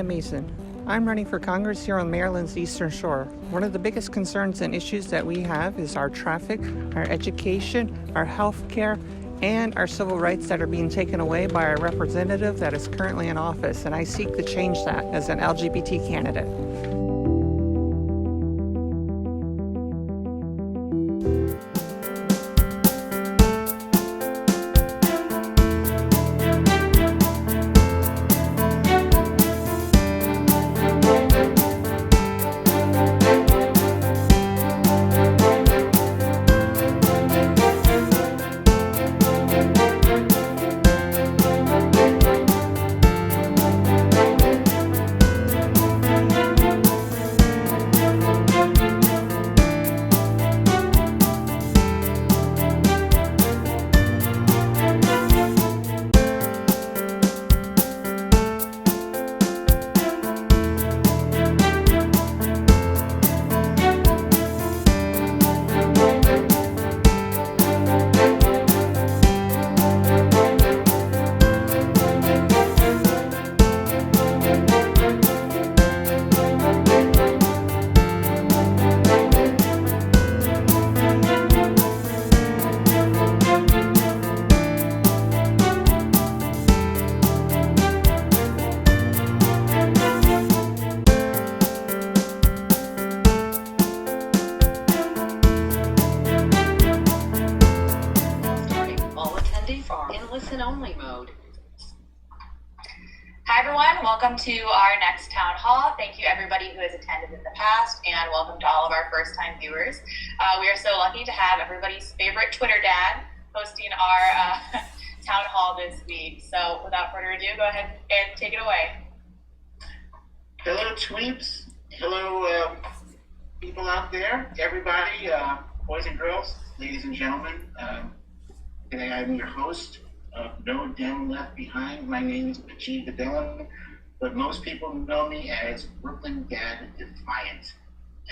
Mia Mason. I'm running for Congress here on Maryland's Eastern Shore. One of the biggest concerns and issues that we have is our traffic, our education, our health care, and our civil rights that are being taken away by our representative that is currently in office, and I seek to change that as an LGBT candidate. Listen-only mode. Hi everyone, welcome to our next town hall. Thank you everybody who has attended in the past, and welcome to all of our first-time viewers. We are so lucky to have everybody's favorite Twitter dad hosting our town hall this week. So without further ado, go ahead and take it away. Hello tweeps, hello people out there, everybody, boys and girls, ladies and gentlemen. Today I'm your host of No Dem Left Behind. My name is Majid Badellin, but most people know me as Brooklyn Dad Defiant.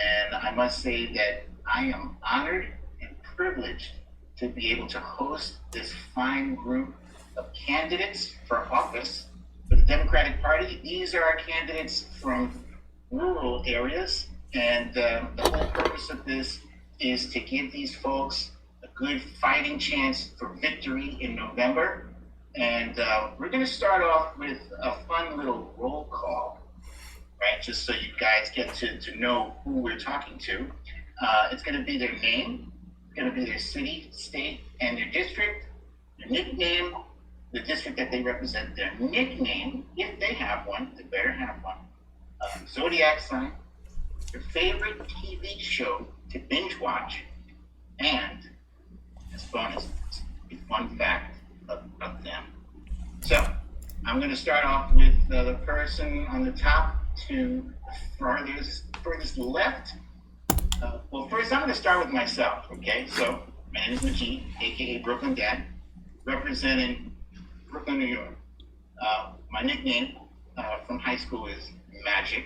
And I must say that I am honored and privileged to be able to host this fine group of candidates for office for the Democratic Party. These are our candidates from rural areas, and the whole purpose of this is to give these folks a good fighting chance for victory in November. And we're going to start off with a fun little roll call, right? Just so you guys get to know who we're talking to. It's going to be their name, it's going to be their city, state, and their district, their nickname, the district that they represent, their nickname, if they have one, they better have one, zodiac sign, their favorite TV show to binge watch, and as bonus, a fun fact of them. So I'm going to start off with the person on the top to the furthest left. Well, first I'm going to start with myself, okay? So my name is Majid, aka Brooklyn Dad, representing Brooklyn, New York. My nickname from high school is Magic,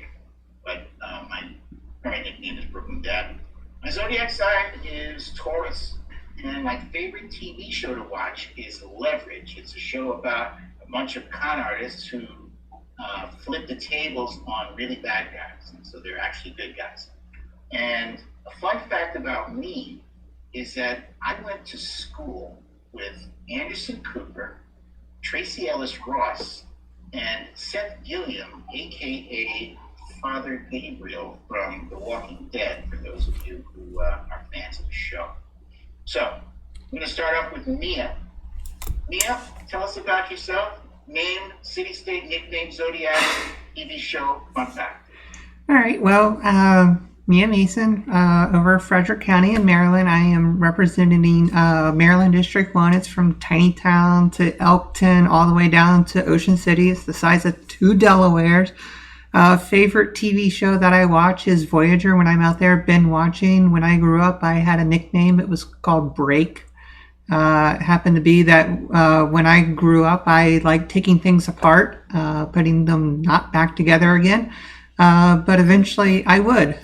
but my current nickname is Brooklyn Dad. My zodiac sign is Taurus. And my favorite TV show to watch is Leverage. It's a show about a bunch of con artists who flip the tables on really bad guys. And so they're actually good guys. And a fun fact about me is that I went to school with Anderson Cooper, Tracy Ellis Ross, and Seth Gilliam, aka Father Gabriel from The Walking Dead, for those of you who are fans of the show. So, I'm going to start off with Mia. Mia, tell us about yourself. Name, city, state, nickname, zodiac, TV show, fun fact. All right, well, Mia Mason, over Frederick County in Maryland. I am representing Maryland District 1. It's from Tiny Town to Elkton, all the way down to Ocean City. It's the size of 2 Delawares. Favorite TV show that I watch is Voyager. When I'm out there, been watching. When I grew up, I had a nickname. It was called Break. It happened to be that when I grew up, I liked taking things apart, putting them not back together again. But eventually I would.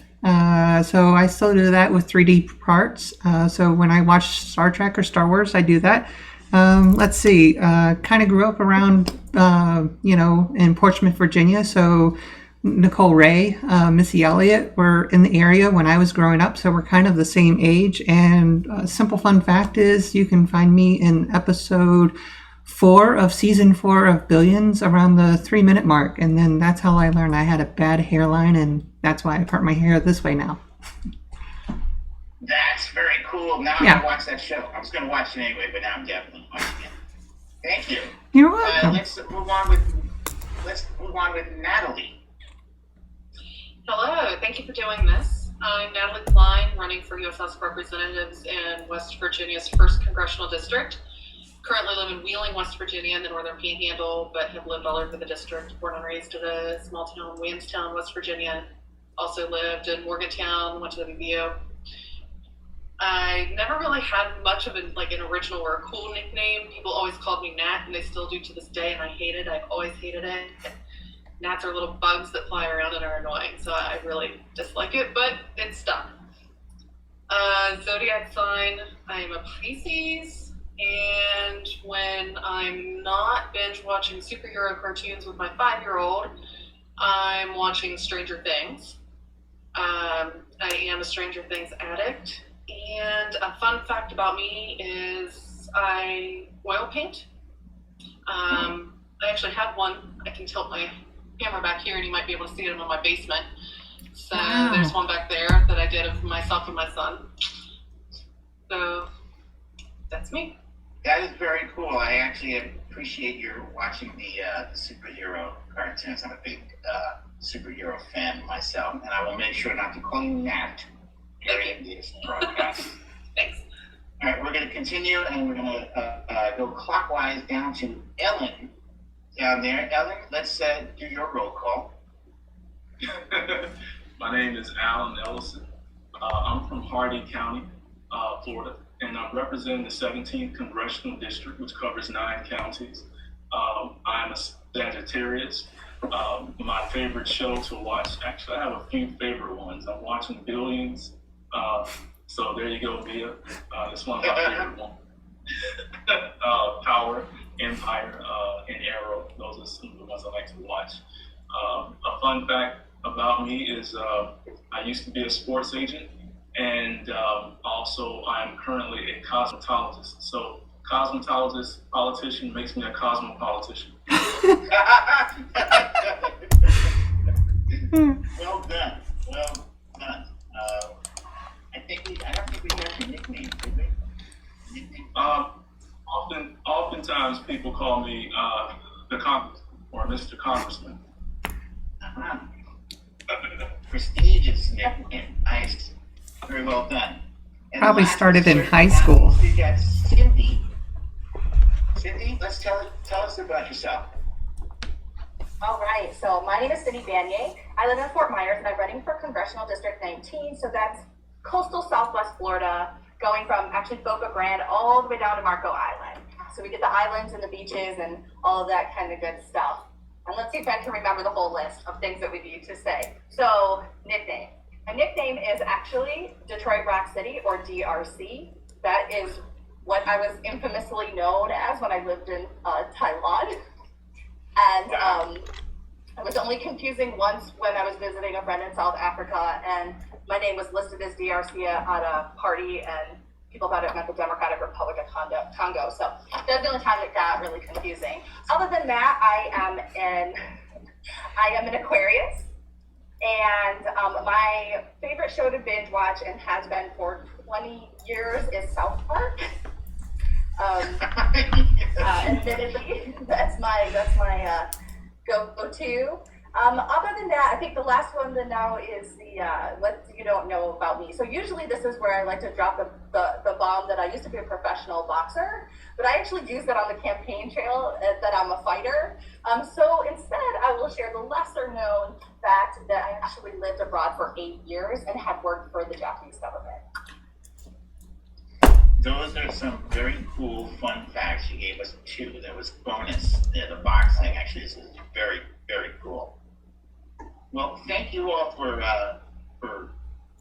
So I still do that with 3D parts. So when I watch Star Trek or Star Wars, I do that. Let's see. Kind of grew up around, in Portsmouth, Virginia. So Nicole Ray, Missy Elliott were in the area when I was growing up. So we're kind of the same age. And a simple fun fact is you can find me in episode 4 of season 4 of Billions around the 3-minute mark. And then that's how I learned I had a bad hairline. And that's why I part my hair this way now. That's very cool. Now I'm Yeah. gonna watch that show. I was gonna watch it anyway, but now I'm definitely watching it. Thank you. You're welcome. Let's move on with Natalie. Hello, thank you for doing this. I'm Natalie Klein, running for U.S. House of Representatives in West Virginia's 1st Congressional District. Currently live in Wheeling, West Virginia, in the Northern Panhandle, but have lived all over the district. Born and raised in a small town, Williamstown, West Virginia. Also lived in Morgantown, went to the VBO. I never really had much of an original or a cool nickname. People always called me Nat, and they still do to this day, and I hate it. I've always hated it. Gnats are little bugs that fly around and are annoying, so I really dislike it, but it's stuck. Zodiac sign, I am a Pisces, and when I'm not binge watching superhero cartoons with my 5-year-old, I'm watching Stranger Things. I am a Stranger Things addict. And a fun fact about me is I oil paint. I actually have one. I can tilt my camera back here and you might be able to see it in my basement. So Wow. There's one back there that I did of myself and my son. So that's me. That is very cool. I actually appreciate your watching the superhero cartoons. I'm a big superhero fan myself, and I will make sure not to call you Nat during this broadcast. Thanks. All right, we're going to continue, and we're going to go clockwise down to Ellen down there. Ellen, let's do your roll call. My name is Alan Ellison. I'm from Hardee County, Florida, and I'm representing the 17th Congressional District, which covers 9 counties. I'm a Sagittarius. My favorite show to watch, actually I have a few favorite ones. I'm watching Billions. So there you go, Mia. That's one of my favorite ones. Power, Empire, and Arrow. Those are some of the ones I like to watch. A fun fact about me is I used to be a sports agent, and also I'm currently a cosmetologist. So cosmetologist, politician makes me a cosmopolitician. Well done. Well done. I don't think we got your nickname, did we? Oftentimes people call me the Congressman or Mr. Congressman. Uh-huh. Prestigious nickname. Nice. Very well done. And Probably last, started in certainly high not school. least, we got Cindy. Cindy, let's tell us about yourself. All right, so my name is Cindy Banier. I live in Fort Myers and I'm running for Congressional District 19, so that's coastal Southwest Florida, going from actually Boca Grande all the way down to Marco Island. So we get the islands and the beaches and all of that kind of good stuff. And let's see if I can remember the whole list of things that we need to say. So, nickname. My nickname is actually Detroit Rock City, or DRC. That is what I was infamously known as when I lived in Taiwan. And it was only confusing once when I was visiting a friend in South Africa, and my name was listed as DRC at a party, and people thought it meant the Democratic Republic of Congo. So that's the only time it got really confusing. Other than that, I am an Aquarius, and my favorite show to binge watch, and has been for 20 years, is South Park. Admittedly, that's my go-to. Other than that, I think the last one to know is the what you don't know about me. So usually this is where I like to drop the bomb that I used to be a professional boxer, but I actually use that on the campaign trail that I'm a fighter. So instead, I will share the lesser known fact that I actually lived abroad for 8 years and have worked for the Japanese government. Those are some very cool, fun facts. You gave us 2. There was bonus. The boxing, actually, this is very, very cool. Well, thank you all for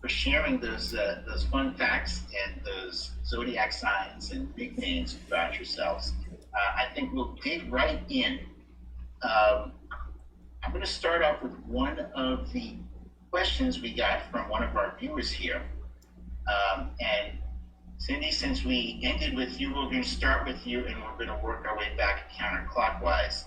for sharing those fun facts and those zodiac signs and nicknames about yourselves. I think we'll dig right in. I'm going to start off with one of the questions we got from one of our viewers here. And Cindy, since we ended with you, we're going to start with you and we're going to work our way back counterclockwise.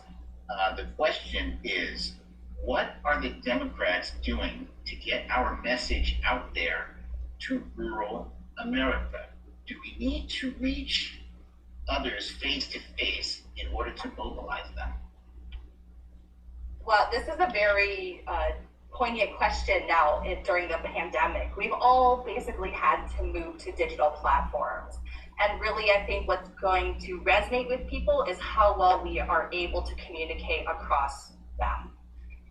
The question is, what are the Democrats doing to get our message out there to rural America? Do we need to reach others face to face in order to mobilize them? Well, this is a very poignant question now during the pandemic. We've all basically had to move to digital platforms. And really, I think what's going to resonate with people is how well we are able to communicate across them.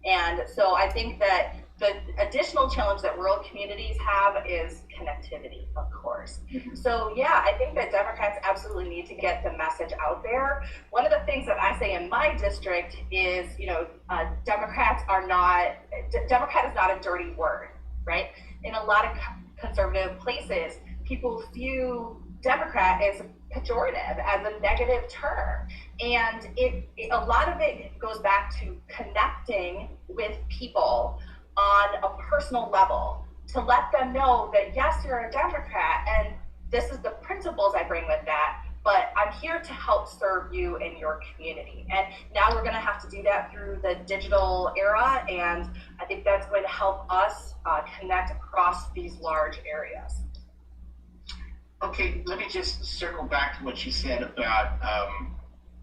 And so I think that the additional challenge that rural communities have is connectivity, of course. So yeah, I think that Democrats absolutely need to get the message out there. One of the things that I say in my district is, Democrat is not a dirty word, right? In a lot of conservative places, people view Democrat as pejorative, as a negative term. And a lot of it goes back to connecting with people on a personal level to let them know that yes, you're a Democrat and this is the principles I bring with that, but I'm here to help serve you in your community. And now we're going to have to do that through the digital era, and I think that's going to help us connect across these large areas. Okay, let me just circle back to what you said about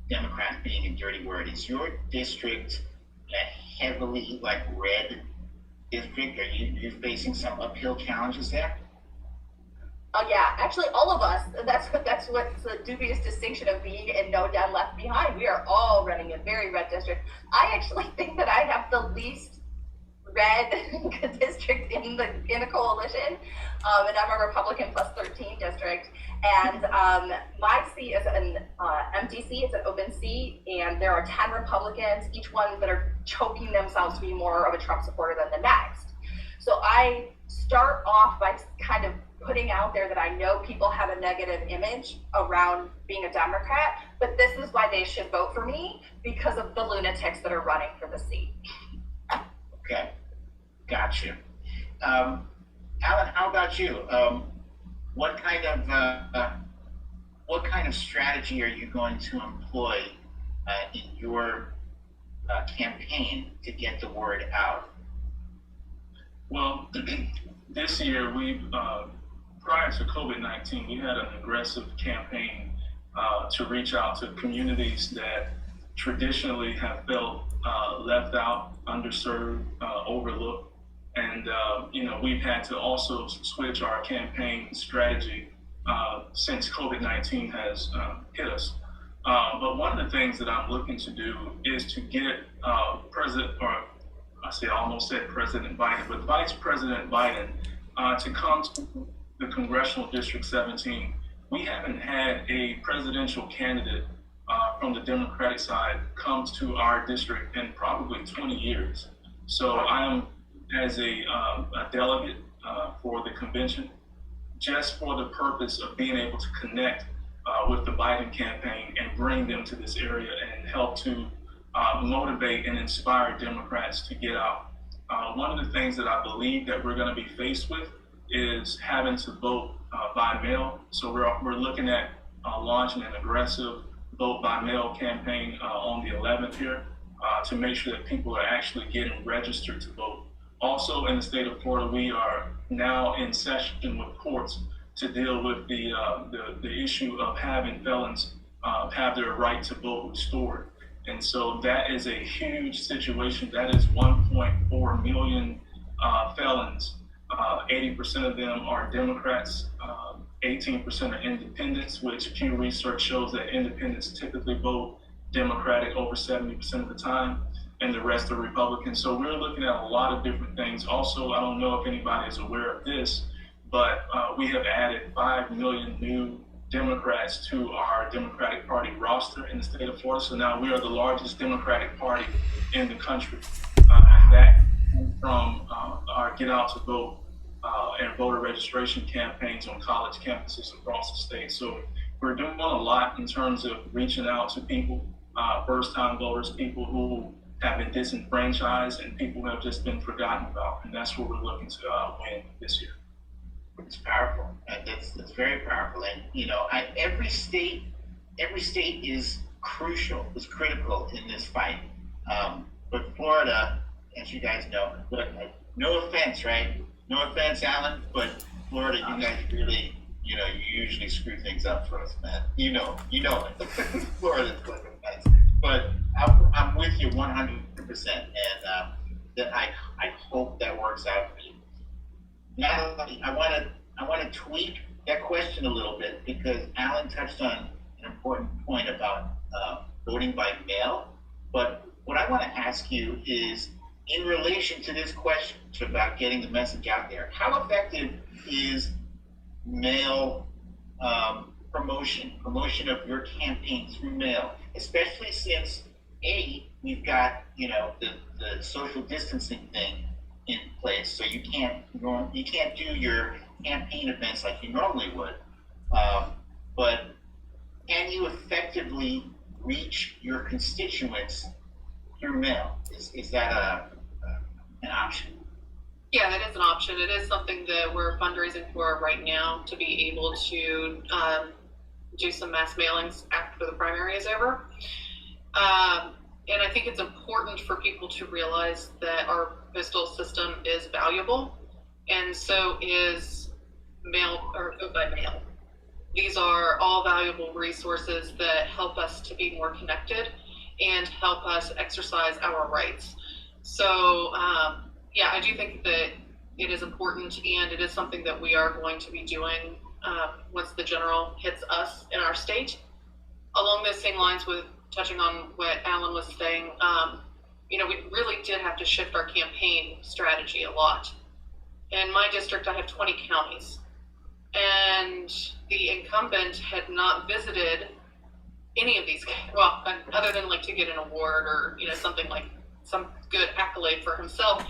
Democrat being a dirty word. Is your district a heavily red district? Are you facing some uphill challenges there? Yeah, actually all of us. That's what's the dubious distinction of being in No Dem Left Behind. We are all running a very red district. I actually think that I have the least red district in the coalition, and I'm a Republican plus 13 district. And my seat is an empty seat, it's an open seat, and there are 10 Republicans, each one that are choking themselves to be more of a Trump supporter than the next. So I start off by kind of putting out there that I know people have a negative image around being a Democrat, but this is why they should vote for me, because of the lunatics that are running for the seat. Okay, gotcha. Alan, how about you? What kind of strategy are you going to employ in your campaign to get the word out? Well, this year prior to COVID-19, we had an aggressive campaign to reach out to communities that traditionally have felt left out, underserved, overlooked. And, we've had to also switch our campaign strategy since COVID-19 has hit us. But one of the things that I'm looking to do is to get President Biden, but Vice President Biden to come to the Congressional District 17. We haven't had a presidential candidate from the Democratic side come to our district in probably 20 years. So I am, as a delegate for the convention, just for the purpose of being able to connect with the Biden campaign and bring them to this area and help to motivate and inspire Democrats to get out. One of the things that I believe that we're going to be faced with is having to vote by mail. So we're looking at launching an aggressive vote by mail campaign on the 11th here to make sure that people are actually getting registered to vote. Also in the state of Florida, we are now in session with courts to deal with the issue of having felons have their right to vote restored. And so that is a huge situation. That is 1.4 million felons. 80% of them are Democrats, 18% are independents, which Pew Research shows that independents typically vote Democratic over 70% of the time, and the rest are Republicans. So we're looking at a lot of different things. Also, I don't know if anybody is aware of this, but we have added 5 million new Democrats to our Democratic Party roster in the state of Florida. So now we are the largest Democratic Party in the country. And that comes from our Get Out to Vote and voter registration campaigns on college campuses across the state. So we're doing a lot in terms of reaching out to people, first-time voters, people who have been disenfranchised, and people who have just been forgotten about. And that's what we're looking to win this year. It's powerful. That's very powerful. And every state is crucial, is critical in this fight. But Florida, as you guys know, look, no offense, right? No offense, Alan, but Florida, you guys really, you usually screw things up for us, man. You know it. Florida's fucking nice. But I'm with you 100%, and that I hope that works out for you. Now, I want to tweak that question a little bit, because Alan touched on an important point about voting by mail. But what I want to ask you is, in relation to this question about getting the message out there, how effective is mail promotion of your campaign through mail, especially since we've got the social distancing thing in place, so you can't do your campaign events like you normally would, but can you effectively reach your constituents through mail? Is that an option? Yeah, that is an option. It is something that we're fundraising for right now, to be able to do some mass mailings after the primary is over. And I think it's important for people to realize that our postal system is valuable, and so is mail or vote by mail. These are all valuable resources that help us to be more connected and help us exercise our rights. So, yeah, I do think that it is important, and it is something that we are going to be doing once the general hits us in our state. Along those same lines, with touching on what Alan was saying, we really did have to shift our campaign strategy a lot. In my district, I have 20 counties, and the incumbent had not visited any of these, well, other than like to get an award or something like some good accolade for himself.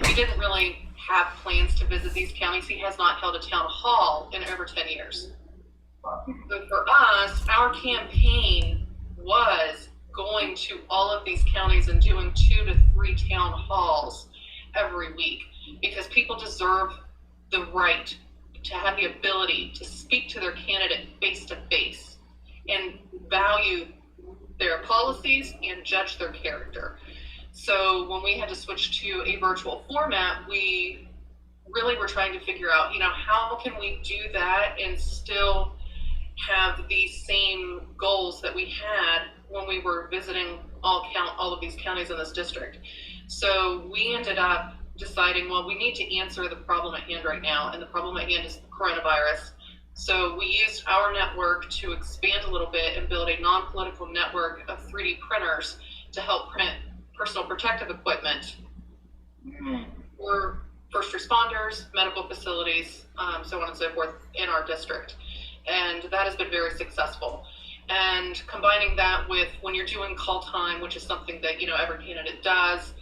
He didn't really have plans to visit these counties. He has not held a town hall in over 10 years. So for us, our campaign was going to all of these counties and doing 2 to 3 town halls every week, because people deserve the right to have the ability to speak to their candidate face to face and value their policies and judge their character. So when we had to switch to a virtual format, we really were trying to figure out, how can we do that and still have the same goals that we had when we were visiting all of these counties in this district. So we ended up deciding, well, we need to answer the problem at hand right now, and the problem at hand is coronavirus. So we used our network to expand a little bit and build a non-political network of 3D printers to help print personal protective equipment for first responders, medical facilities, so on and so forth in our district. And that has been very successful. And combining that with when you're doing call time, which is something that every candidate does,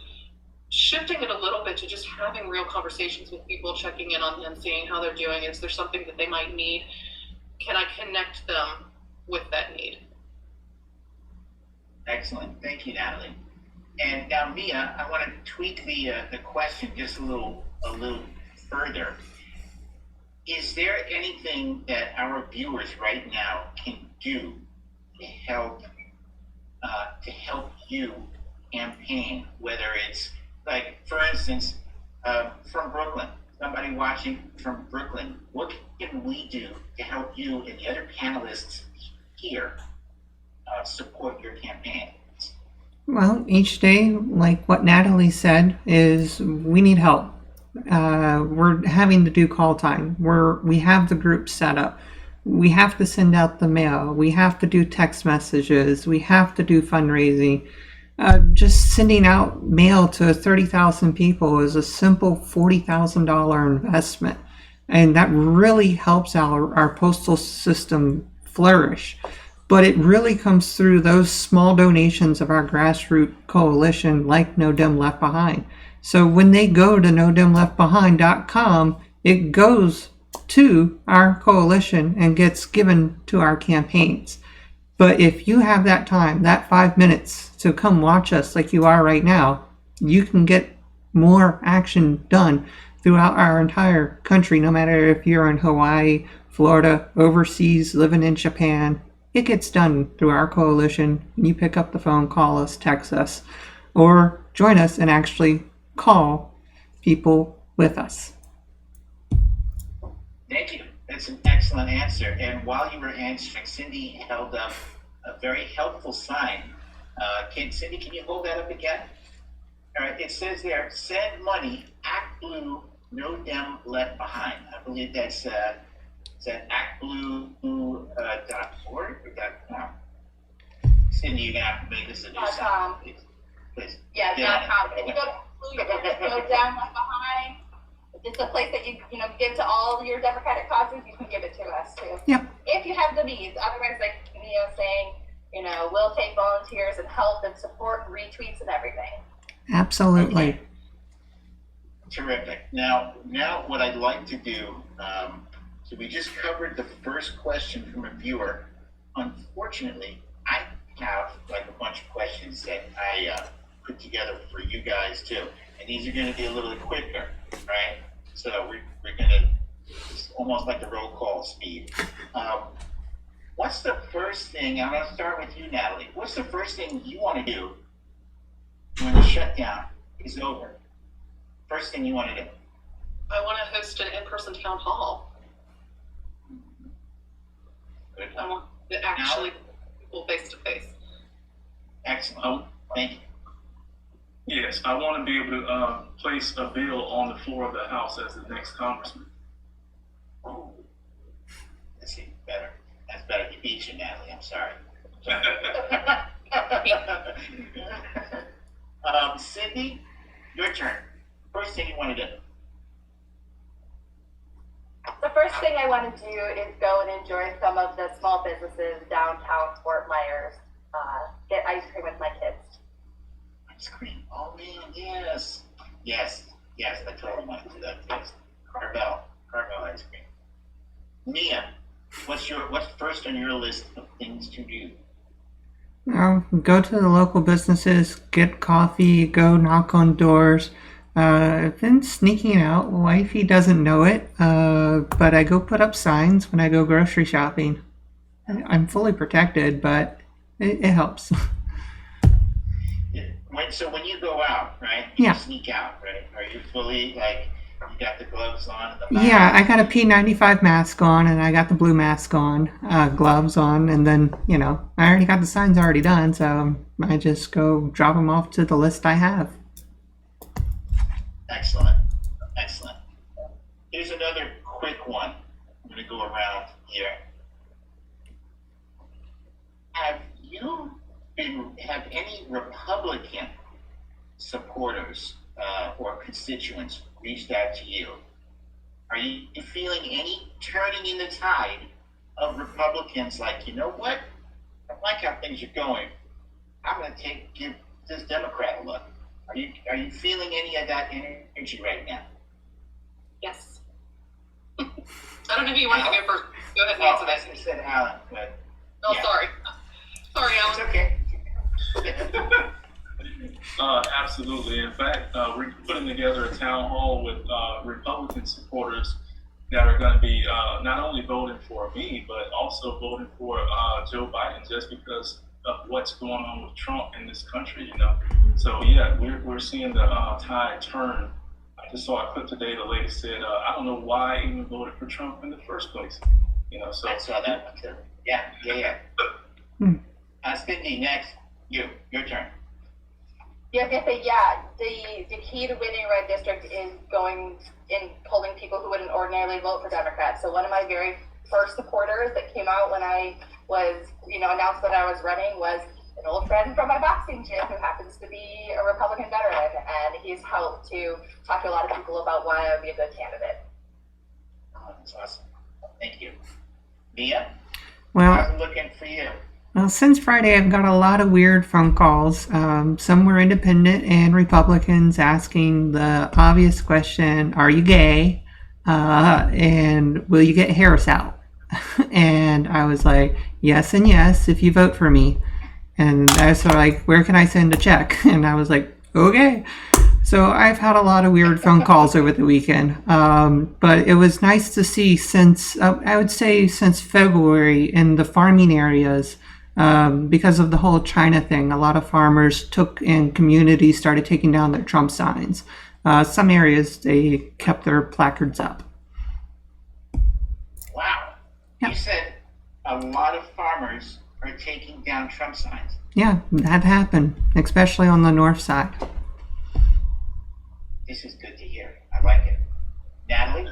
shifting it a little bit to just having real conversations with people, checking in on them, seeing how they're doing. Is there something that they might need? Can I connect them with that need? Excellent. Thank you, Natalie. And now, Mia, I want to tweak the question just a little further. Is there anything that our viewers right now can do to help you campaign? Whether it's like, for instance, from Brooklyn, somebody watching from Brooklyn, what can we do to help you and the other panelists here support your campaign? Well, each day, like what Natalie said, is we need help. We're having to do call time. We have the group set up. We have to send out the mail. We have to do text messages. We have to do fundraising. Just sending out mail to 30,000 people is a simple $40,000 investment. And that really helps our postal system flourish. But it really comes through those small donations of our grassroots coalition like No Dem Left Behind. So when they go to nodemleftbehind.com it goes to our coalition and gets given to our campaigns. But if you have that time, that 5 minutes to come watch us like you are right now, you can get more action done throughout our entire country, no matter if you're in Hawaii, Florida, overseas, living in Japan. It gets done through our coalition. You pick up the phone, call us, text us, or join us and actually call people with us. Thank you. That's an excellent answer. And while you were answering, Cindy held up a very helpful sign. Cindy, can you hold that up again? All right, it says there, send money, act blue, no dem left behind. I believe that's actblue.org or .com. Cindy, you're going to have to make this a new sign, please. Yeah, .com. If you go to blue, you can just go down left behind. It's a place that you give to all your Democratic causes. You can give it to us too. Yep. If you have the means. Otherwise, like Mia saying, we'll take volunteers and help and support and retweets and everything. Absolutely. Okay. Terrific. Now what I'd like to do, so we just covered the first question from a viewer. Unfortunately, I have like a bunch of questions that I put together for you guys too. And these are going to be a little quicker, right? So we're going to, it's almost like the roll call speed. What's the first thing, I'm going to start with you, Natalie. What's the first thing you want to do when the shutdown is over? First thing you want to do? I want to host an in-person town hall. Good. I want to actually people face to face. Excellent. Thank you. Yes, I want to be able to place a bill on the floor of the House as the next congressman. Oh, let's see, better. That's better. You beat you, Natalie. I'm sorry. Cindy, your turn. First thing you want to do. The first thing I want to do is go and enjoy some of the small businesses downtown Fort Myers. Get ice cream with my kids. Ice cream. Oh man, yes. Yes, I totally want to do that. Yes. Carvel ice cream. Mia, what's first on your list of things to do? Go to the local businesses, get coffee, go knock on doors. I've been sneaking out. Wifey doesn't know it, but I go put up signs when I go grocery shopping. I'm fully protected, but it helps. So when you go out, right? Yeah. You sneak out, right? Are you fully like you got the gloves on and the mask? Yeah, I got a P95 mask on and I got the blue mask on, gloves on, and then, I already got the signs already done, so I just go drop them off to the list I have. Excellent. Here's another quick one. I'm going to go around here. Have any Republican supporters or constituents reached out to you? Are you feeling any turning in the tide of Republicans like, you know what? I like how things are going. I'm going to give this Democrat a look. Are you feeling any of that energy right now? Yes. I don't know if you want to go first. Go ahead and answer that. I said Alan, but Oh, yeah. Sorry, It's Alan. okay. Absolutely. In fact, we're putting together a town hall with Republican supporters that are going to be not only voting for me, but also voting for Joe Biden, just because of what's going on with Trump in this country, So yeah, we're seeing the tide turn. I just saw a clip today. The lady said, "I don't know why I even voted for Trump in the first place." So I saw that one too. Yeah. Cindy, next. Your turn. Yeah, I was gonna say, yeah, the key to winning red district is going and pulling people who wouldn't ordinarily vote for Democrats. So one of my very first supporters that came out when I was, announced that I was running was an old friend from my boxing gym who happens to be a Republican veteran, and he's helped to talk to a lot of people about why I would be a good candidate. Oh, that's awesome. Thank you. Mia, Well, how's it looking for you? Well, since Friday, I've got a lot of weird phone calls. Some were independent and Republicans asking the obvious question, are you gay? and will you get Harris out? And I was like, yes and yes, if you vote for me. And I was like, where can I send a check? And I was like, okay. So I've had a lot of weird phone calls over the weekend, but it was nice to see since, I would say since February in the farming areas, because of the whole China thing, a lot of farmers took and communities started taking down their Trump signs. Some areas, they kept their placards up. Wow. Yeah. You said a lot of farmers are taking down Trump signs. Yeah, that happened, especially on the north side. This is good to hear. I like it. Natalie,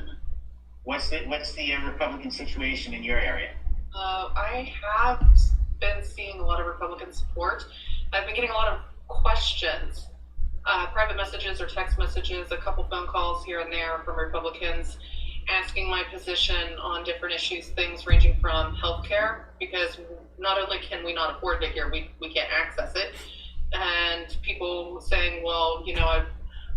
what's the Republican situation in your area? I have been seeing a lot of Republican support. I've been getting a lot of questions, private messages or text messages, a couple phone calls here and there from Republicans asking my position on different issues, things ranging from healthcare, because not only can we not afford it here, we can't access it, and people saying, well, I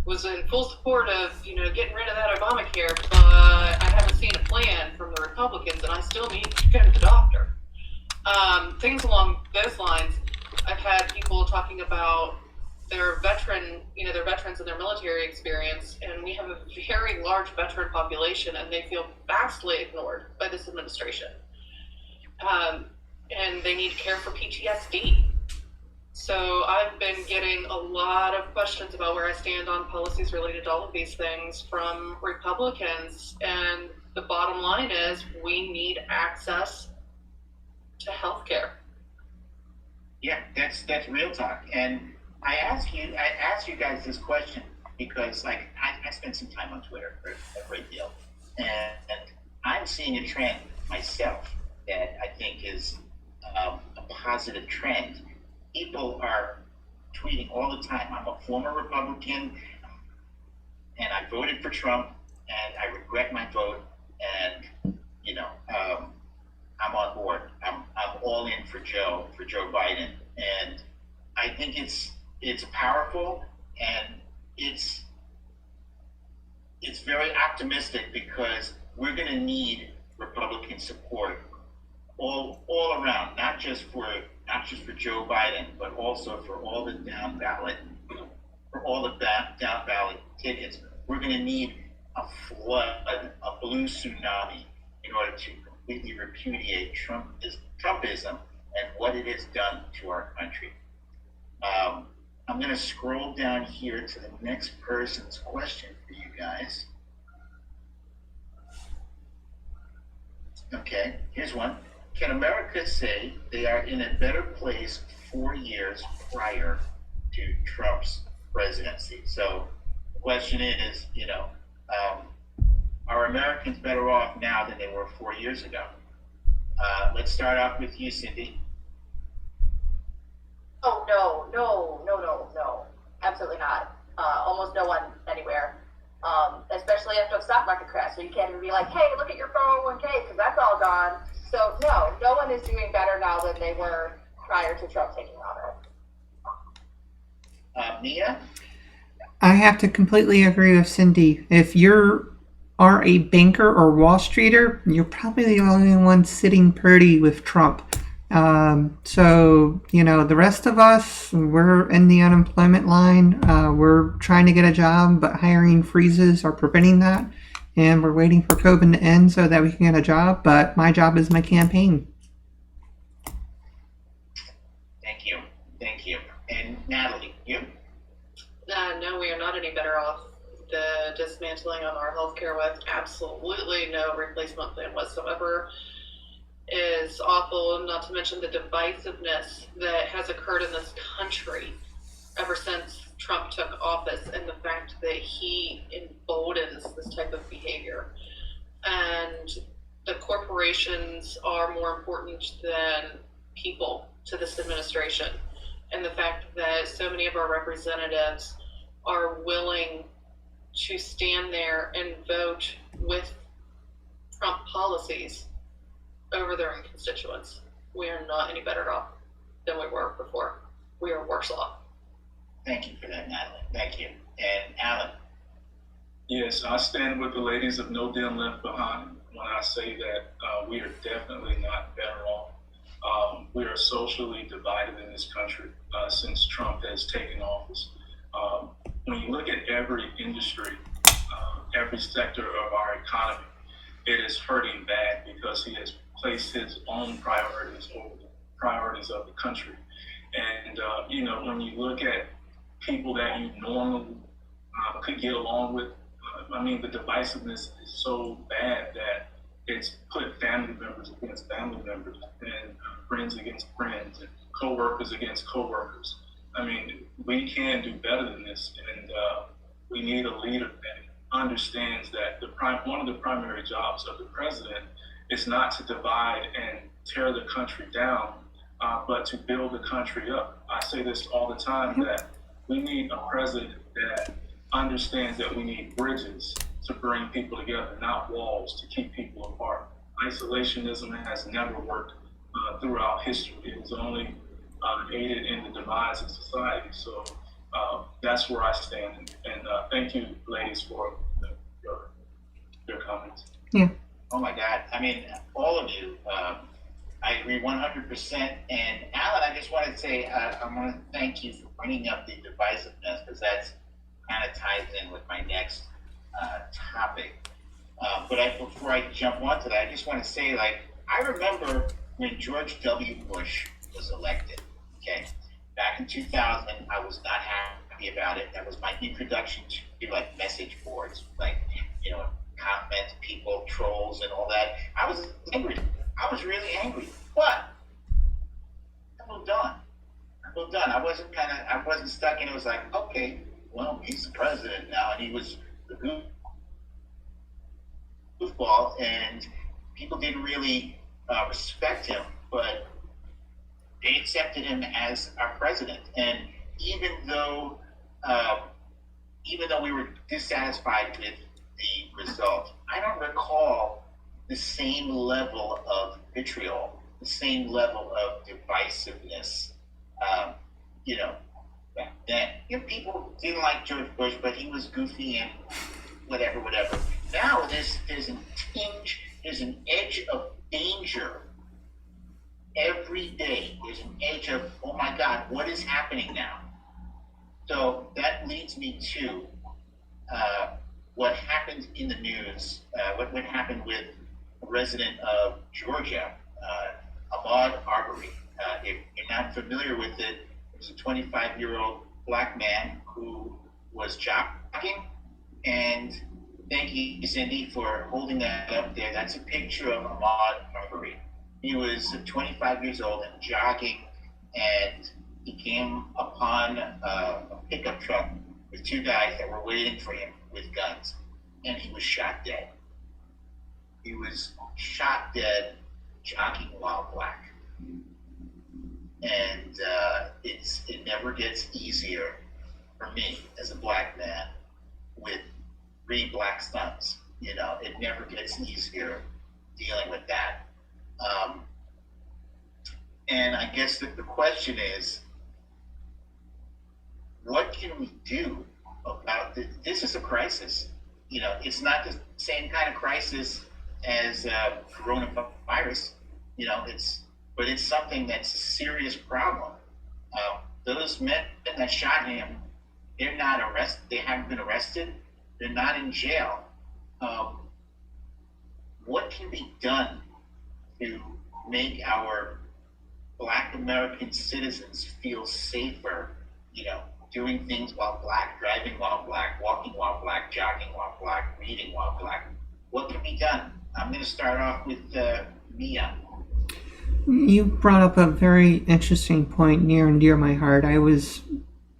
was in full support of, getting rid of that Obamacare, but I haven't seen a plan from the Republicans, and I still need to go to the doctor. Things along those lines. I've had people talking about their veterans and their military experience, and we have a very large veteran population, and they feel vastly ignored by this administration. And they need care for PTSD. So I've been getting a lot of questions about where I stand on policies related to all of these things from Republicans, and the bottom line is we need access to health care. Yeah, that's real talk. And I ask you guys this question because I spent some time on Twitter for a great deal, and I'm seeing a trend myself that I think is a positive trend. People are tweeting all the time, I'm a former Republican and I voted for Trump and I regret my vote, and I'm on board. I'm all in for Joe Biden, and I think it's powerful, and it's very optimistic because we're going to need Republican support all around, not just for Joe Biden, but also for all the down ballot tickets. We're going to need a flood, a blue tsunami, in order to completely repudiate Trumpism and what it has done to our country. I'm going to scroll down here to the next person's question for you guys. Okay, here's one. Can America say they are in a better place 4 years prior to Trump's presidency? So the question is, are Americans better off now than they were 4 years ago? Let's start off with you, Cindy. Oh, no. Absolutely not. Almost no one anywhere. Especially after the stock market crash. So you can't even be like, hey, look at your 401k, because that's all gone. So no one is doing better now than they were prior to Trump taking office. Mia? I have to completely agree with Cindy. If you are a banker or Wall Streeter, you're probably the only one sitting pretty with Trump. So, the rest of us, we're in the unemployment line. We're trying to get a job, but hiring freezes are preventing that. And we're waiting for COVID to end so that we can get a job. But my job is my campaign. Thank you. And Natalie, you? No, we are not any better off. The dismantling of our healthcare with absolutely no replacement plan whatsoever is awful, not to mention the divisiveness that has occurred in this country ever since Trump took office, and the fact that he emboldens this type of behavior. And the corporations are more important than people to this administration. And the fact that so many of our representatives are willing to stand there and vote with Trump policies over their own constituents. We are not any better off than we were before. We are worse off. Thank you for that, Natalie. Thank you. And Alan? Yes, I stand with the ladies of No Dim Left Behind when I say that we are definitely not better off. We are socially divided in this country since Trump has taken office. When you look at every industry, every sector of our economy, it is hurting bad because he has placed his own priorities over the priorities of the country. And, when you look at people that you normally could get along with, the divisiveness is so bad that it's put family members against family members and friends against friends and coworkers against coworkers. We can do better than this, and we need a leader that understands that one of the primary jobs of the president is not to divide and tear the country down, but to build the country up. I say this all the time that we need a president that understands that we need bridges to bring people together, not walls to keep people apart. Isolationism has never worked throughout history. It has only aided in the demise of society. So that's where I stand. And thank you, ladies, for your comments. Yeah. Oh my God. All of you, I agree 100%. And Alan, I just want to say, I want to thank you for bringing up the divisiveness, because that's kind of ties in with my next topic. But before I jump onto that, I just want to say, I remember when George W. Bush was elected, okay? Back in 2000, I was not happy about it. That was my introduction to message boards, comment people, trolls, and all that. I was angry. I was really angry. But I moved on. I wasn't stuck, and it was like, okay, well, he's the president now, and he was the goofball, and people didn't really respect him, but they accepted him as our president. And even though we were dissatisfied with the result, I don't recall the same level of vitriol, the same level of divisiveness. Back then, people didn't like George Bush, but he was goofy and whatever. Now there's an tinge, there's an edge of danger every day. There's an edge of, oh my God, what is happening now? So that leads me to what happened in the news, what happened with a resident of Georgia, Ahmaud Arbery. If you're not familiar with it, it was a 25-year-old black man who was jogging, and thank you, Cindy, for holding that up there. That's a picture of Ahmaud Arbery. He was 25 years old and jogging, and he came upon a pickup truck with two guys that were waiting for him with guns, and he was shot dead. He was shot dead jogging while black. And it never gets easier for me as a black man with 3 black sons. It never gets easier dealing with that. And I guess the question is, what can we do about this? This is a crisis. It's not the same kind of crisis as coronavirus. But it's something that's a serious problem. Those men that shot him, they're not arrested. They haven't been arrested. They're not in jail. What can be done to make our Black American citizens feel safer? Doing things while black, driving while black, walking while black, jogging while black, reading while black. What can be done? I'm going to start off with Mia. You brought up a very interesting point near and dear my heart. I was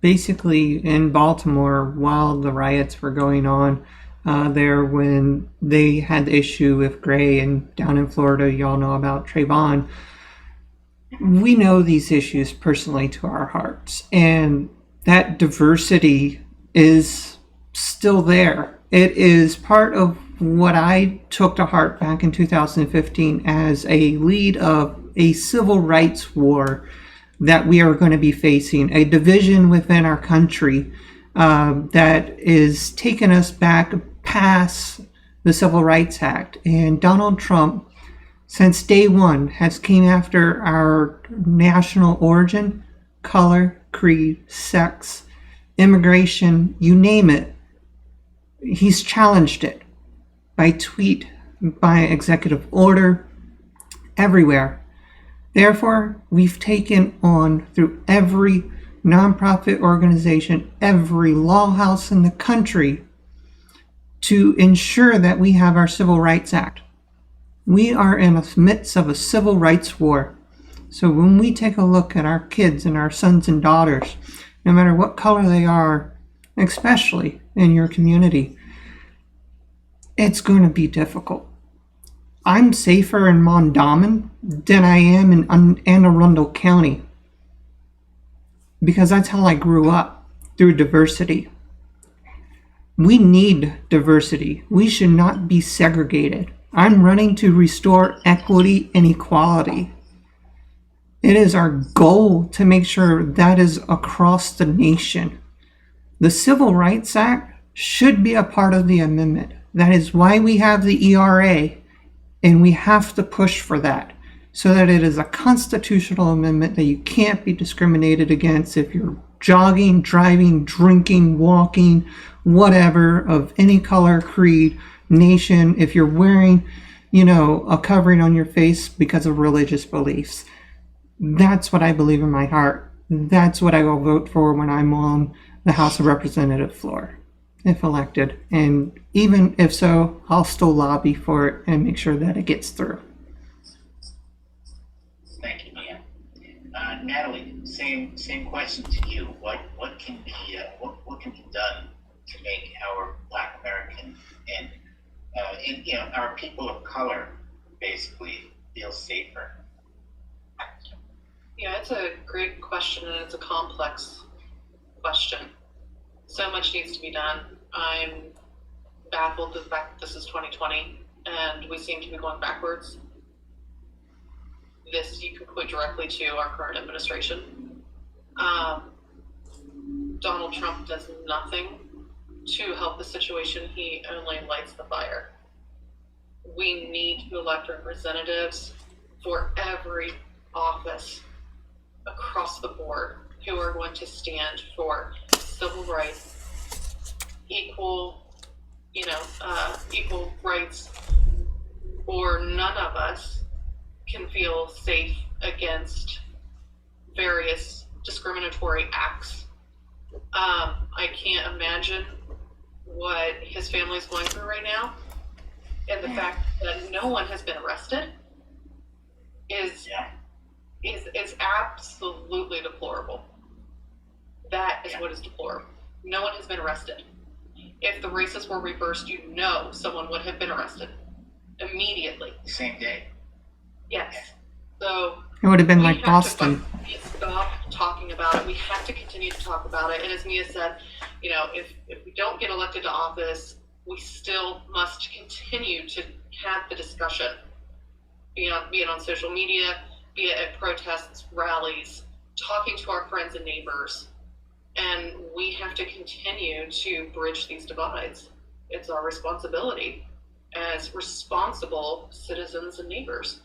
basically in Baltimore while the riots were going on there when they had the issue with Gray, and down in Florida, y'all know about Trayvon. We know these issues personally to our hearts, and that diversity is still there. It is part of what I took to heart back in 2015 as a lead of a civil rights war that we are going to be facing, a division within our country that is taking us back pass the Civil Rights Act. And Donald Trump, since day one, has came after our national origin, color, creed, sex, immigration, you name it. He's challenged it by tweet, by executive order, everywhere. Therefore, we've taken on through every nonprofit organization, every law house in the country to ensure that we have our Civil Rights Act. We are in the midst of a civil rights war. So when we take a look at our kids and our sons and daughters, no matter what color they are, especially in your community, it's going to be difficult. I'm safer in Mondawmin than I am in Anne Arundel County because that's how I grew up, through diversity. We need diversity. We should not be segregated. I'm running to restore equity and equality. It is our goal to make sure that is across the nation. The Civil Rights Act should be a part of the amendment. That is why we have the ERA, and we have to push for that so that it is a constitutional amendment that you can't be discriminated against if you're jogging, driving, drinking, walking, whatever, of any color, creed, nation, if you're wearing, a covering on your face because of religious beliefs. That's what I believe in my heart. That's what I will vote for when I'm on the House of Representatives floor, if elected. And even if so, I'll still lobby for it and make sure that it gets through. Thank you, Mia. Natalie, same question to you. What can be done to make our Black American and our people of color basically feel safer? Yeah, it's a great question, and it's a complex question. So much needs to be done. I'm baffled with the fact that this is 2020 and we seem to be going backwards. This you can point directly to our current administration. Donald Trump does nothing to help the situation. He only lights the fire. We need to elect representatives for every office across the board who are going to stand for civil rights, equal rights, or none of us can feel safe against various discriminatory acts. I can't imagine what his family is going through right now, and the fact that no one has been arrested is absolutely deplorable. That is what is deplorable. No one has been arrested. If the races were reversed, someone would have been arrested immediately. Same day. Yes. So It would have been we like have Boston. to stop talking about it. We have to continue to talk about it. And as Mia said, if we don't get elected to office, we still must continue to have the discussion, be it on social media, be it at protests, rallies, talking to our friends and neighbors. And we have to continue to bridge these divides. It's our responsibility as responsible citizens and neighbors.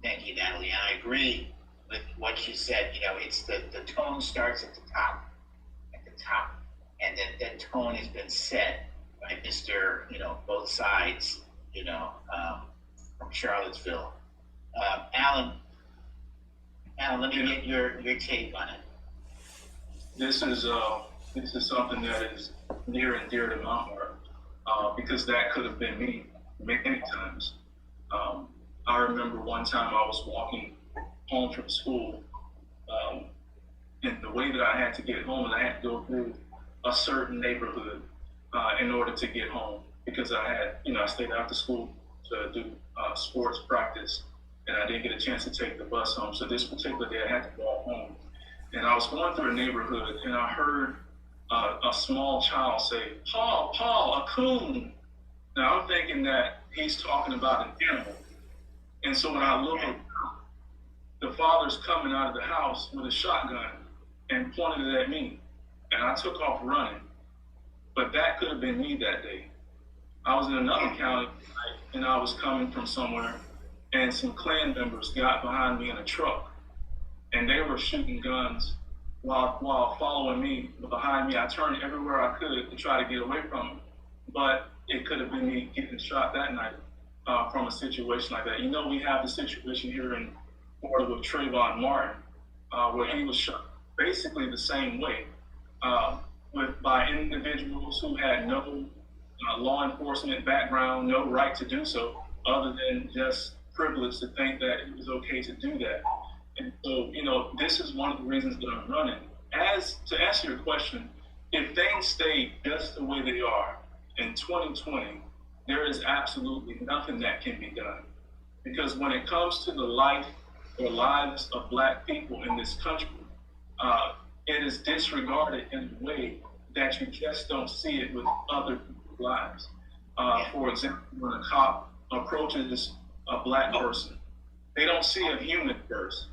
Thank you, Natalie. And I agree with what you said. It's the tone starts at the top. And that tone has been set by Mr. Both sides, from Charlottesville. Alan, let me get your take on it. This is something that is near and dear to my heart, because that could have been me many times. I remember one time I was walking home from school, and the way that I had to get home, I had to go through a certain neighborhood in order to get home, because I stayed after school to do sports practice, and I didn't get a chance to take the bus home. So this particular day I had to walk home, and I was going through a neighborhood, and I heard a small child say, Paul, a coon. Now I'm thinking that he's talking about an animal. And so when I look, the father's coming out of the house with a shotgun and pointed it at me. And I took off running. But that could have been me that day. I was in another county and I was coming from somewhere, and some Klan members got behind me in a truck, and they were shooting guns while following me behind me. I turned everywhere I could to try to get away from them, but it could have been me getting shot that night from a situation like that. You know, we have the situation here in Florida with Trayvon Martin, where he was shot basically the same way, by individuals who had no law enforcement background, no right to do so, other than just privilege to think that it was okay to do that. And so, you know, this is one of the reasons that I'm running. To answer your question, if things stay just the way they are in 2020, there is absolutely nothing that can be done. Because when it comes to the life or lives of Black people in this country, it is disregarded in a way that you just don't see it with other people's lives. For example, when a cop approaches a Black person, they don't see a human first.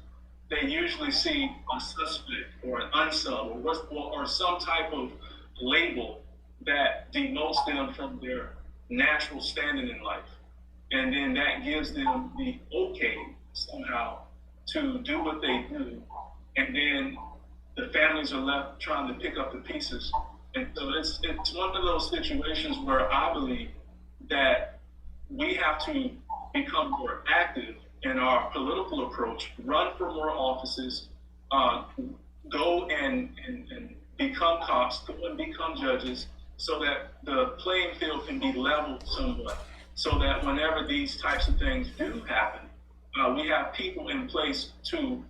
They usually see a suspect or an unsub or some type of label that demotes them from their natural standing in life. And then that gives them the okay somehow to do what they do. And then the families are left trying to pick up the pieces. And so it's one of those situations where I believe that we have to become more active in our political approach, run for more offices, go and become cops, go and become judges, so that the playing field can be leveled somewhat, so that whenever these types of things do happen, we have people in place to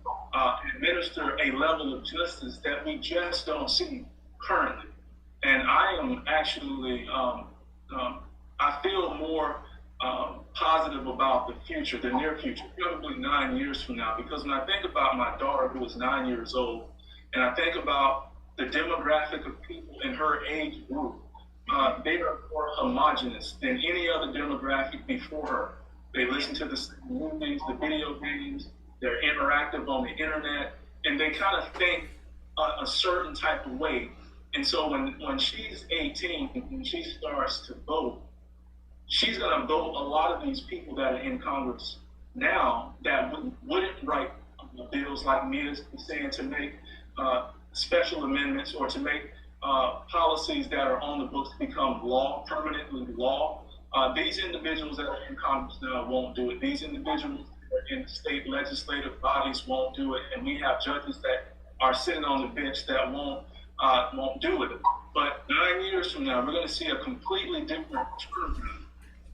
administer a level of justice that we just don't see currently. And I am actually, I feel more positive about the future, the near future, probably 9 years from now, because when I think about my daughter who is 9 years old, and I think about the demographic of people in her age group, they are more homogenous than any other demographic before her. They listen to the movies, the video games, they're interactive on the internet, and they kind of think a certain type of way. And so when she's 18, when she starts to vote, she's going to vote a lot of these people that are in Congress now that wouldn't write bills like me is saying, to make special amendments or to make policies that are on the books become law, permanently law. These individuals that are in Congress now won't do it. These individuals that are in state legislative bodies won't do it. And we have judges that are sitting on the bench that won't do it. But 9 years from now, we're going to see a completely different turnaround.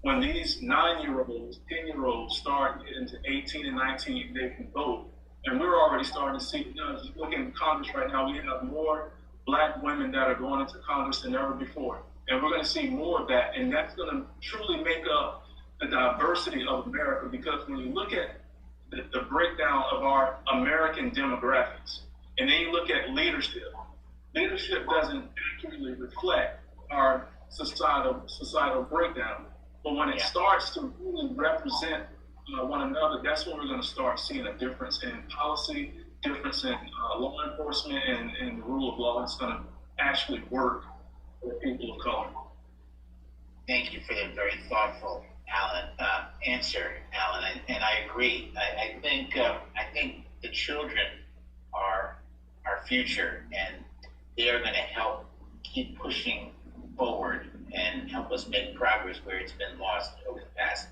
When these 9-year-olds, 10-year-olds start getting to 18 and 19, they can vote. And we're already starting to see, if you look in Congress right now, we have more Black women that are going into Congress than ever before. And we're going to see more of that. And that's going to truly make up the diversity of America, because when you look at the breakdown of our American demographics, and then you look at leadership doesn't accurately reflect our societal breakdown. But when it starts to really represent one another, that's when we're going to start seeing a difference in policy, difference in law enforcement, and the rule of law. It's going to actually work for people of color. Thank you for the very thoughtful answer, Alan, and I agree. I think the children are our future, and they are going to help keep pushing forward and help us make progress where it's been lost over the past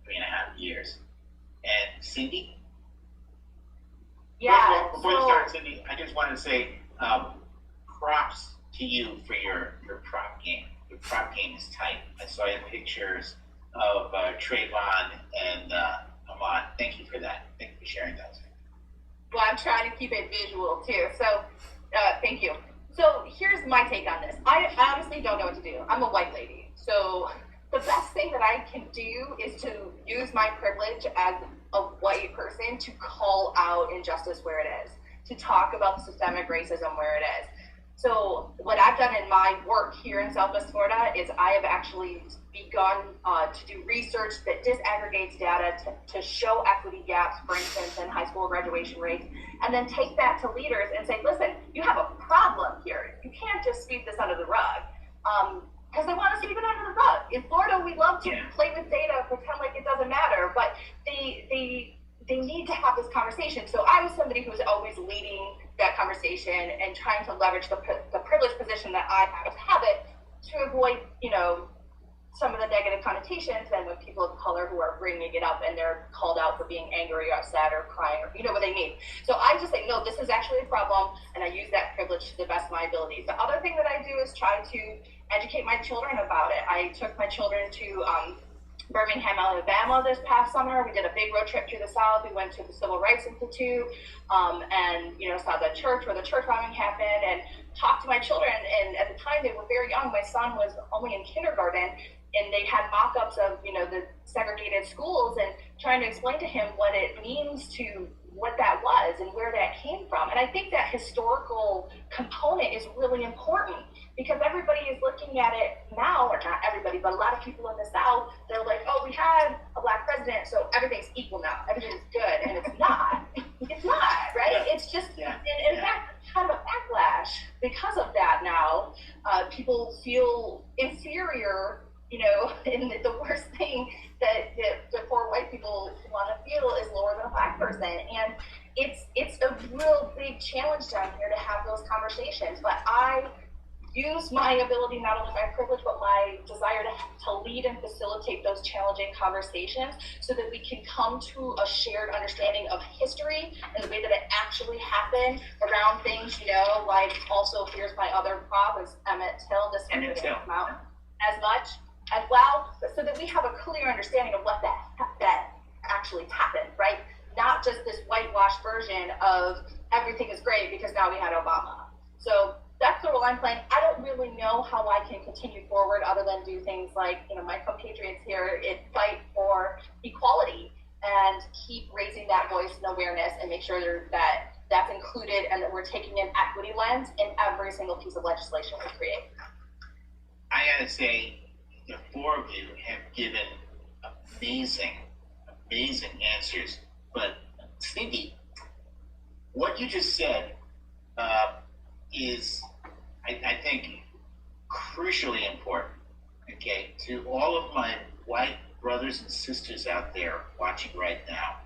3.5 years. And Cindy? Yeah. Before you start, Cindy, I just wanted to say props to you for your prop game. Your prop game is tight. I saw your pictures of Trayvon and Ahmad. Thank you for that. Thank you for sharing those. Well, I'm trying to keep it visual too. So, thank you. So here's my take on this. I honestly don't know what to do. I'm a white lady. So the best thing that I can do is to use my privilege as a white person to call out injustice where it is, to talk about the systemic racism where it is. So what I've done in my work here in Southwest Florida is I have actually begun to do research that disaggregates data to show equity gaps, for instance, in high school graduation rates, and then take that to leaders and say, listen, you have a problem here. You can't just sweep this under the rug. because they want us to keep it under the rug. In Florida, we love to play with data, pretend like it doesn't matter, but they need to have this conversation. So I was somebody who was always leading that conversation and trying to leverage the privileged position that I have it to avoid, some of the negative connotations, and when people of color who are bringing it up and they're called out for being angry or upset or crying, or you know what they mean. So I just say, no, this is actually a problem, and I use that privilege to the best of my abilities. The other thing that I do is try to educate my children about it. I took my children to Birmingham, Alabama this past summer. We did a big road trip through the South. We went to the Civil Rights Institute, and saw the church where the church bombing happened, and talked to my children. And at the time, they were very young. My son was only in kindergarten, and they had mock-ups of the segregated schools, and trying to explain to him what it means to what that was and where that came from. And I think that historical component is really important, because everybody is looking at it now, or not everybody, but a lot of people in the South, they're like, oh, we had a black president, so everything's equal now, everything's good, and it's not. It's not, right? Yeah. It's just, in fact, kind of a backlash because of that now. People feel inferior, and the worst thing that the poor white people want to feel is lower than a black person. And it's a real big challenge down here to have those conversations. But I use my ability, not only my privilege, but my desire to lead and facilitate those challenging conversations so that we can come to a shared understanding of history and the way that it actually happened around things, like also here's my other prop is Emmett Till. This one didn't come out as much as well, so that we have a clear understanding of what that actually happened, right? Not just this whitewashed version of everything is great because now we had Obama. So that's the role I'm playing. I don't really know how I can continue forward other than do things like, my compatriots here, fight for equality and keep raising that voice and awareness and make sure that that's included and that we're taking an equity lens in every single piece of legislation we create. I gotta say, the four of you have given amazing answers. But Cindy, what you just said is, I think, crucially important. Okay, to all of my white brothers and sisters out there watching right now,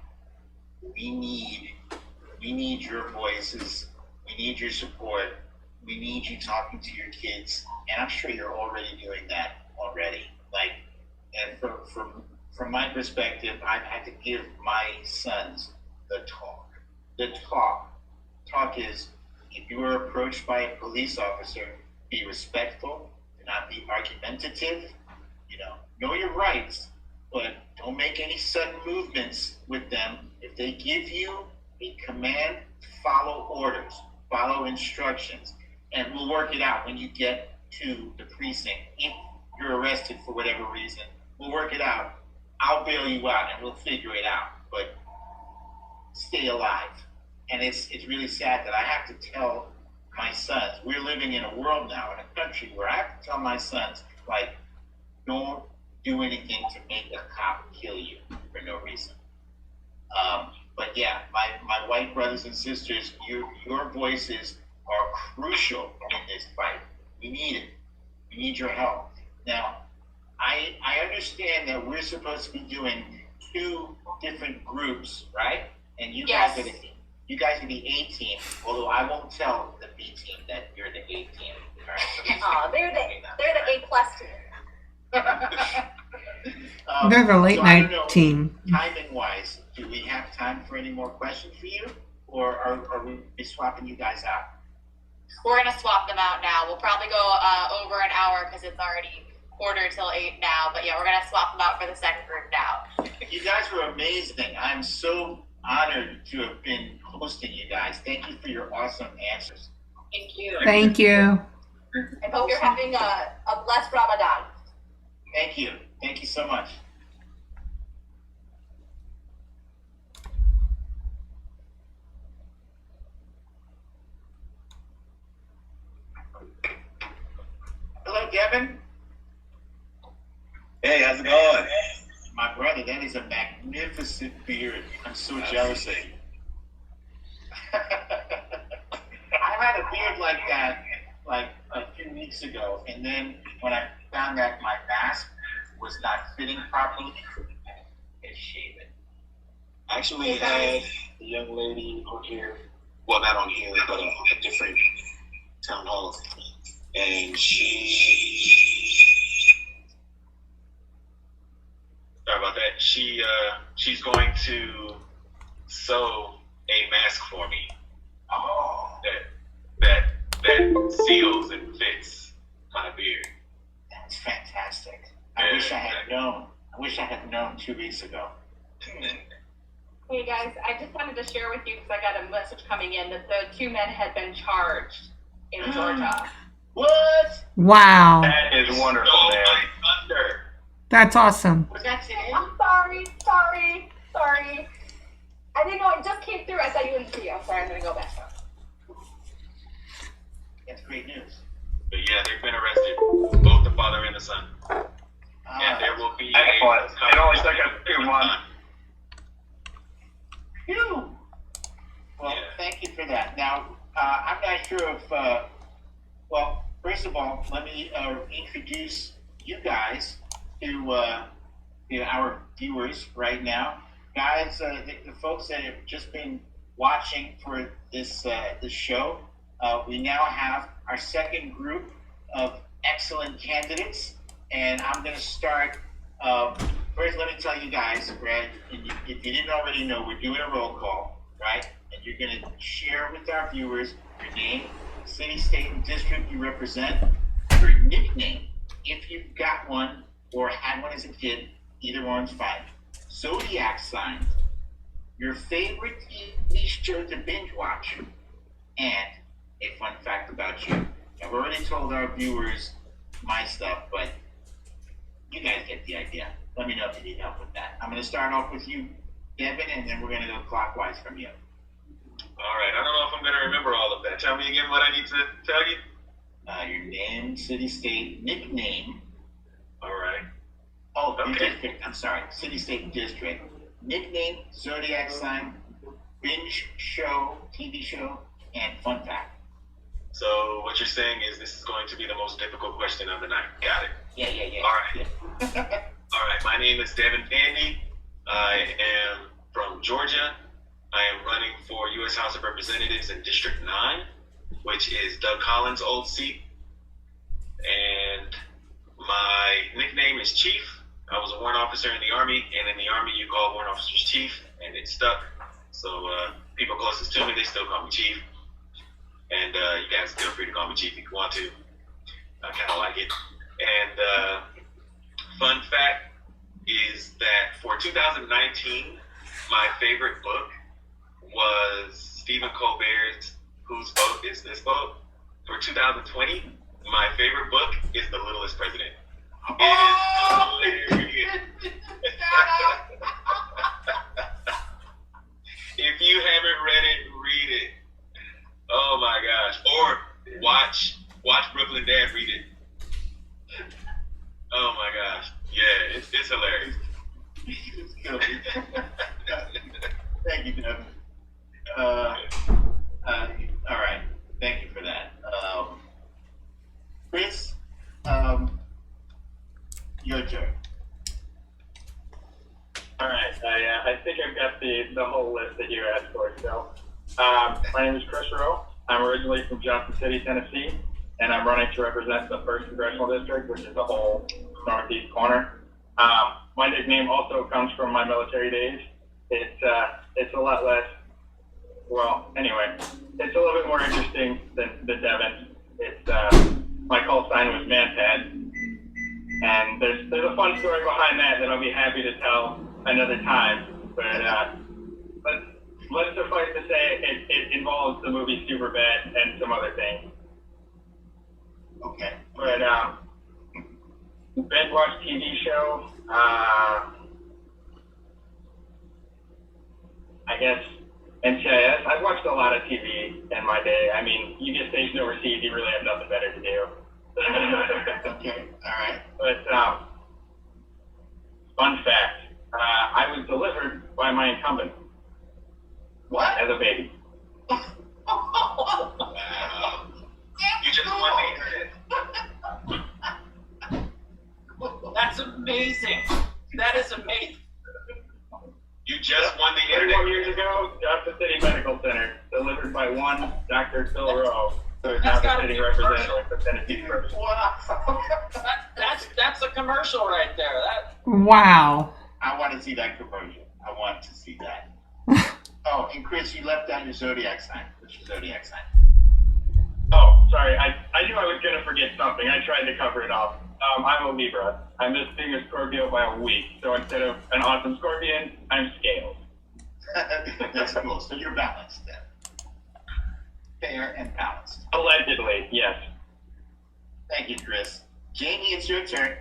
we need your voices. We need your support. We need you talking to your kids, and I'm sure you're already doing that already. And from my perspective, I've had to give my sons the talk. The talk is, if you are approached by a police officer, be respectful, do not be argumentative. Know your rights, but don't make any sudden movements with them. If they give you a command, follow orders, follow instructions, and we'll work it out when you get to the precinct. If you're arrested for whatever reason, we'll work it out. I'll bail you out and we'll figure it out, but stay alive. And it's really sad that I have to tell my sons, we're living in a world now, in a country where I have to tell my sons, don't do anything to make a cop kill you for no reason. But yeah, my white brothers and sisters, your voices are crucial in this fight. We need it. We need your help. Now, I understand that we're supposed to be doing two different groups, right? And you guys are the A team, although I won't tell the B team that you're the A team. Right? They're the A plus team. They're the late night team. Timing wise, do we have time for any more questions for you, or are we swapping you guys out? We're going to swap them out now. We'll probably go over an hour because it's already 7:45 now. But yeah, we're going to swap them out for the second group now. You guys were amazing. I'm so honored to have been hosting you guys. Thank you for your awesome answers. Thank you. Thank you. I hope you're having a blessed Ramadan. Thank you. Thank you so much. Hello, Devin. Hey, how's it going? My brother, that is a magnificent beard. I'm so jealous of you. I had a beard like that like a few weeks ago, and then when I found that my mask was not fitting properly, it's shaving. I actually had a young lady on here, well, not on here, but at different town halls, and sorry about that. She's going to sew a mask for me. Oh, That seals and fits my beard. that's fantastic. I wish I had known. I wish I had known 2 weeks ago. Hey guys, I just wanted to share with you because I got a message coming in that the 2 men had been charged in Georgia. What? Wow. That is wonderful, man. Thunder. That's awesome. Was that today? I'm sorry. I didn't know, it just came through. I thought you wouldn't see it. I'm sorry, I'm gonna go back up. That's great news. But yeah, they've been arrested, both the father and the son. And there will be Excellent. It only took us 2 months. Phew. Well, Yeah. thank you for that. Now, I'm not sure if, well, first of all, let me introduce you guys to our viewers right now. Guys, the folks that have just been watching for this show, we now have our second group of excellent candidates, and I'm going to start. First, let me tell you guys, right? If you didn't already know, we're doing a roll call, right? And you're going to share with our viewers your name, city, state, and district you represent, your nickname, if you've got one or had one as a kid, either one's fine. Zodiac sign, your favorite TV show to binge watch, and a fun fact about you. I've already told our viewers my stuff, but you guys get the idea. Let me know if you need help with that. I'm going to start off with you, Devin, and then we're going to go clockwise from you. All right, I don't know if I'm going to remember all of that. Tell me again what I need to tell you. Your name, city, state, nickname. All right. Oh, your Okay. district. I'm sorry. City, state, and district. Nickname, zodiac sign, binge show, TV show, and fun fact. So what you're saying is this is going to be the most difficult question of the night. Got it. Yeah. All right. All right. My name is Devin Pandy. I am from Georgia. I am running for U.S. House of Representatives in District 9, which is Doug Collins' old seat. And my nickname is Chief. I was a warrant officer in the Army, and in the Army you call warrant officers Chief, and it stuck. So people closest to me, they still call me Chief. And you guys feel free to call me Chief if you want to. I kind of like it. And fun fact is that for 2019, my favorite book was Stephen Colbert's Whose Vote Is This Vote? For 2020, my favorite book is The Littlest President. It is hilarious. If you haven't read it, read it. Oh my gosh. Or watch Brooklyn Dad read it. Oh my gosh. Yeah, it's hilarious. Thank you, Devin. All right. Thank you for that. Chris, your turn. All right, I think I've got the whole list that you asked for. So, my name is Chris Rowe. I'm originally from Johnson City, Tennessee, and I'm running to represent the 1st Congressional District, which is the whole northeast corner. My nickname also comes from my military days. It's a lot less. Well, anyway, it's a little bit more interesting than Devin's. It's my call sign was Manpad, and there's a fun story behind that I'll be happy to tell another time. But let's suffice to say it involves the movie Superbad and some other things. Okay. But binge watch TV show. I guess NCIS. I've watched a lot of TV in my day. I mean, you get stationed overseas, you really have nothing better to do. Okay. All right. But fun fact, I was delivered by my incumbent What? as a baby. Wow. You just won the That's amazing. That is amazing. You just won the 31 internet. years ago, Johnson City Medical Center, delivered by one Dr. Phil Rowe, who is now That's the gotta city be a representative for Tennessee First. That's a commercial right there. Wow. I want to see that commercial. I want to see that. Oh, and Chris, you left out your zodiac sign. What's your zodiac sign? Oh, sorry, I knew I was going to forget something. I tried to cover it up. I'm a Libra. I missed being a Scorpio by a week, so instead of an awesome Scorpion, I'm scaled. That's cool. So you're balanced then. Fair and balanced. Allegedly, yes. Thank you, Chris. Jamie, it's your turn.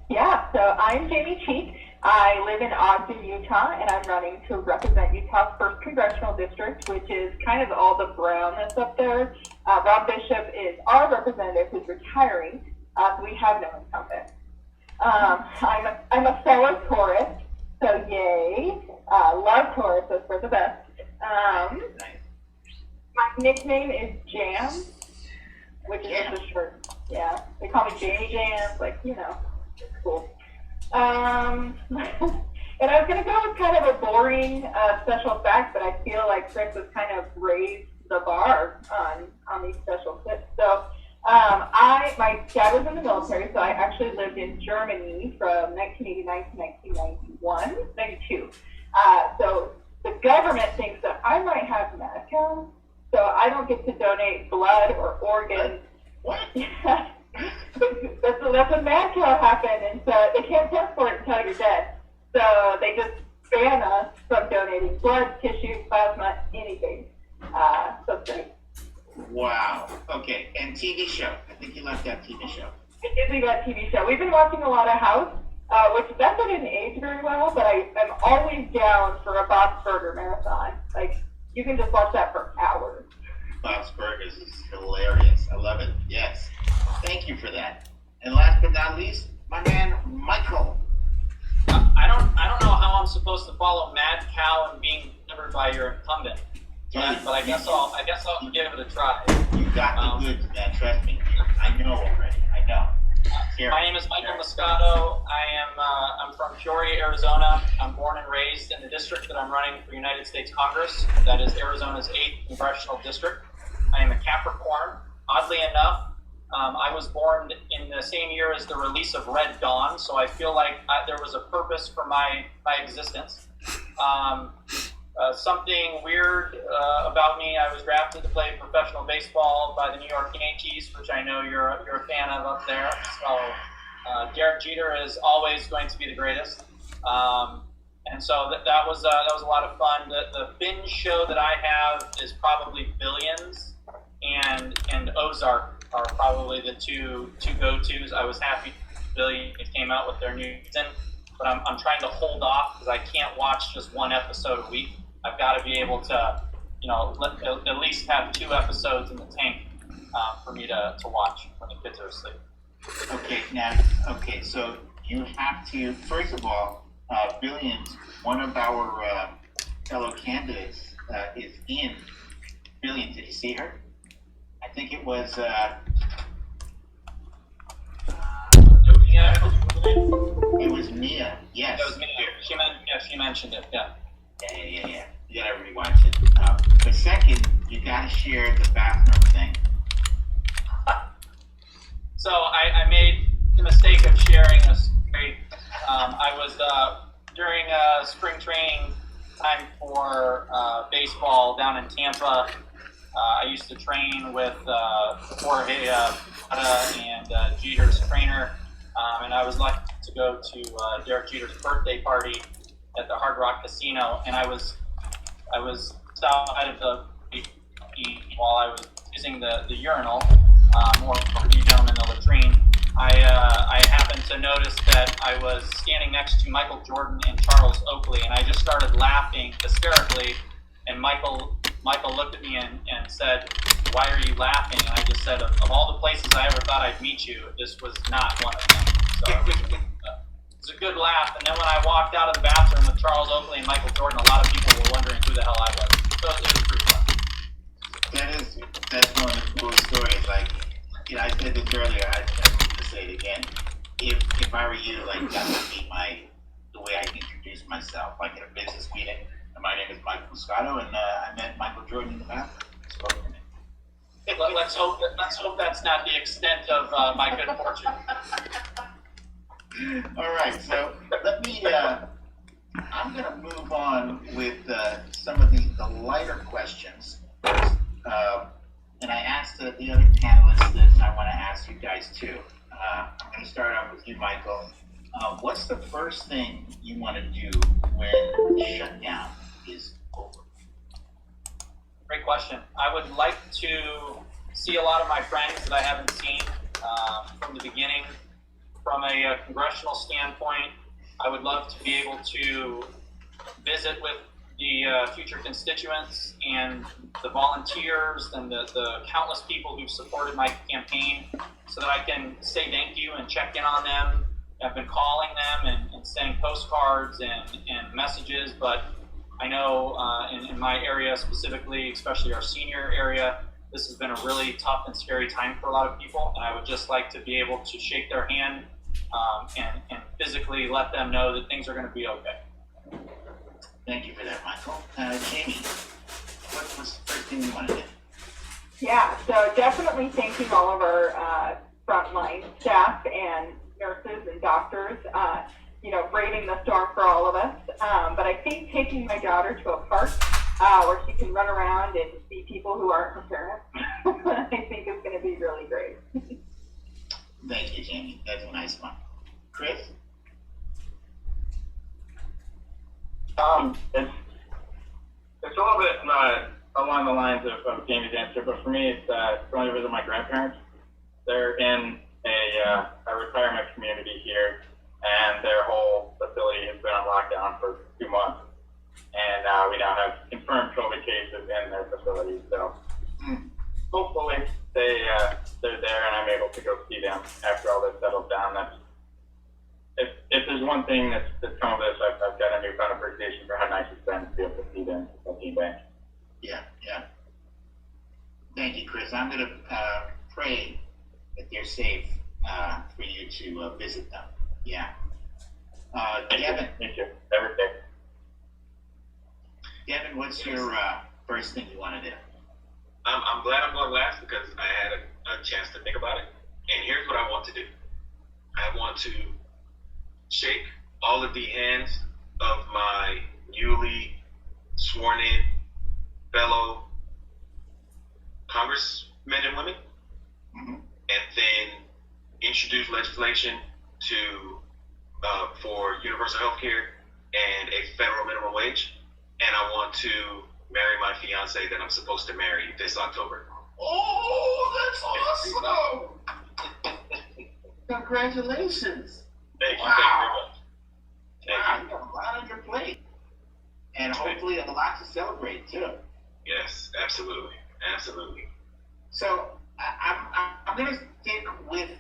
Yeah, so I'm Jamie Cheek. I live in Ogden, Utah, and I'm running to represent Utah's 1st Congressional District, which is kind of all the brown that's up there. Rob Bishop is our representative who's retiring, so we have no incumbent. I'm a fellow Taurus, so yay. Love Taurus, that's for the best. My nickname is Jam, which is just a short, yeah. They call me Jamie Jams, like, you know, it's cool. And I was going to go with kind of a boring special fact, but I feel like Chris has kind of raised the bar on these special tips. So my dad was in the military, so I actually lived in Germany from 1989 to 92. So the government thinks that I might have mad cow, so I don't get to donate blood or organs. What? Yeah. That's when mad cow happened, and so they can't test for it until you're dead. So they just ban us from donating blood, tissue, plasma, anything. So it's great. Wow. Okay. And TV show. I think you left that TV show. It is a good TV show. We've been watching a lot of House, which that didn't age very well, but I'm always down for a Bob's Burger marathon. Like, you can just watch that for hours. Bob's Burgers is hilarious. I love it. Yes. Thank you for that. And last but not least, my man Michael. I don't know how I'm supposed to follow Mad Cow and being covered by your incumbent, but I guess I'll give it a try. You got the goods, man. Trust me. I know already. I know. Here. My name is Michael Moscato. I'm from Peoria, Arizona. I'm born and raised in the district that I'm running for United States Congress. That is Arizona's 8th congressional district. I am a Capricorn. Oddly enough, I was born in the same year as the release of Red Dawn, so I feel like there was a purpose for my existence. Something weird about me, I was drafted to play professional baseball by the New York Yankees, which I know you're a fan of up there. So Derek Jeter is always going to be the greatest. And so that was a lot of fun. The binge show that I have is probably Billions and Ozark are probably the two go-tos. I was happy Billions came out with their new season, but I'm trying to hold off because I can't watch just one episode a week. I've got to be able to, at least have 2 episodes in the tank for me to watch when the kids are asleep. Okay, so you have to, first of all, Billions, one of our fellow candidates is in Billions. Did you see her? I think it was, it was Mia, yes. It was Mia. She mentioned it, yeah. Yeah. You gotta rewatch it. But second, you gotta share the bathroom thing. So I made the mistake of sharing a story. I was during spring training time for baseball down in Tampa. I used to train with Jorge and Jeter's trainer, and I was lucky to go to Derek Jeter's birthday party at the Hard Rock Casino, and I was outside of the while I was using the urinal, more for you gentlemen, the latrine. I happened to notice that I was standing next to Michael Jordan and Charles Oakley, and I just started laughing hysterically. And Michael looked at me and said, "Why are you laughing?" And I just said, of all the places I ever thought I'd meet you, this was not one of them. So it was a good laugh. And then when I walked out of the bathroom with Charles Oakley and Michael Jordan, a lot of people were wondering who the hell I was. So it was pretty fun. That's one of the coolest stories. Like, I said this earlier, I need to say it again. If if I were you, like that would be the way I introduce myself, like at a business meeting. And my name is Michael Moscato, and I met Michael Jordan in the bathroom. Spoke to me. Let's hope that's not the extent of my good fortune. All right, so let me. I'm going to move on with some of the lighter questions first. And I asked the other panelists that I want to ask you guys too. I'm going to start out with you, Michael. What's the first thing you want to do when shutdown is over? Great question. I would like to see a lot of my friends that I haven't seen from the beginning. From a congressional standpoint, I would love to be able to visit with the future constituents and the volunteers and the countless people who've supported my campaign so that I can say thank you and check in on them. I've been calling them and sending postcards and messages, but I know in my area specifically, especially our senior area, this has been a really tough and scary time for a lot of people, and I would just like to be able to shake their hand and physically let them know that things are going to be okay. Thank you for that, Michael. Jamie, what was the first thing you wanted to do? Yeah, so definitely thanking all of our frontline staff and nurses and doctors, braving the storm for all of us. But I think taking my daughter to a park where she can run around and see people who aren't her parents, I think is going to be really great. Thank you, Jamie. That's a nice one. Chris? It's a little bit along the lines of Jamie's answer, but for me, it's going to visit my grandparents. They're in a retirement community here, and their whole facility has been on lockdown for 2 months. And we now have confirmed COVID cases in their facility. So hopefully they're there, and I'm able to go see them after all this settles down. If there's one thing that's come of this, I've got a newfound appreciation for how nice it's been to be able to see them at the bank. Yeah. Thank you, Chris. I'm going to pray that they're safe for you to visit them. Yeah. Devin. Thank you. Every day. Devin, what's your first thing you want to do? I'm glad I'm going last because I had a chance to think about it. And here's what I want to do. I want to shake all of the hands of my newly sworn in fellow congressmen and women, and then introduce legislation for universal health care and a federal minimum wage. And I want to marry my fiance that I'm supposed to marry this October. Oh, that's awesome! Congratulations! Thank you. Thank you very much. Wow, you got a lot on your plate. And hopefully a lot to celebrate, too. Yes, absolutely. So I'm going to stick with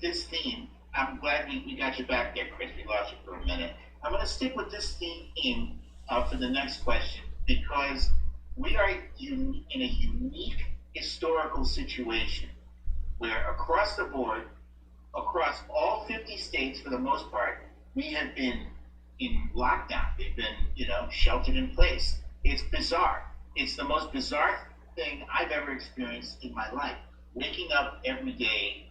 this theme. I'm glad we got you back there, Chris. We lost you for a minute. I'm going to stick with this theme for the next question because we are in a unique historical situation where across the board, across all 50 states for the most part, we have been in lockdown. We've been, sheltered in place. It's bizarre. It's the most bizarre thing I've ever experienced in my life. Waking up every day,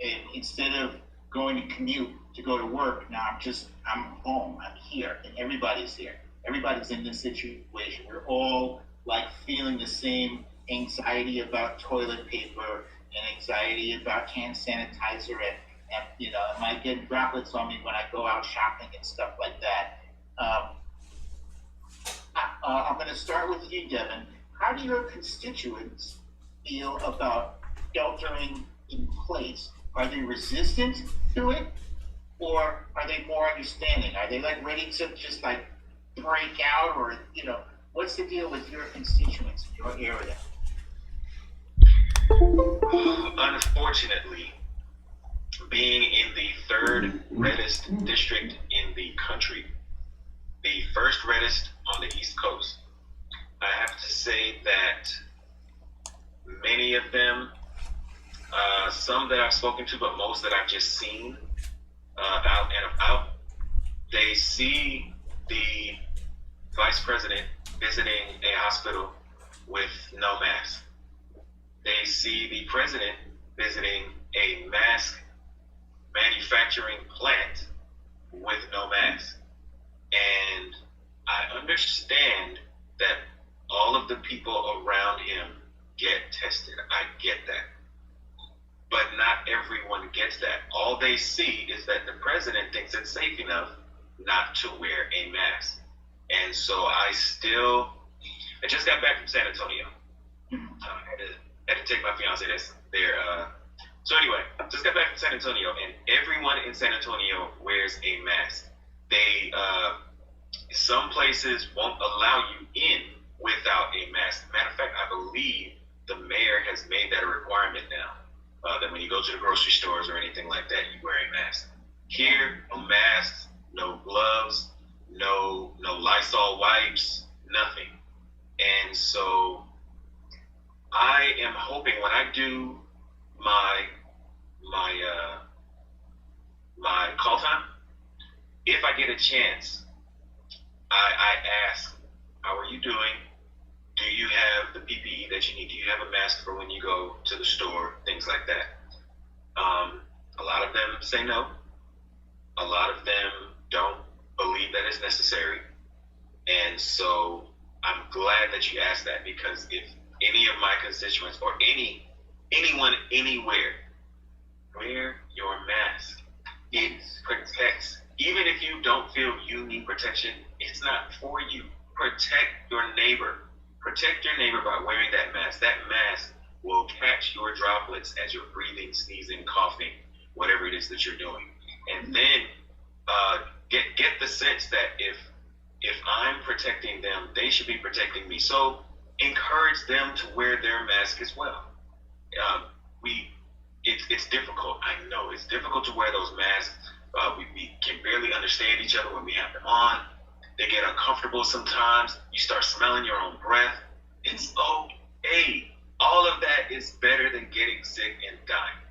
and instead of going to commute to go to work, now I'm home. I'm here, and everybody's here. Everybody's in this situation. We're all feeling the same anxiety about toilet paper and anxiety about hand sanitizer and I might get droplets on me when I go out shopping and stuff like that. I'm going to start with you, Devin. How do your constituents feel about sheltering in place? Are they resistant to it, or are they more understanding? Are they ready to just break out, or what's the deal with your constituents in your area? Unfortunately, being in the third reddest district in the country, the first reddest on the East Coast, I have to say that many of them some that I've spoken to, but most that I've just seen out and about, they see the vice president visiting a hospital with no mask. They see the president visiting a mask manufacturing plant with no mask. And I understand that all of the people around him get tested. I get that. But not everyone gets that. All they see is that the president thinks it's safe enough not to wear a mask. And so I just got back from San Antonio. I had to take my fiance there. So anyway, just got back from San Antonio, and everyone in San Antonio wears a mask. They, some places won't allow you in without a mask. Matter of fact, I believe the mayor has made that a requirement now. That when you go to the grocery stores or anything like that, you wear a mask. Here, no masks, no gloves, no Lysol wipes, nothing. And so I am hoping when I do my call time, if I get a chance, I ask, how are you doing? Do you have the PPE that you need? Do you have a mask for when you go to the store? Things like that. A lot of them say no. A lot of them don't believe that it's necessary. And so I'm glad that you asked that, because if any of my constituents or anyone anywhere, wear your mask. It protects. Even if you don't feel you need protection, it's not for you. Protect your neighbor. Protect your neighbor by wearing that mask. That mask will catch your droplets as you're breathing, sneezing, coughing, whatever it is that you're doing. And then get the sense that if I'm protecting them, they should be protecting me. So encourage them to wear their mask as well. It's difficult. I know it's difficult to wear those masks. We can barely understand each other when we have them on. They get uncomfortable sometimes. You start smelling your own breath. It's okay. All of that is better than getting sick and dying.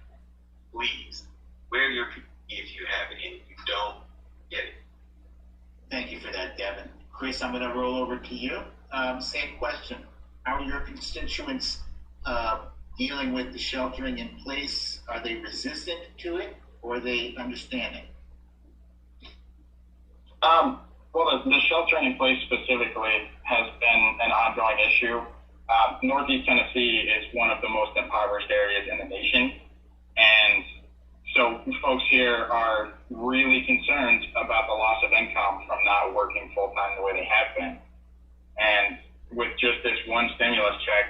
Please wear your PPE if you have it, and if you don't, get it. Thank you for that, Devin. Chris, I'm going to roll over to you. Same question. How are your constituents dealing with the sheltering in place? Are they resistant to it, or are they understanding? Well, the sheltering in place specifically has been an ongoing issue. Northeast Tennessee is one of the most impoverished areas in the nation. And so folks here are really concerned about the loss of income from not working full-time the way they have been. And with just this one stimulus check,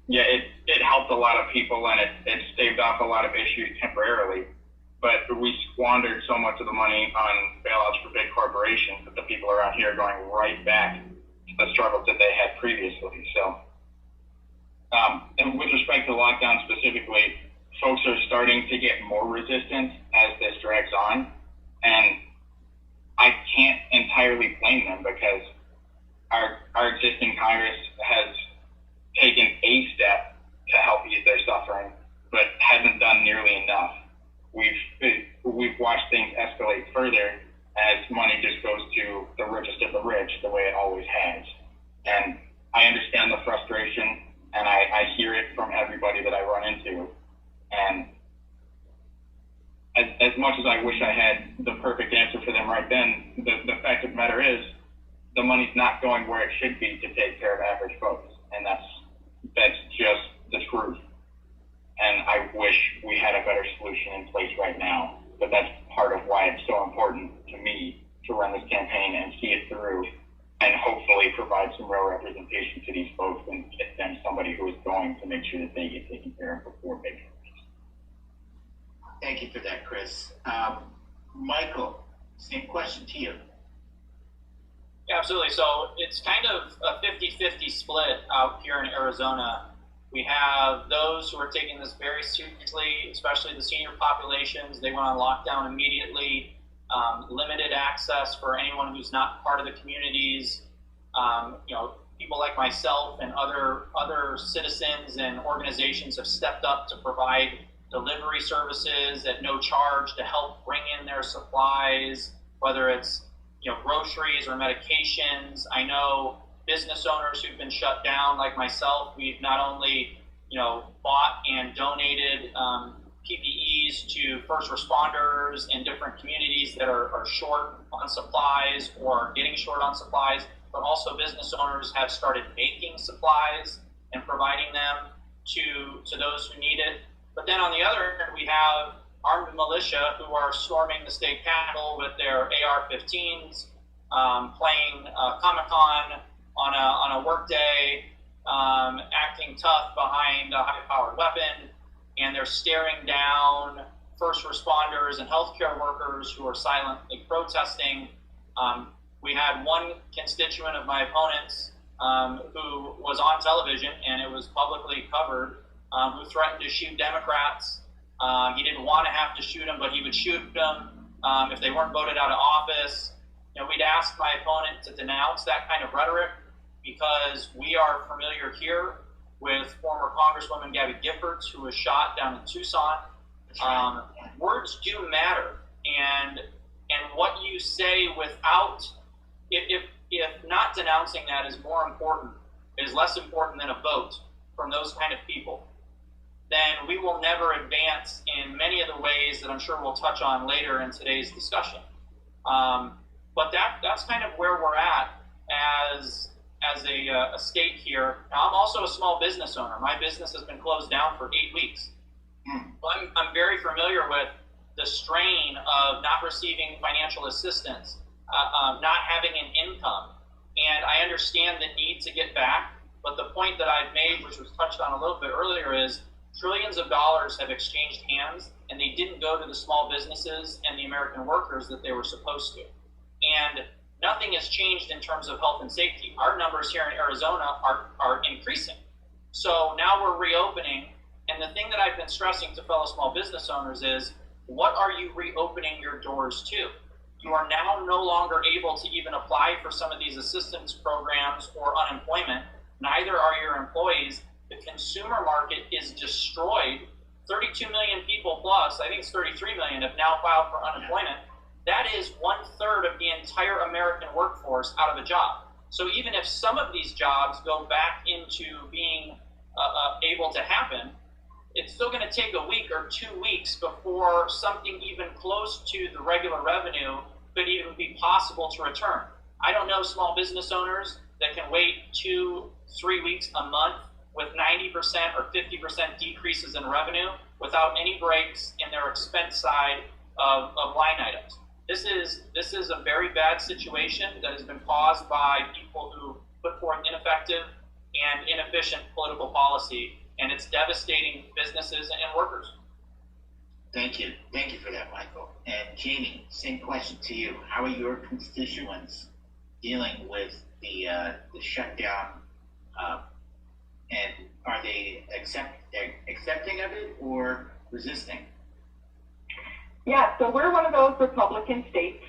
yeah, it helped a lot of people, and it staved off a lot of issues temporarily. But we squandered so much of the money on bailouts for big corporations that the people around here are going right back to the struggles that they had previously. So, and with respect to lockdown specifically, folks are starting to get more resistant as this drags on. And I can't entirely blame them, because our existing Congress has taken a step to help ease their suffering, but hasn't done nearly enough. We've watched things escalate further as money just goes to the richest of the rich, the way it always has. And I understand the frustration, and I hear it from everybody that I run into. And as much as I wish I had the perfect answer for them right then, the fact of the matter is the money's not going where it should be to take care of average folks. And that's just the truth. And I wish we had a better solution in place right now. But that's part of why it's so important to me to run this campaign and see it through, and hopefully provide some real representation to these folks and get them somebody who is going to make sure that they get taken care of before big. Thank you for that, Chris. Michael, same question to you. Yeah, absolutely. So it's kind of a 50-50 split out here in Arizona. We have those who are taking this very seriously, especially the senior populations. They went on lockdown immediately, limited access for anyone who's not part of the communities. People like myself and other citizens and organizations have stepped up to provide delivery services at no charge to help bring in their supplies, whether it's groceries or medications. I know business owners who've been shut down, like myself. We've not only bought and donated PPEs to first responders in different communities that are short on supplies or getting short on supplies, but also business owners have started making supplies and providing them to those who need it. But then on the other end, we have armed militia who are storming the state capitol with their AR-15s, playing Comic-Con on a work day, acting tough behind a high-powered weapon, and they're staring down first responders and healthcare workers who are silently protesting. We had one constituent of my opponent's who was on television, and it was publicly covered, who threatened to shoot Democrats. He didn't want to have to shoot them, but he would shoot them if they weren't voted out of office. We'd asked my opponent to denounce that kind of rhetoric because we are familiar here with former Congresswoman Gabby Giffords, who was shot down in Tucson. Words do matter, and what you say without, if not denouncing that is less important than a vote from those kind of people, then we will never advance in many of the ways that I'm sure we'll touch on later in today's discussion. But that's kind of where we're at as a state here. Now, I'm also a small business owner. My business has been closed down for 8 weeks. I'm very familiar with the strain of not receiving financial assistance, not having an income. And I understand the need to get back, but the point that I've made, which was touched on a little bit earlier, is trillions of dollars have exchanged hands, and they didn't go to the small businesses and the American workers that they were supposed to. And nothing has changed in terms of health and safety. Our numbers here in Arizona are increasing. So now we're reopening, and the thing that I've been stressing to fellow small business owners is, what are you reopening your doors to? You are now no longer able to even apply for some of these assistance programs or unemployment. Neither are your employees. The consumer market is destroyed. 32 million people plus, I think it's 33 million, have now filed for unemployment. That is 1/3 of the entire American workforce out of a job. So even if some of these jobs go back into being able to happen, it's still going to take a week or 2 weeks before something even close to the regular revenue could even be possible to return. I don't know small business owners that can wait 2-3 weeks, a month, with 90% or 50% decreases in revenue without any breaks in their expense side of line items. This is a very bad situation that has been caused by people who put forth ineffective and inefficient political policy, and it's devastating businesses and workers. Thank you for that, Michael. And Jamie, same question to you. How are your constituents dealing with the shutdown? And are they accepting of it or resisting? Yeah, so we're one of those Republican states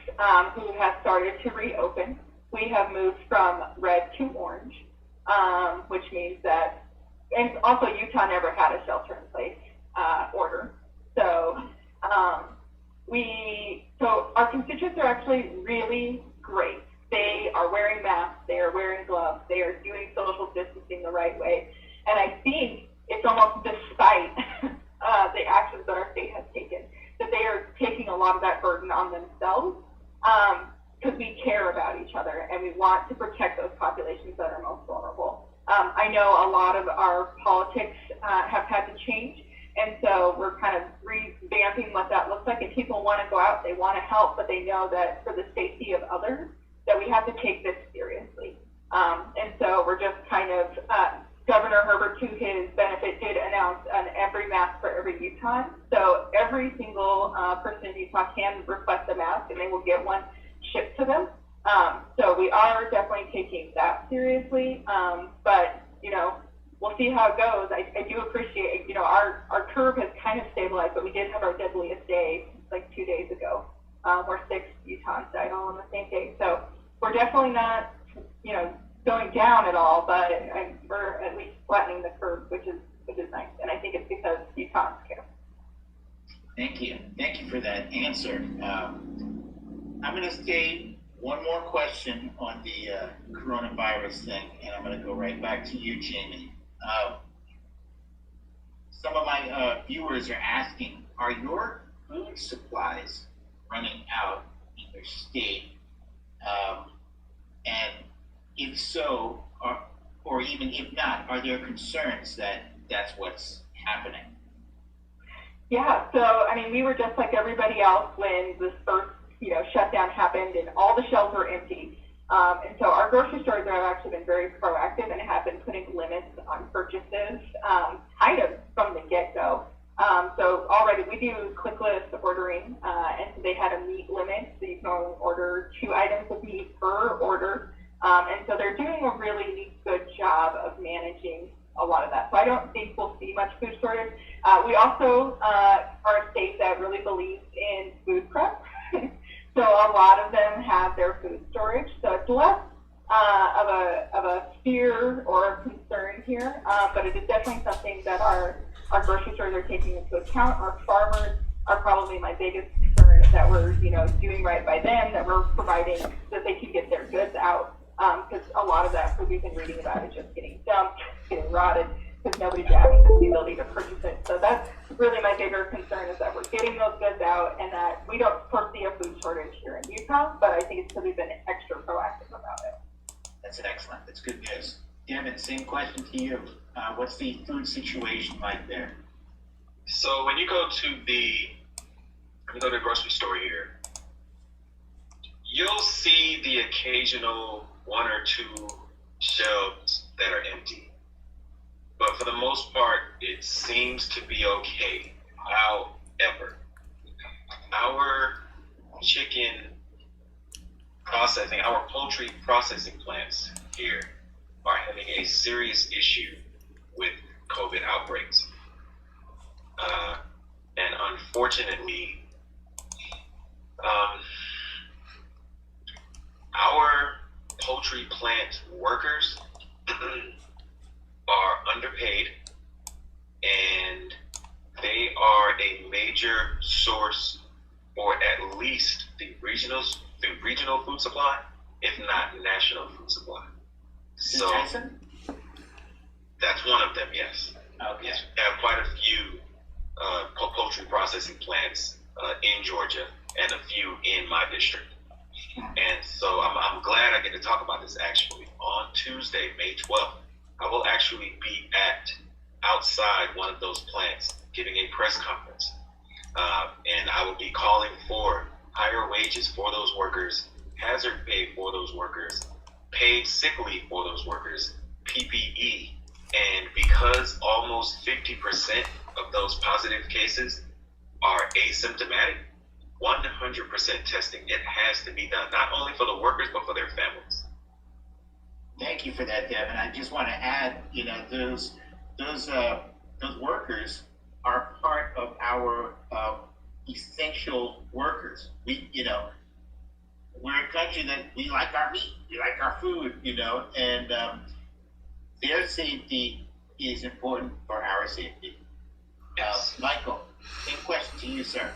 who have started to reopen. We have moved from red to orange, which means that, and also Utah never had a shelter-in-place order. So our constituents are actually really great. They are wearing masks, they are wearing gloves, they are doing social distancing the right way. And I think it's almost despite the actions that our state has taken, that they are taking a lot of that burden on themselves because we care about each other and we want to protect those populations that are most vulnerable. I know a lot of our politics have had to change, and so we're kind of revamping what that looks like. And people want to go out, they want to help, but they know that for the safety of others, that we have to take this seriously. And so we're just kind of, Governor Herbert, to his benefit, did announce an every mask for every Utah. So every single person in Utah can request a mask, and they will get one shipped to them. So we are definitely taking that seriously. But, we'll see how it goes. I do appreciate, our curve has kind of stabilized, but we did have our deadliest day like 2 days ago, where 6 Utahns died all on the same day. So we're definitely not, going down at all, but we're at least flattening the curve, which is nice. And I think it's because Utahns care. Thank you. Thank you for that answer. I'm going to say one more question on the coronavirus thing, and I'm going to go right back to you, Jamie. Some of my viewers are asking, are your food supplies running out in your state? And if so, or even if not, are there concerns that that's what's happening? Yeah, so I mean, we were just like everybody else when this first, shutdown happened, and all the shelves were empty. And so our grocery stores have actually been very proactive and have been putting limits on purchases, kind of from the get-go. So already we do clickless ordering, and so they had a meat limit, so you can only order 2 items of meat per order. And so they're doing a really good job of managing a lot of that. So I don't think we'll see much food shortage. We also are a state that really believes in food prep. So a lot of them have their food storage. So it's less of a fear or a concern here, but it is definitely something that our grocery stores are taking into account. Our farmers are probably my biggest concern, that we're doing right by them, that we're providing that they can get their goods out, because a lot of that food we've been reading about is just getting dumped, getting rotted, because nobody's having the ability to purchase it. So that's really my bigger concern, is that we're getting those goods out, and that we don't foresee a food shortage here in Utah, but I think it's because we've been extra proactive about it. That's excellent. That's good news. Devin, same question to you. What's the food situation like there? So when you go to the grocery store here, you'll see the occasional 1 or 2 shelves that are empty. But for the most part, it seems to be okay. However, our our poultry processing plants here are having a serious issue with COVID outbreaks. And unfortunately, our poultry plant workers are underpaid, and they are a major source for at least the regional food supply, if not national food supply. So Tyson? that's one of them, yes. Okay. Yes, we have quite a few poultry processing plants in Georgia and a few in my district. And so I'm glad I get to talk about this actually. On Tuesday, May 12th, I will actually be outside one of those plants giving a press conference. And I will be calling for higher wages for those workers, hazard pay for those workers, paid sick leave for those workers, PPE. And because almost 50% of those positive cases are asymptomatic, 100% testing, it has to be done, not only for the workers, but for their families. Thank you for that, Devin. I just want to add, those workers are part of our essential workers. We're a country that we like our meat, we like our food, and their safety is important for our safety. Michael, same question to you, sir.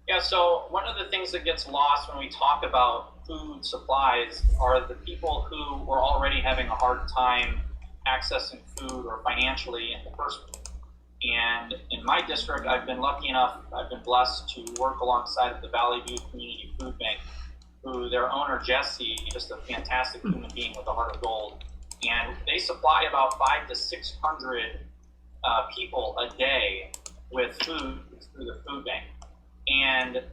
Yeah, so one of the things that gets lost when we talk about food supplies are the people who were already having a hard time accessing food or financially in the first place. And in my district, I've been blessed to work alongside of the Valley View Community Food Bank, who their owner, Jesse, just a fantastic human being with a heart of gold. And they supply about 500 to 600 people a day with food through the food bank. And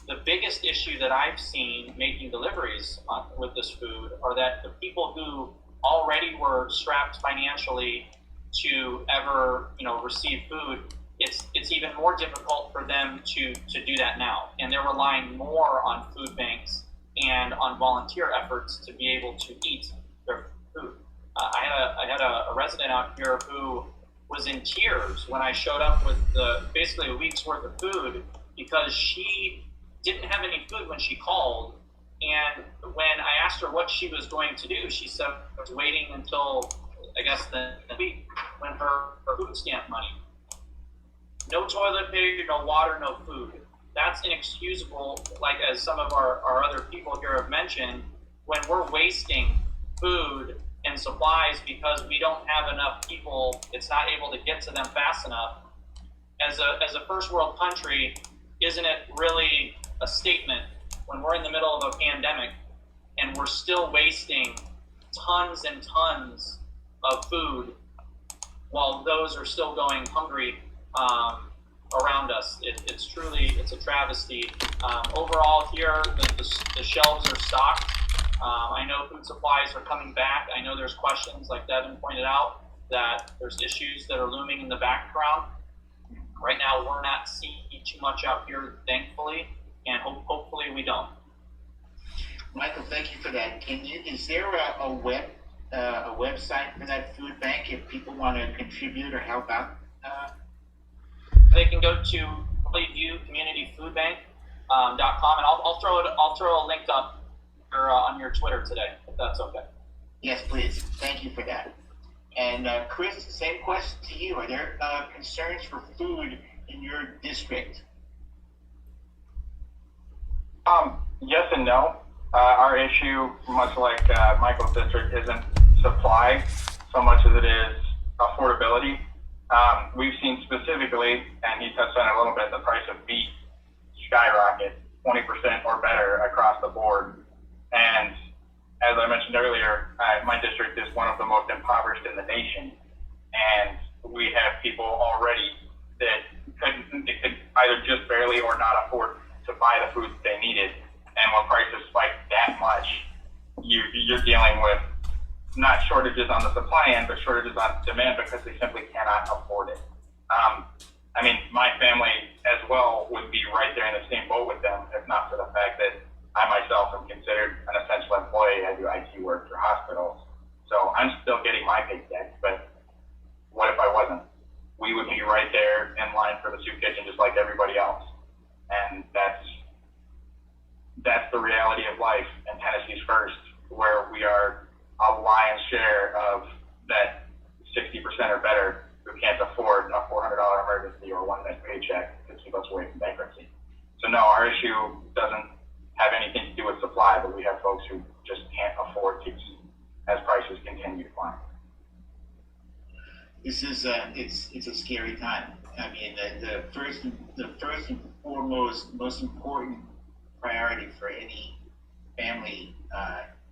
the biggest issue that I've seen making deliveries with this food are that the people who already were strapped financially to ever, receive food, it's even more difficult for them to do that now. And they're relying more on food banks and on volunteer efforts to be able to eat their food. I had a resident out here who was in tears when I showed up with basically a week's worth of food, because she didn't have any food when she called. And when I asked her what she was going to do, she said I was waiting until, I guess, the week when her food stamp money no toilet paper, no water, no food. That's inexcusable, like as some of our other people here have mentioned, when we're wasting food and supplies because we don't have enough people, it's not able to get to them fast enough. As a first world country, isn't it really a statement when we're in the middle of a pandemic and we're still wasting tons and tons of food while those are still going hungry around us? It's truly a travesty. Overall here, the shelves are stocked. I know food supplies are coming back. I know there's questions, like Devin pointed out, that there's issues that are looming in the background. Right now, we're not seeing too much out here, thankfully, and hopefully we don't. Michael, thank you for that. Is there a website for that food bank if people want to contribute or help out? They can go to viewcommunityfoodbank.com, and I'll throw a link up on your Twitter today, if that's okay. Yes, please. Thank you for that. And Chris, same question to you. Are there concerns for food in your district? Yes and no. Our issue, much like Michael's district, isn't supply so much as it is affordability. We've seen specifically, and he touched on it a little bit, the price of beef skyrocket 20% or better across the board. And as I mentioned earlier, my district is one of the most impoverished in the nation. And we have people already that could either just barely or not afford to buy the food they needed. And when prices spike that much, you're dealing with not shortages on the supply end, but shortages on demand because they simply cannot afford it. I mean, my family as well would be right there in the same boat with them, if not for the fact that I myself am considered an essential employee. I do IT work for hospitals. So I'm still getting my paycheck, but what if I wasn't? We would be right there in line for the soup kitchen just like everybody else. And that's the reality of life in Tennessee's First, where we are a lion's share of that 60% or better who can't afford a $400 emergency or one-minute paycheck to keep us away from bankruptcy. So no, our issue doesn't have anything to do with supply, but we have folks who just can't afford to eat as prices continue to climb. This is it's a scary time. I mean, the first and foremost, most important priority for any family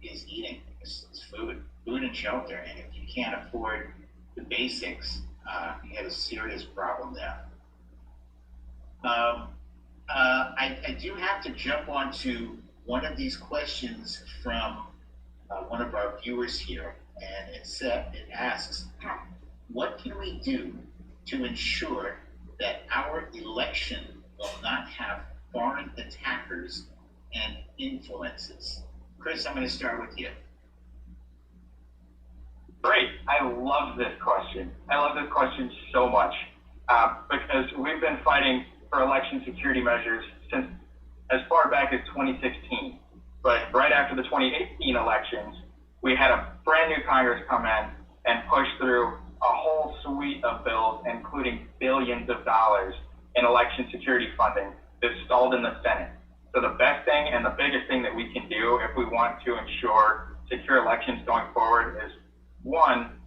is eating. It's food and shelter. And if you can't afford the basics, you have a serious problem there. I do have to jump onto one of these questions from one of our viewers here, and it asks, what can we do to ensure that our election will not have foreign attackers and influences? Chris, I'm going to start with you. Great. I love this question. I love this question so much because we've been fighting for election security measures since as far back as 2016. But right after the 2018 elections, we had a brand new Congress come in and push through a whole suite of bills, including billions of dollars in election security funding that stalled in the Senate. So the best thing and the biggest thing that we can do if we want to ensure secure elections going forward is, one,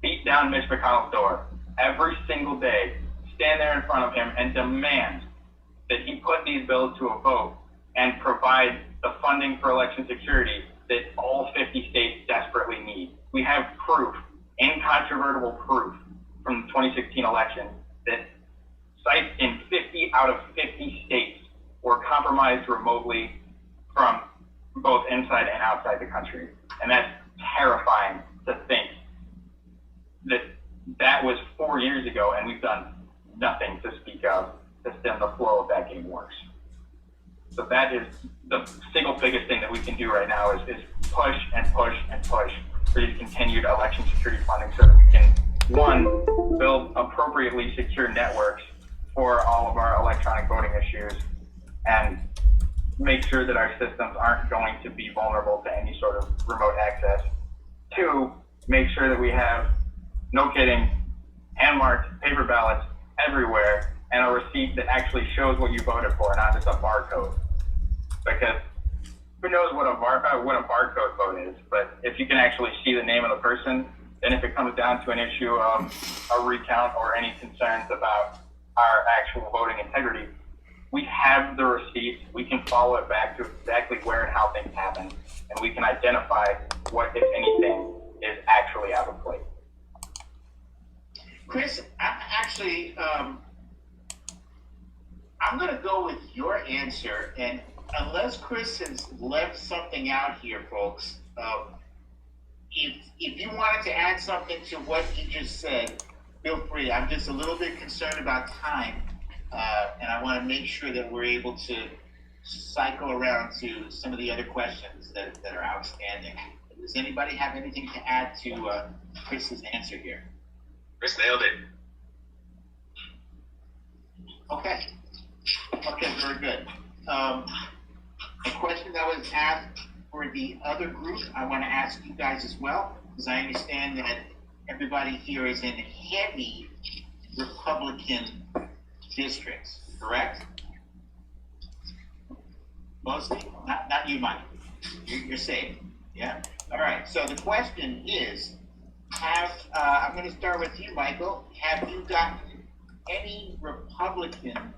beat down Mitch McConnell's door every single day, stand there in front of him and demand that he put these bills to a vote and provide the funding for election security that all 50 states desperately need. We have proof, incontrovertible proof from the 2016 election that sites in 50 out of 50 states were compromised remotely from both inside and outside the country. And that's terrifying to think that that was 4 years ago and we've done nothing to speak of to stem the flow of that getting worse. So that is the single biggest thing that we can do right now is push and push and push for these continued election security funding so that we can, one, build appropriately secure networks for all of our electronic voting issues and make sure that our systems aren't going to be vulnerable to any sort of remote access. Two, make sure that we have, no kidding, hand-marked paper ballots everywhere, and a receipt that actually shows what you voted for, not just a barcode. Because who knows what a barcode vote is, but if you can actually see the name of the person, then if it comes down to an issue of a recount or any concerns about our actual voting integrity, we have the receipt, we can follow it back to exactly where and how things happen, and we can identify what, if anything, is actually out of place. Chris, I'm going to go with your answer, and unless Chris has left something out here, folks, if you wanted to add something to what you just said, feel free. I'm just a little bit concerned about time, and I want to make sure that we're able to cycle around to some of the other questions that are outstanding. Does anybody have anything to add to Chris's answer here? Chris nailed it. Okay, very good. A question that was asked for the other group, I want to ask you guys as well, because I understand that everybody here is in heavy Republican districts, correct? Mostly? Not you, Mike. You're safe. Yeah? All right. So the question is, I'm going to start with you, Michael. Have you gotten any Republican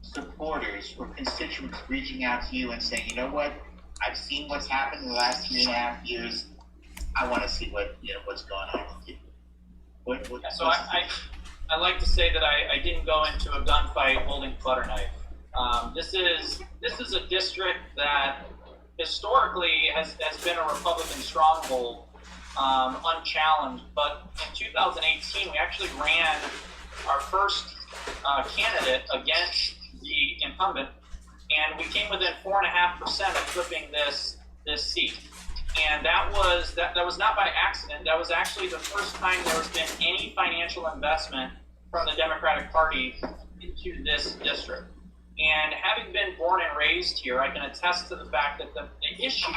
supporters or constituents reaching out to you and saying, you know what, I've seen what's happened in the last 3.5 years. I want to see what's going on with you. So I like to say that I didn't go into a gunfight holding a butter knife. This is a district that historically has been a Republican stronghold, unchallenged. But in 2018, we actually ran our first candidate against the incumbent, and we came within 4.5% of flipping this seat. And that was not by accident. That was actually the first time there's been any financial investment from the Democratic Party into this district. And having been born and raised here, I can attest to the fact that the issue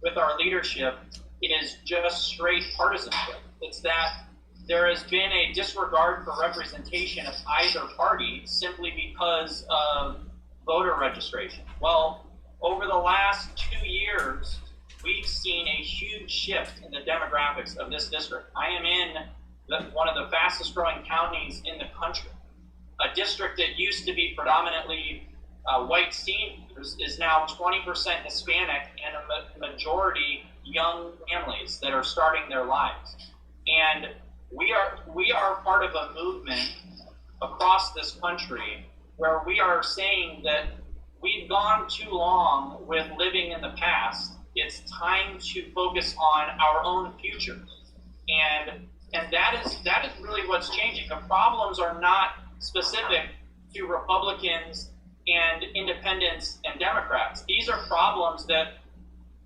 with our leadership is just straight partisanship. It's that there has been a disregard for representation of either party simply because of voter registration. Well, over the last 2 years, we've seen a huge shift in the demographics of this district. I am in one of the fastest growing counties in the country. A district that used to be predominantly white seniors is now 20% Hispanic and a majority young families that are starting their lives. And we are part of a movement across this country where we are saying that we've gone too long with living in the past. It's time to focus on our own future. And that is really what's changing. The problems are not specific to Republicans and independents and Democrats. These are problems that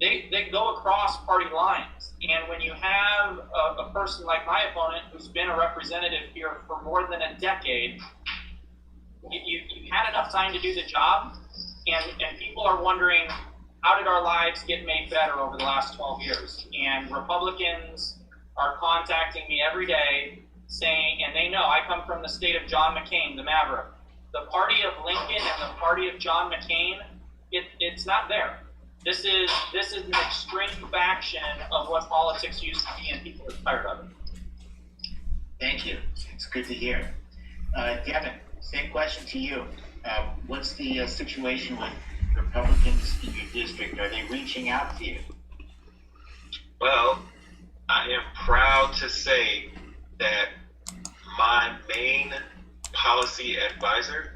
they go across party lines. And when you have a person like my opponent who's been a representative here for more than a decade, you had enough time to do the job, and people are wondering, how did our lives get made better over the last 12 years? And Republicans are contacting me every day saying, and they know I come from the state of John McCain, the Maverick. The party of Lincoln and the party of John McCain, it's not there. This is an extreme faction of what politics used to be, and people are tired of it. Thank you. It's good to hear. Devin, same question to you. What's the situation with Republicans in your district? Are they reaching out to you? Well, I am proud to say that my main policy advisor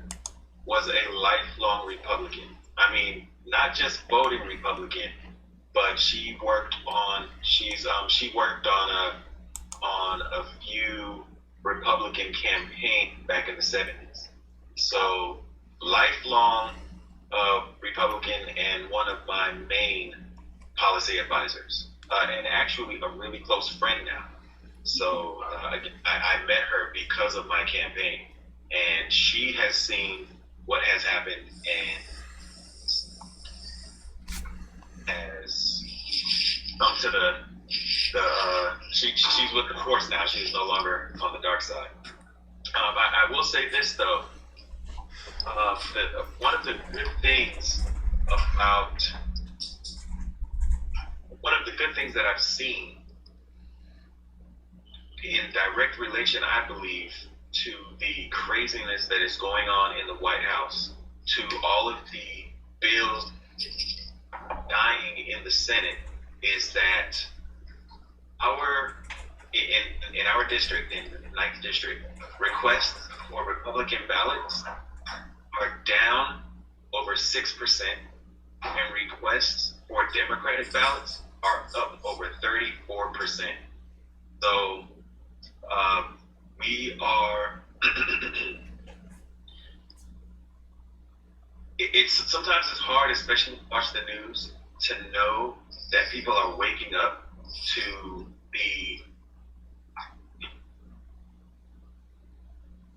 was a lifelong Republican. I mean, not just voting Republican, but she worked on a few Republican campaigns back in the 70s. So lifelong Republican and one of my main policy advisors, and actually a really close friend now. So I met her because of my campaign, and she has seen what has happened and has come to she's with the force now. She's no longer on the dark side. I will say this though, that one of the good things that I've seen in direct relation, I believe, to the craziness that is going on in the White House, to all of the bills dying in the Senate, is that in our district, in the 9th district, requests for Republican ballots are down over 6%, and requests for Democratic ballots are up over 34%. So we are. Sometimes it's hard, especially when you watch the news, to know that people are waking up to the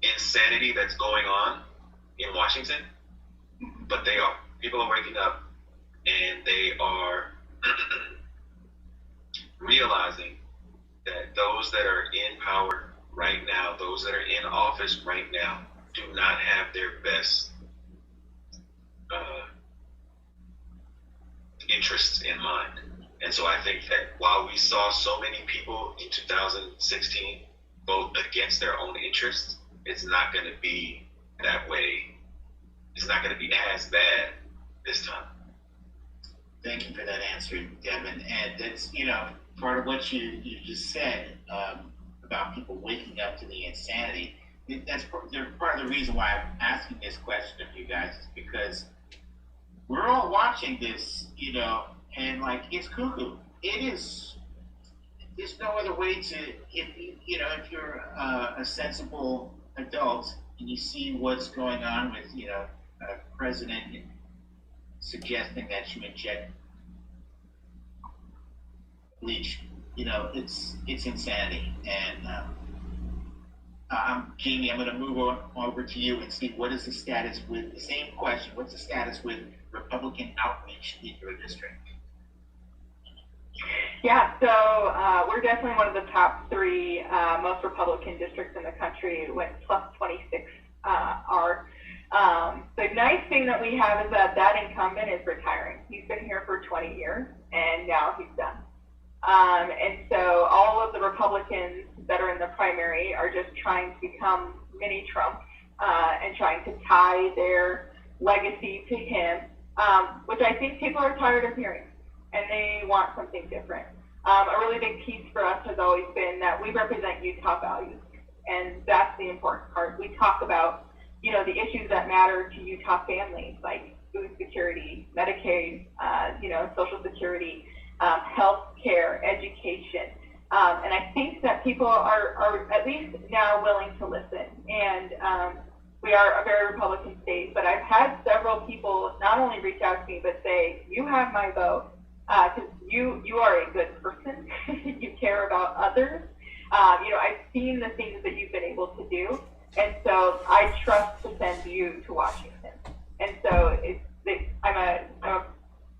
insanity that's going on in Washington. But people are waking up, and they are realizing that those that are in power right now, those that are in office right now, do not have their best interests in mind. And so I think that while we saw so many people in 2016 vote against their own interests, it's not going to be that way. It's not going to be as bad this time. Thank you for that answer, Devin. And that's, part of what you just said about people waking up to the insanity. That's part of the reason why I'm asking this question of you guys, is because we're all watching this, and it's cuckoo. It is. There's no other way to, if you're a sensible adult and you see what's going on with, a president suggesting that you inject bleach, it's insanity. And Jamie, I'm going to move over to you and see what is the status with the same question. What's the status with Republican outreach in your district? Yeah, so we're definitely one of the top 3 most Republican districts in the country, with plus 26 are. The nice thing that we have is that incumbent is retiring. He's been here for 20 years, and now he's done. And so all of the Republicans that are in the primary are just trying to become mini Trump and trying to tie their legacy to him, which I think people are tired of hearing, and they want something different. A really big piece for us has always been that we represent Utah values, and that's the important part. We talk about, the issues that matter to Utah families, like food security, Medicaid, Social Security, health care, education. And I think that people are at least now willing to listen. And we are a very Republican state, but I've had several people not only reach out to me, but say, you have my vote, because you are a good person. You care about others. I've seen the things that you've been able to do. And so I trust to send you to Washington. And so I'm a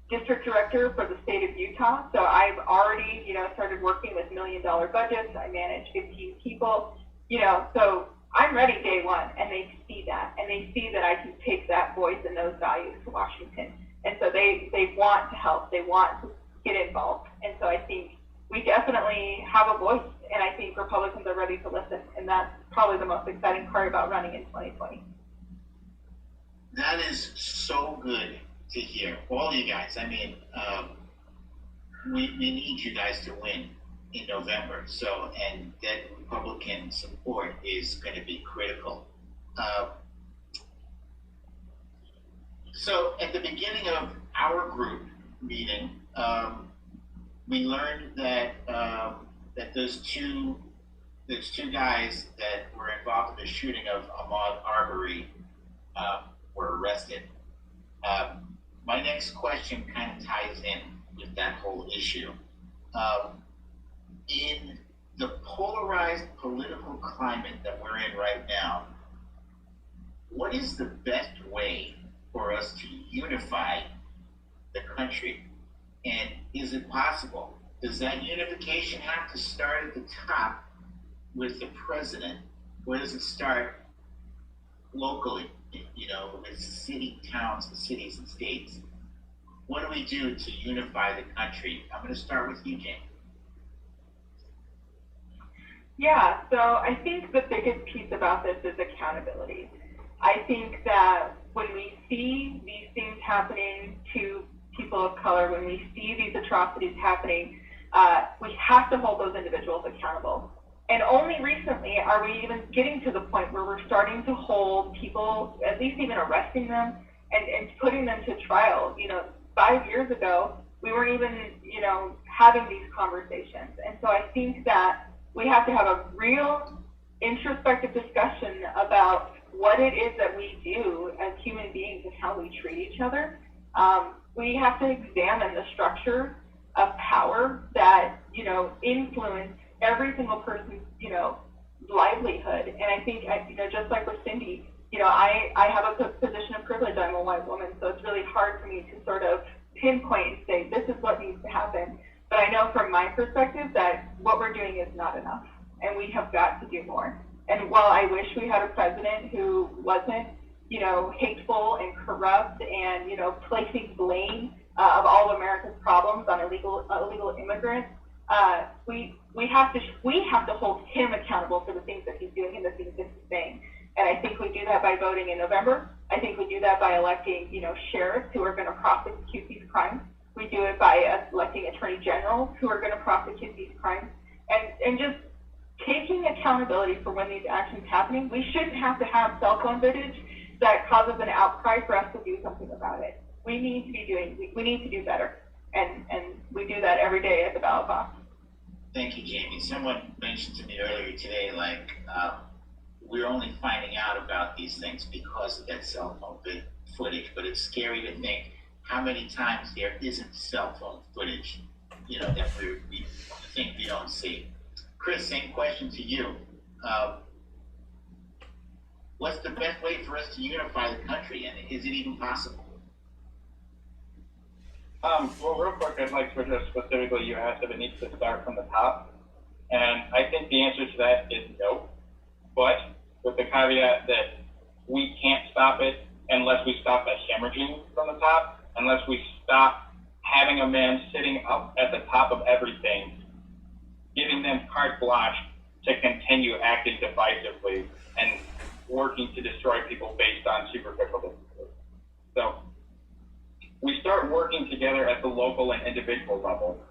district director for the state of Utah. So I've already, started working with $1 million budgets. I manage 15 people, so I'm ready day one, and they see that, and they see that I can take that voice and those values to Washington. And so they want to help. They want to get involved. And so I think we definitely have a voice, and I think Republicans are ready to listen. And that's probably the most exciting part about running in 2020. That is so good to hear. All you guys, we need you guys to win in November. So, and that Republican support is going to be critical. So at the beginning of our group meeting, we learned that that those two guys that were involved in the shooting of Ahmaud Arbery were arrested. My next question kind of ties in with that whole issue. In the polarized political climate that we're in right now, what is the best way for us to unify the country? And is it possible? Does that unification have to start at the top with the president where does it start locally? With city, towns, and cities and states. What do we do to unify the country? I'm going to start with you, Jane. Yeah, so I think the biggest piece about this is accountability. I think that when we see these things happening to people of color, when we see these atrocities happening, we have to hold those individuals accountable. And only recently are we even getting to the point where we're starting to hold people, at least even arresting them and putting them to trial. 5 years ago, we weren't even, having these conversations. And so I think that we have to have a real introspective discussion about what it is that we do as human beings and how we treat each other. We have to examine the structure of power that, influence every single person's, livelihood. And I think, just like with Cindy, I have a position of privilege. I'm a white woman, so it's really hard for me to sort of pinpoint and say, this is what needs to happen. But I know from my perspective that what we're doing is not enough, and we have got to do more. And while I wish we had a president who wasn't, hateful and corrupt and, placing blame of all of America's problems on illegal immigrants, we have to hold him accountable for the things that he's doing and the things that he's saying. And I think we do that by voting in November. I think we do that by electing, sheriffs who are going to prosecute these crimes. We do it by electing attorney generals who are going to prosecute these crimes, and just taking accountability for when these actions happening. We shouldn't have to have cell phone footage that causes an outcry for us to do something about it. We need to do better, and we do that every day at the ballot box. Thank you, Jamie. Someone mentioned to me earlier today, we're only finding out about these things because of that cell phone footage, but it's scary to think how many times there isn't cell phone footage, that we think we don't see. Chris, same question to you. What's the best way for us to unify the country, and is it even possible? Well, real quick, I'd like to address specifically you asked if it needs to start from the top, and I think the answer to that is no, but with the caveat that we can't stop it unless we stop the hemorrhaging from the top, unless we stop having a man sitting up at the top of everything, giving them carte blanche to continue acting divisively and working to destroy people based on superficial differences. So we start working together at the local and individual level,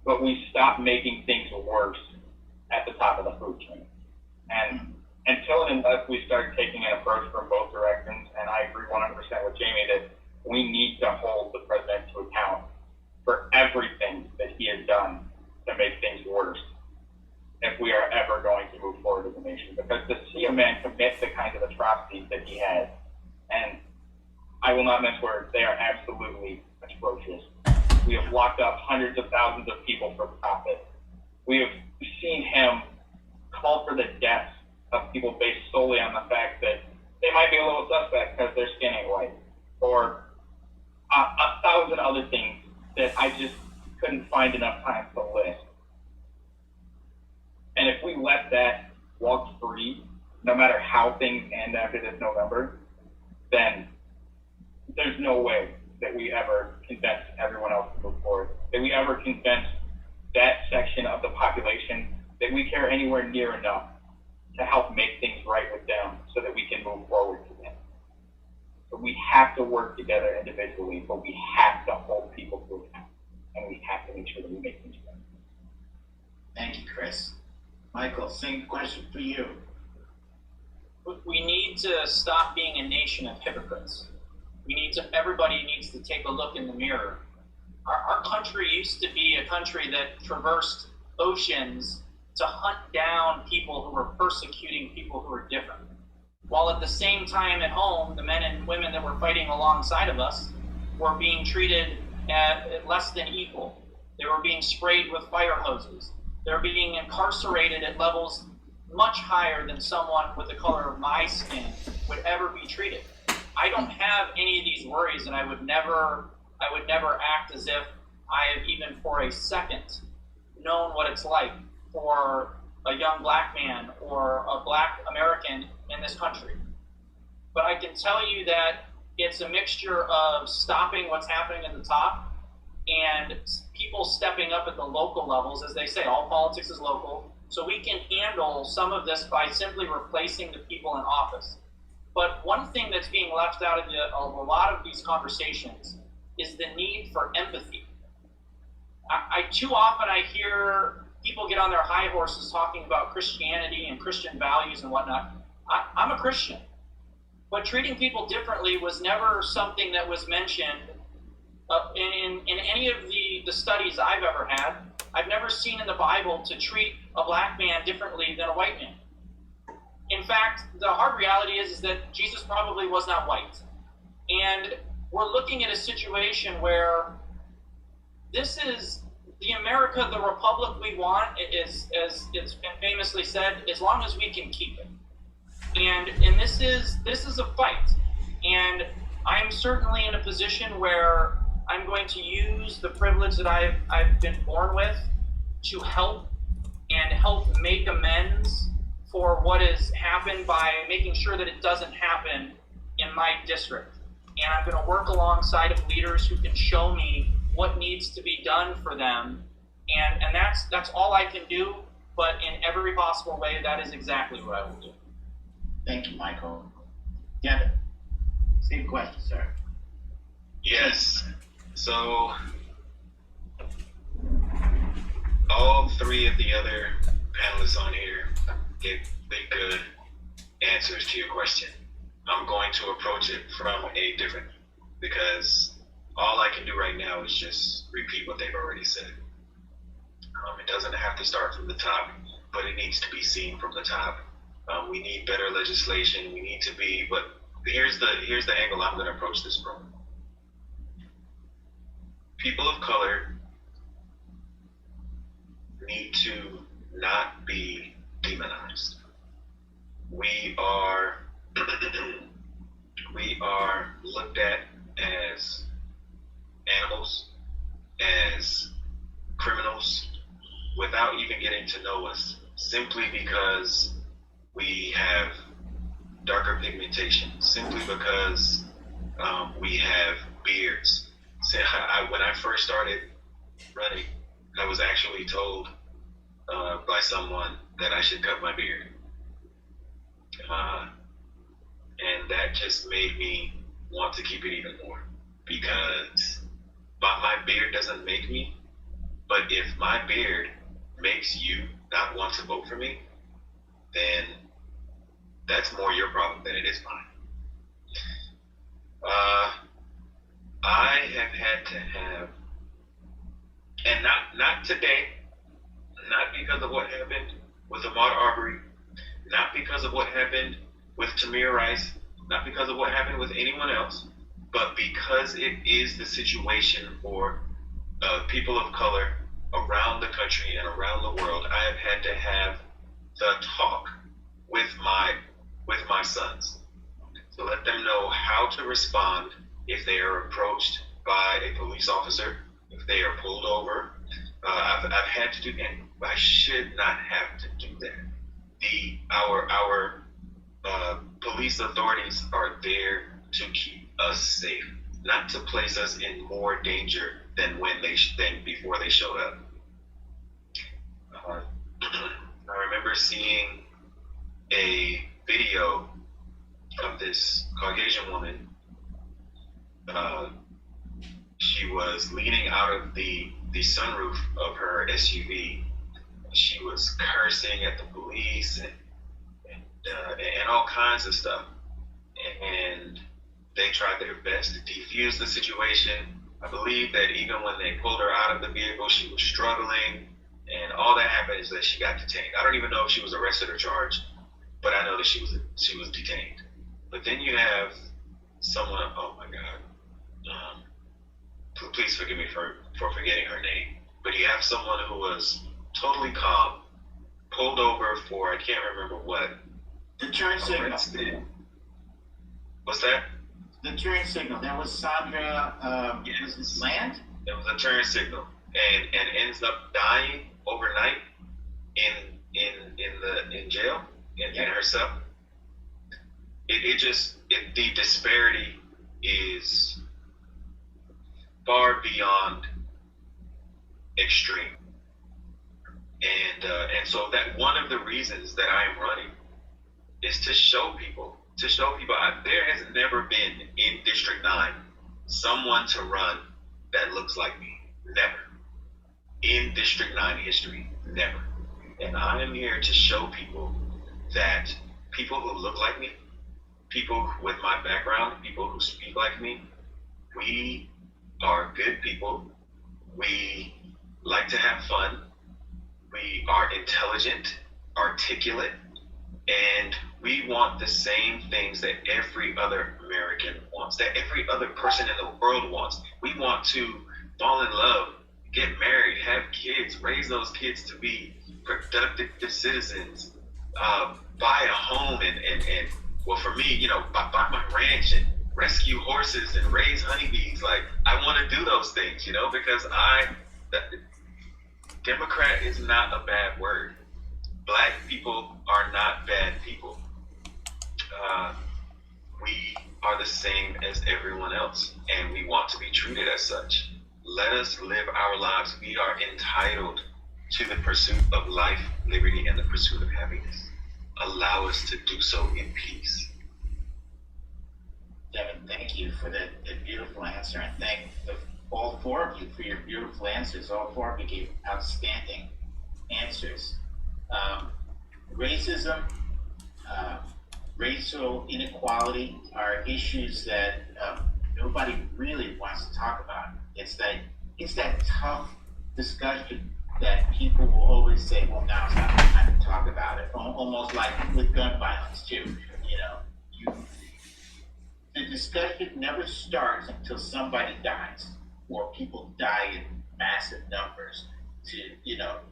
but we stop making things worse at the top of the food chain. And until and unless we start taking an approach from both directions, and I agree 100% with Jamie that we need to hold the president to account for everything that he has done to make things worse if we are ever going to move forward as a nation. Because to see a man commit the kinds of atrocities that he has, and I will not mince words, they are absolutely atrocious. We have locked up hundreds of thousands of people for profit. We have seen him call for the deaths of people based solely on the fact that they might be a little suspect because their skin ain't white, or a thousand other things that I just couldn't find enough time to list. And if we let that walk free, no matter how things end after this November, then there's no way that we ever convince everyone else to move forward, that we ever convince that section of the population that we care anywhere near enough to help make things right with them so that we can move forward to them. But we have to work together individually, but we have to hold people to account, and we have to make sure that we make things right. Thank you, Chris. Michael, same question for you. We need to stop being a nation of hypocrites. Everybody needs to take a look in the mirror. Our country used to be a country that traversed oceans to hunt down people who were persecuting people who were different. While at the same time at home, the men and women that were fighting alongside of us were being treated at less than equal. They were being sprayed with fire hoses. They're being incarcerated at levels much higher than someone with the color of my skin would ever be treated. I don't have any of these worries, and I would never act as if I have even for a second known what it's like for a young black man or a black American in this country. But I can tell you that it's a mixture of stopping what's happening at the top and people stepping up at the local levels. As they say, all politics is local. So we can handle some of this by simply replacing the people in office. But one thing that's being left out of a lot of these conversations is the need for empathy. Too often I hear people get on their high horses talking about Christianity and Christian values and whatnot. I'm a Christian, but treating people differently was never something that was mentioned in any of the studies I've ever had. I've never seen in the Bible to treat a black man differently than a white man. In fact, the hard reality is that Jesus probably was not white. And we're looking at a situation where this is the America, the republic we want, is, as it's been famously said, as long as we can keep it. And this is a fight. And I'm certainly in a position where I'm going to use the privilege that I've been born with to help make amends for what has happened by making sure that it doesn't happen in my district. And I'm going to work alongside of leaders who can show me what needs to be done for them. And that's all I can do, but in every possible way, that is exactly what I will do. Thank you, Michael. Devin, same question, sir. Yes. So, all three of the other panelists on here gave good answers to your question. I'm going to approach it from a different, because all I can do right now is just repeat what they've already said. It doesn't have to start from the top, but it needs to be seen from the top. We need better legislation. We need to be, but here's the angle I'm going to approach this from. People of color need to not be demonized. We are looked at as animals, as criminals, without even getting to know us, simply because we have darker pigmentation, simply because we have beards. So when I first started running, I was actually told by someone that I should cut my beard. And that just made me want to keep it even more, because my beard doesn't make me, but if my beard makes you not want to vote for me, then that's more your problem than it is mine. I have had to have, and not today, not because of what happened with Ahmaud Arbery, not because of what happened with Tamir Rice, not because of what happened with anyone else, but because it is the situation for people of color around the country and around the world. I have had to have the talk with my sons to let them know how to respond if they are approached by a police officer, if they are pulled over. I've had to do, and I should not have to do that. Our police authorities are there to keep us safe, not to place us in more danger than before they showed up. I remember seeing a video of this Caucasian woman. She was leaning out of the sunroof of her SUV. She was cursing at the police and all kinds of stuff. And they tried their best to defuse the situation. I believe that even when they pulled her out of the vehicle, she was struggling. And all that happened is that she got detained. I don't even know if she was arrested or charged, but I know that she was detained. But then you have someone, oh my God, please forgive me for forgetting her name, but you have someone who was totally calm, pulled over for, I can't remember what. The turn signal. What's that? The turn signal. That was Sandra Yes. Land? It was a turn signal, and ends up dying overnight in in jail in her cell. The disparity is far beyond extreme, and so that one of the reasons that I am running is to show people there has never been in District 9 someone to run that looks like me. Never. In District 9 history, never. And I am here to show people that people who look like me, people with my background, people who speak like me, we are good people. We like to have fun. We are intelligent, articulate, and we want the same things that every other American wants, that every other person in the world wants. We want to fall in love, get married, have kids, raise those kids to be productive citizens, buy a home and well, for me, buy my ranch and rescue horses and raise honeybees. Like, I want to do those things, because Democrat is not a bad word. Black people are not bad people. We are the same as everyone else, and we want to be treated as such. Let us live our lives. We are entitled to the pursuit of life, liberty, and the pursuit of happiness. Allow us to do so in peace. Devin, thank you for that beautiful answer, and thank all four of you for your beautiful answers. All four of you gave outstanding answers. Racism, racial inequality are issues that nobody really wants to talk about. It's that tough discussion that people will always say, well, now it's not the time to talk about it. Almost like with gun violence too. The discussion never starts until somebody dies or people die in massive numbers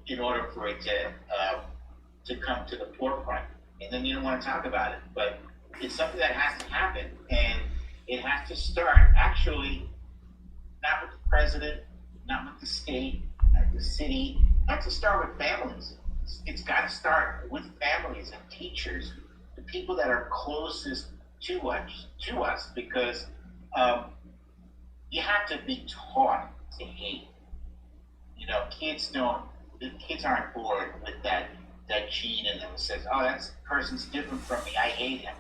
in order for it to come to the forefront. And then you don't want to talk about it. But it's something that has to happen, and it has to start actually not with the president, not with the state, not the city. It has to start with families. It's got to start with families and teachers, the people that are closest to us, because you have to be taught to hate. Kids aren't born with that gene in them that says, oh, that person's different from me, I hate him.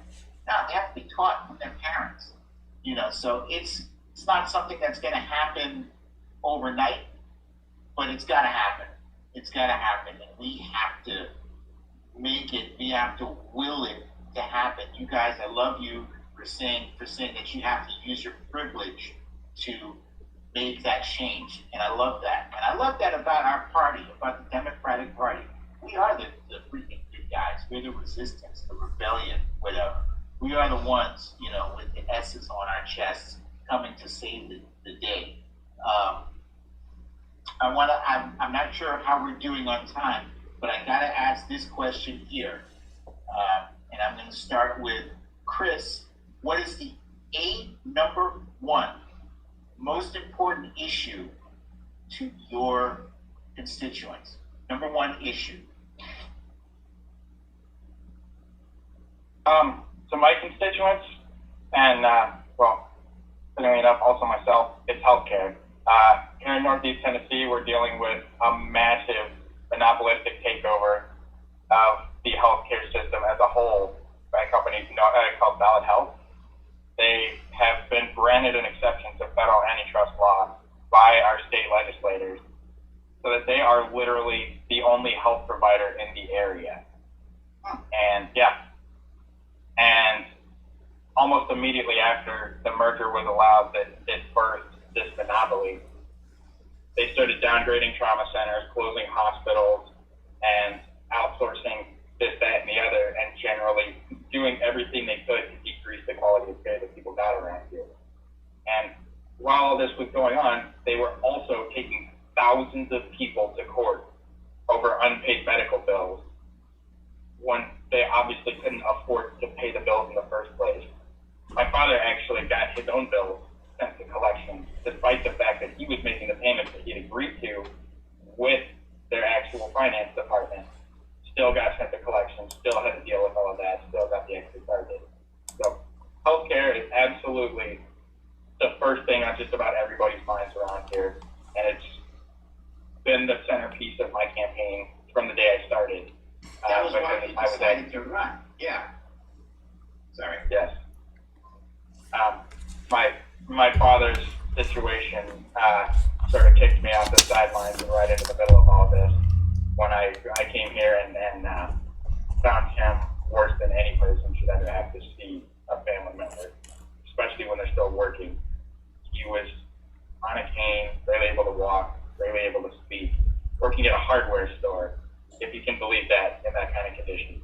No, they have to be taught from their parents. So it's not something that's going to happen overnight, but it's got to happen. It's got to happen, and we have to make it. We have to will it to happen. You guys, I love you for saying that you have to use your privilege to make that change, and I love that. And I love that about our party, about the Democratic Party. We are the freaking good guys. We're the resistance, the rebellion, whatever. We are the ones, with the S's on our chests, coming to save the day. I'm not sure how we're doing on time, but I gotta ask this question here. And I'm gonna start with Chris. What is the number one most important issue to your constituents? Number one issue. So my constituents, and funnily enough, also myself, it's healthcare. Here in Northeast Tennessee, we're dealing with a massive monopolistic takeover of the healthcare system as a whole by a company called Valid Health. They have been granted an exception to federal antitrust law by our state legislators, so that they are literally the only health provider in the area. And almost immediately after the merger was allowed, that it birthed this monopoly, they started downgrading trauma centers, closing hospitals, and outsourcing this, that, and the other, and generally doing everything they could to decrease the quality of care that people got around here. And while all this was going on, they were also taking thousands of people to court over unpaid medical bills when they obviously couldn't afford to pay the bills in the first place. My father actually got his own bills sent to collections, despite the fact that he was making the payments that he'd agreed to with their actual finance department. still got sent to collections, still had to deal with all of that, still got the extra charges. So healthcare is absolutely the first thing on just about everybody's minds around here, and it's been the centerpiece of my campaign from the day I started. That was why you I was decided to run. Yeah. Sorry. Yes. My father's situation sort of kicked me off the sidelines and right into the middle of all this when I came here and found him worse than any person should ever have to see a family member, especially when they're still working. He was on a cane, barely able to walk, barely able to speak, working at a hardware store, if you can believe that, in that kind of condition,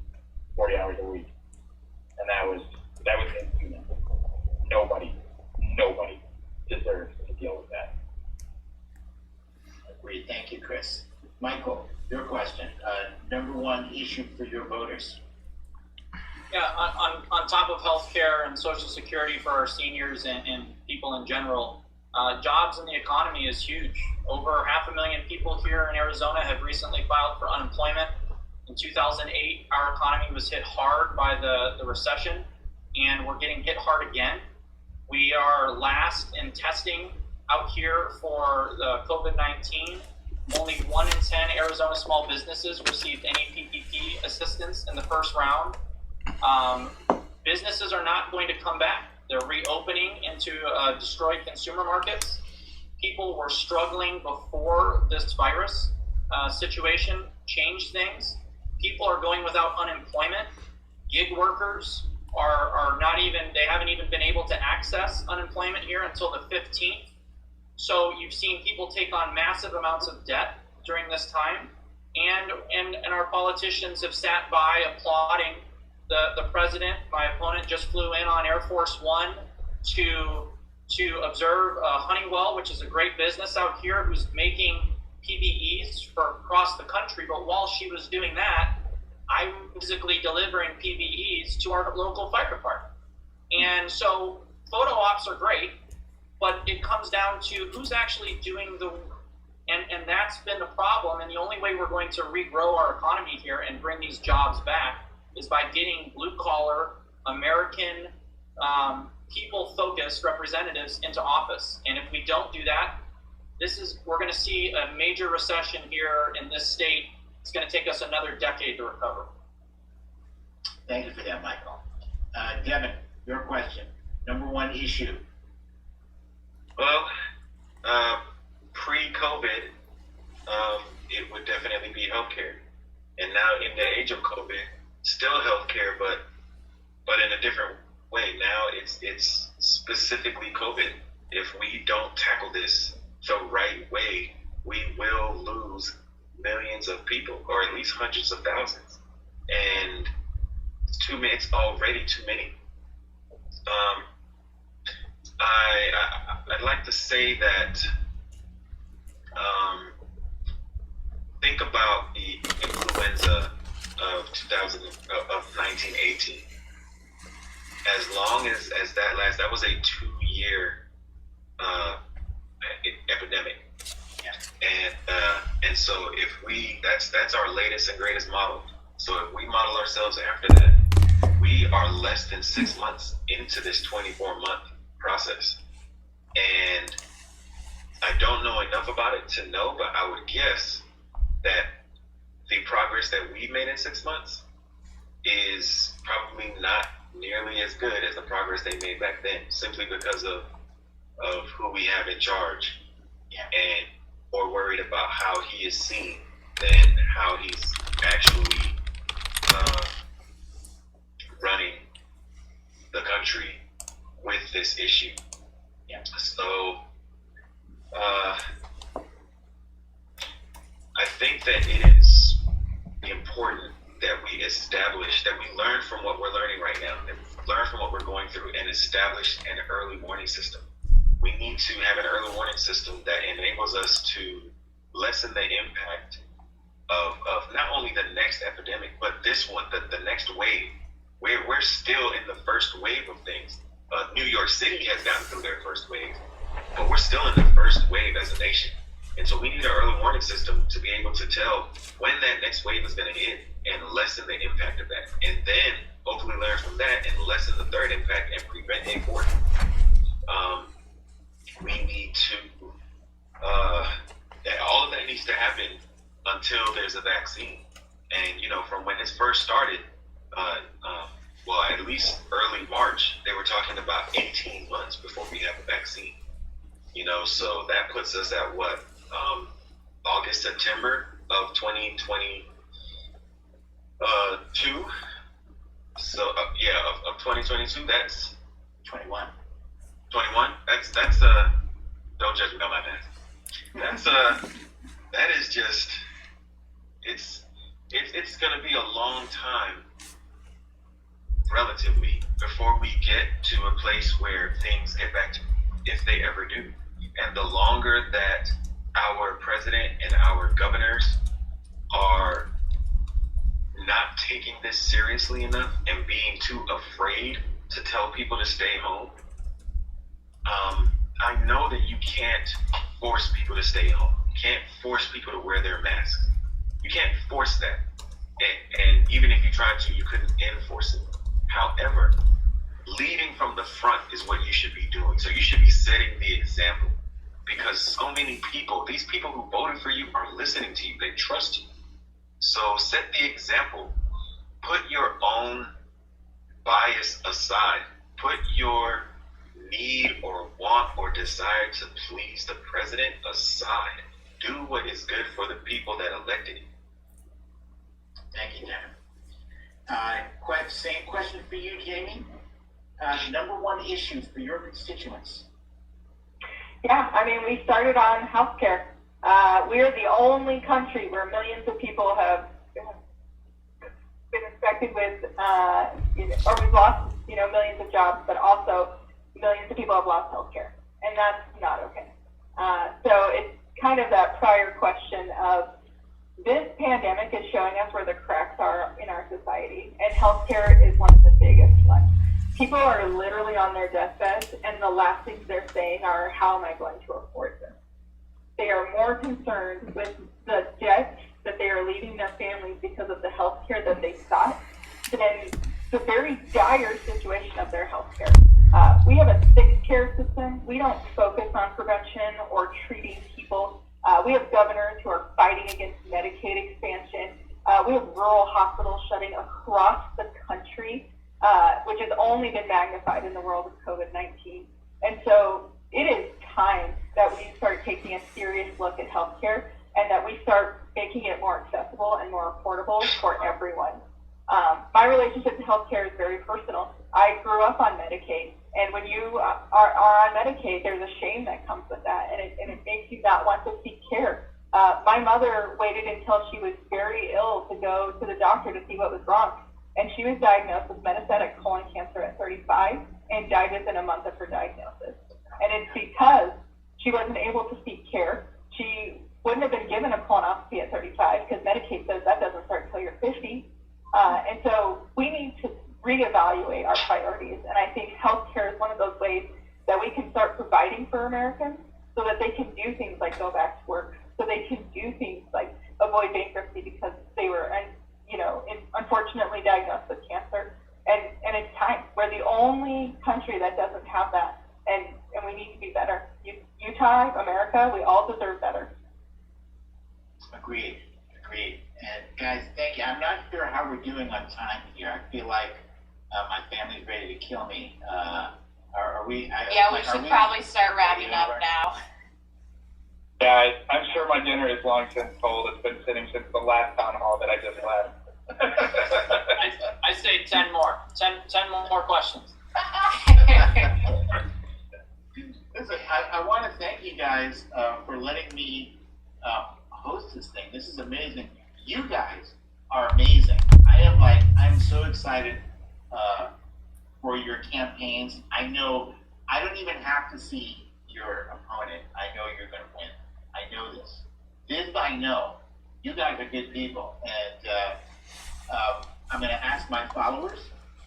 40 hours a week. And that was inhuman. Nobody deserves to deal with that. Agreed. Thank you, Chris. Michael, your question. Number one issue for your voters. Yeah, on top of healthcare and Social Security for our seniors and people in general, jobs in the economy is huge. Over 500,000 people here in Arizona have recently filed for unemployment. In 2008, our economy was hit hard by the recession, and we're getting hit hard again. We are last in testing out here for the COVID-19. Only 1 in 10 Arizona small businesses received any PPP assistance in the first round. Businesses are not going to come back. They're reopening into destroyed consumer markets. People were struggling before this virus situation changed things. People are going without unemployment. Gig workers are not even, they haven't even been able to access unemployment here until the 15th. So you've seen people take on massive amounts of debt during this time. And our politicians have sat by applauding the president. My opponent just flew in on Air Force One to observe Honeywell, which is a great business out here, who's making PPEs for across the country. But while she was doing that, I'm physically delivering PPEs to our local fire department. And so photo ops are great, but it comes down to who's actually doing the work. And that's been the problem. And the only way we're going to regrow our economy here and bring these jobs back is by getting blue-collar, American, people-focused representatives into office. And if we don't do that, we're going to see a major recession here in this state. It's going to take us another decade to recover. Thank you for that, Michael. Devin, your question. Number one issue. Well, pre-COVID, it would definitely be healthcare. And now in the age of COVID, still healthcare, but in a different way. Now it's specifically COVID. If we don't tackle this the right way, we will lose millions of people, or at least hundreds of thousands. And it's already too many. I'd like to say that think about the influenza of 1918. As long as that lasts, that was a 2-year epidemic. And so that's our latest and greatest model. So if we model ourselves after that, we are less than 6 months into this 24-month process. And I don't know enough about it to know, but I would guess that the progress that we made in 6 months is probably not nearly as good as the progress they made back then, simply because of who we have in charge. And more worried about how he is seen than how he's actually running the country with this issue. So I think that it is important that we establish, that we learn from what we're learning right now, that we learn from what we're going through, and establish an early warning system. We need to have an early warning system that enables us to lessen the impact of not only the next epidemic, but this one, the next wave. We're still in the first wave of things. New York City has gotten through their first wave, but we're still in the first wave as a nation. And so we need an early warning system to be able to tell when that next wave is going to hit and lessen the impact of that. And then hopefully learn from that and lessen the third impact and prevent a fourth. We need to, all of that needs to happen until there's a vaccine. And, you know, from when this first started, well, at least early March, they were talking about 18 months before we have a vaccine. You know, so that puts us at what? August, September of 2022. So, of 2022, that's 21. 21. That's don't judge me on my math. That is just, it's gonna be a long time, relatively, before we get to a place where things get back to, if they ever do. And the longer that our president and our governors are not taking this seriously enough and being too afraid to tell people to stay home, I know that you can't force people to stay home. You can't force people to wear their masks. You can't force that. And even if you tried to, you couldn't enforce it. However, leading from the front is what you should be doing. So you should be setting the example, because so many people, these people who voted for you, are listening to you. They trust you. So set the example. Put your own bias aside. Put your need or want or desire to please the president aside. Do what is good for the people that elected you. Thank you, Devin. Same question for you, Jamie. Number one issues for your constituents. Yeah, I mean, we started on healthcare. We are the only country where millions of people have been infected with, or we've lost, millions of jobs, but also millions of people have lost healthcare, and that's not okay. So it's kind of that prior question of, this pandemic is showing us where the cracks are in our society, and healthcare is one of the biggest ones. People are literally on their deathbeds, and the last things they're saying are, how am I going to afford this? They are more concerned with the debt that they are leaving their families because of the healthcare that they sought than the very dire situation of their healthcare. We have a sick care system. We don't focus on prevention or treating people. We have governors who are fighting against Medicaid expansion. We have rural hospitals shutting across the country, which has only been magnified in the world of COVID-19. And so it is time that we start taking a serious look at healthcare, and that we start making it more accessible and more affordable for everyone. My relationship to healthcare is very personal. I grew up on Medicaid, and when you are on Medicaid, there's a shame that comes with that, and it makes you not want to seek care. My mother waited until she was very ill to go to the doctor to see what was wrong, and she was diagnosed with metastatic colon cancer at 35 and died within a month of her diagnosis. And it's because she wasn't able to seek care. She wouldn't have been given a colonoscopy at 35 because Medicaid says that doesn't start until you're 50. And so we need to reevaluate our priorities. And I think healthcare is one of those ways that we can start providing for Americans so that they can do things like go back to work, so they can do things like avoid bankruptcy because they were, unfortunately diagnosed with cancer. And it's time. We're the only country that doesn't have that. And we need to be better. Utah, America, we all deserve better. Agreed. And guys, thank you. I'm not sure how we're doing on time here. I feel like my family's ready to kill me. Are we? We should probably start wrapping up now. Yeah, I'm sure my dinner is long since cold. It's been sitting since the last town hall that I just left. I say 10 more. 10 more questions. Listen, I want to thank you guys for letting me host this thing. This is amazing. You guys are amazing. I'm so excited for your campaigns. I know I don't even have to see your opponent. I know you're going to win. I know this. This I know. You guys are good people. And I'm going to ask my followers,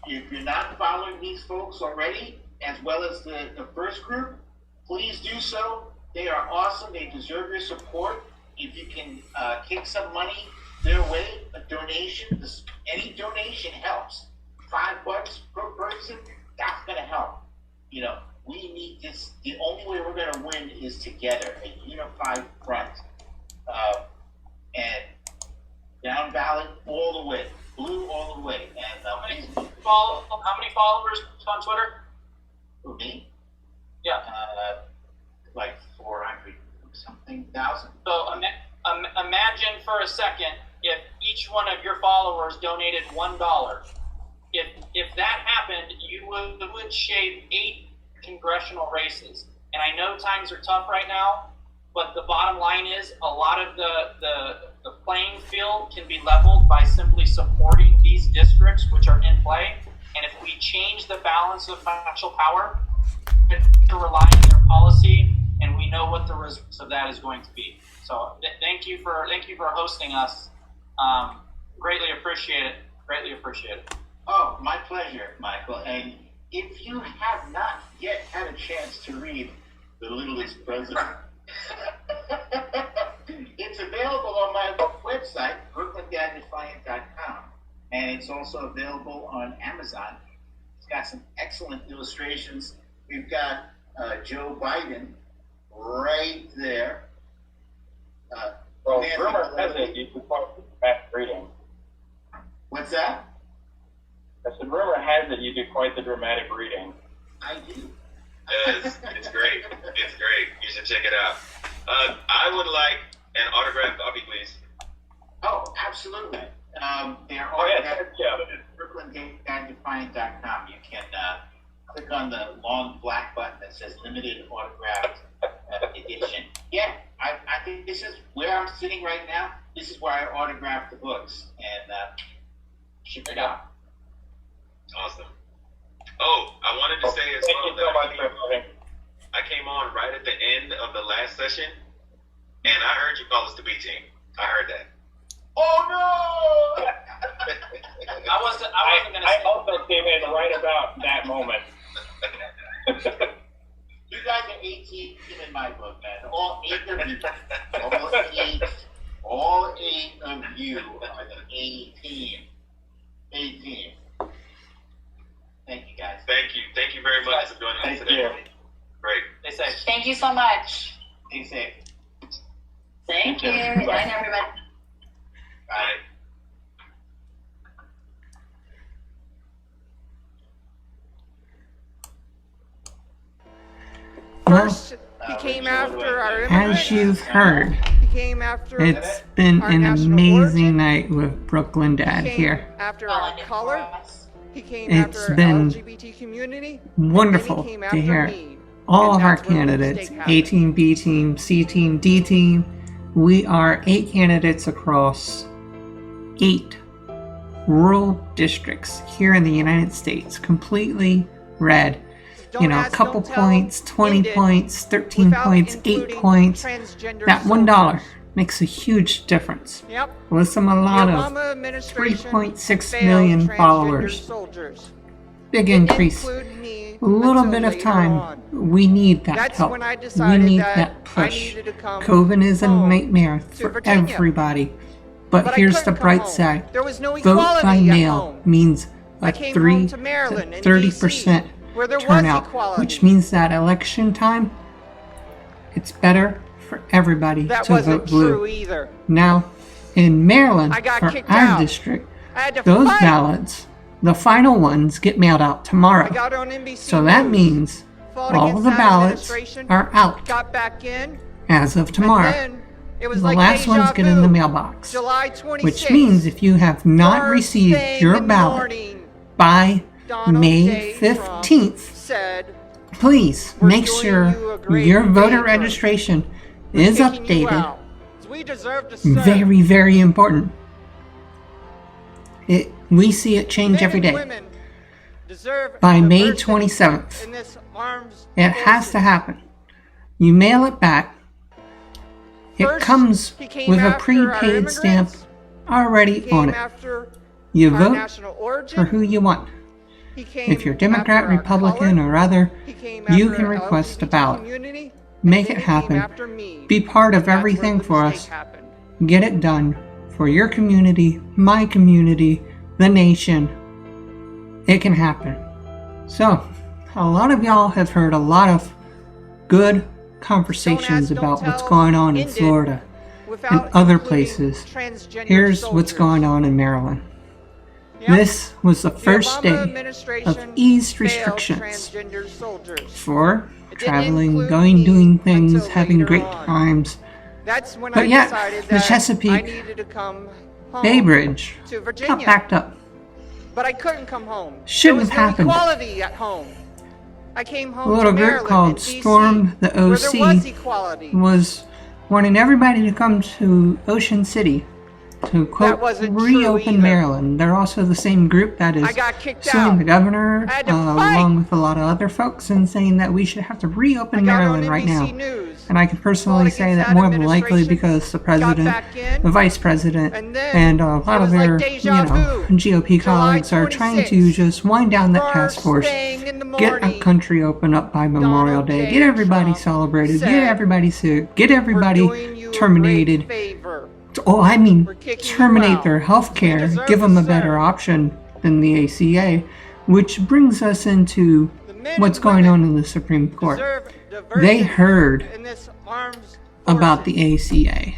if you're not following these folks already, as well as the first group, please do so. They are awesome. They deserve your support. If you can kick some money their way, a donation, any donation helps. $5 per person, that's going to help. You know, we need this. The only way we're going to win is together, a unified front. And down ballot all the way, blue all the way. And How many followers on Twitter? for me, Yeah. like 400 something thousand. So imagine for a second if each one of your followers donated $1. If that happened, you would shape 8 congressional races. And I know times are tough right now, but the bottom line is a lot of the playing field can be leveled by simply supporting these districts which are in play. And if we change the balance of financial power, to rely on their policy, and we know what the results of that is going to be. So thank you for hosting us. Greatly appreciate it. Greatly appreciate it. Oh, my pleasure, Michael. And if you have not yet had a chance to read The Littlest President, it's available on my website, brooklyndadefiant.com, and it's also available on Amazon. It's got some excellent illustrations. We've got Joe Biden right there. Well, Nancy rumor has Pelosi. it you do quite the dramatic reading. What's that? I said, rumor has it you do quite the dramatic reading. I do. It's great. It's great. You should check it out. I would like an autographed copy, please. Oh, absolutely. They're Oh, all yeah, at yeah. brooklyndadefiant.com. You can click on the long black button that says limited autographed edition. Yeah, I think this is where I'm sitting right now. This is where I autographed the books and ship it out. Awesome. Oh, I wanted to say as Thank well you so much that for coming. I came on right at the end of the last session, and I heard you call us the B team. I heard that. Oh no! I wasn't going to I say. also came in right about that moment. You guys are 18 in my book, man. All 8 of you. All 8 of you are the A team. A team. Thank you, guys. Thank you very much for joining us Thank today. you. Great. They say. Thank you so much. Stay safe. Thank you. Bye. Good night, everybody. Bye. First, he came after our immigrants. As you've heard, He came after it's been our an national amazing origin. night with Brooklyn Dad He came here. after Well, our and for color. us. He came It's after been LGBT community. Wonderful and he came to after hear me. all And of our that's where the candidates, mistake A happened. team, B team, C team, D team. We are 8 candidates across 8 rural districts here in the United States, completely red. Don't A ask, couple don't tell, points, 20 ended points, 13 without points, 8 including points. transgender That $1 soldiers. makes a huge difference. Yep. Alyssa The Mulatto, Obama administration 3.6 failed million transgender followers. Soldiers. Big It didn't increase. include me A little until bit of later time. on. We need that That's help. when I We decided need that that I push. needed to come COVID is a home nightmare to for Virginia. everybody. But But I here's the couldn't come bright home. side. There was no Vote equality by at mail home. means I a came 3 home to to Maryland and 30% DC, where there was turnout, equality. which means that election time, it's better for everybody That to wasn't vote blue. true either. Now, in Maryland, I got for kicked our out. district, I had to those fight. ballots, the final ones, get mailed out tomorrow. I got on NBC So that News, means fought all against the that ballots administration, are out got back in, as of and tomorrow. then it was The like last deja ones get in the vu. mailbox. July 26th. Which means if you have not first received thing your in the ballot morning, by Donald May J. 15th, Trump said, please "We're make doing sure you a great your voter favor. registration We're is kicking you updated. out. We deserve to serve." Very, very important. We see it change Men every and day. women deserve By May diversity 27th. in this arms It has to forces. happen. You mail it back. It First, comes he came with a after our prepaid immigrants. stamp already He on came it. after You our vote national origin. for who you want. He came If you're Democrat, after our Republican, color. or other, He came you after can our request a LGBT ballot. community. Make then it he came happen. after me, Be part of and that's where everything the for mistake us. happened. Get it done for your community, my community, the nation. It can happen. So, a lot of y'all have heard a lot of good conversations Don't about what's tell going on in ended Florida and without other including places. transgender Here's what's soldiers. going on in Maryland. Yep. This was the The first Obama day of administration eased failed restrictions transgender soldiers. for It didn't traveling, include going, me doing things, until having later great on. times. That's when But I yet, decided the that I Chesapeake needed to come home Bay Bridge to got Virginia. backed up. But I couldn't come home. Shouldn't there have was happened. no equality at home. I came home A little to group Maryland called and DC, Storm the where there was OC equality. was wanting everybody to come to Ocean City to quote wasn't true reopen either. Maryland. They're also the same group that is I got kicked suing out. the governor I had to fight. along with a lot of other folks and saying that we should have to I reopen got Maryland on right NBC now. News. And I can personally fought say against that more than likely administration, because the got president, back in, the vice president, and then and a lot it of was their like deja vu. GOP colleagues are trying to 26th. just wind down that task First force, thing in the get our morning, country open up by Memorial Donald Day, J. get everybody Trump celebrated, said, get everybody sick, get "We're everybody doing you a terminated. great favor. Oh, I mean, We're kicking you terminate out. their health We care, deserve give them to a better serve." option than the ACA, which brings us into The men what's and going on women in the Supreme Court. deserve They diversity heard in this armed about the forces. ACA.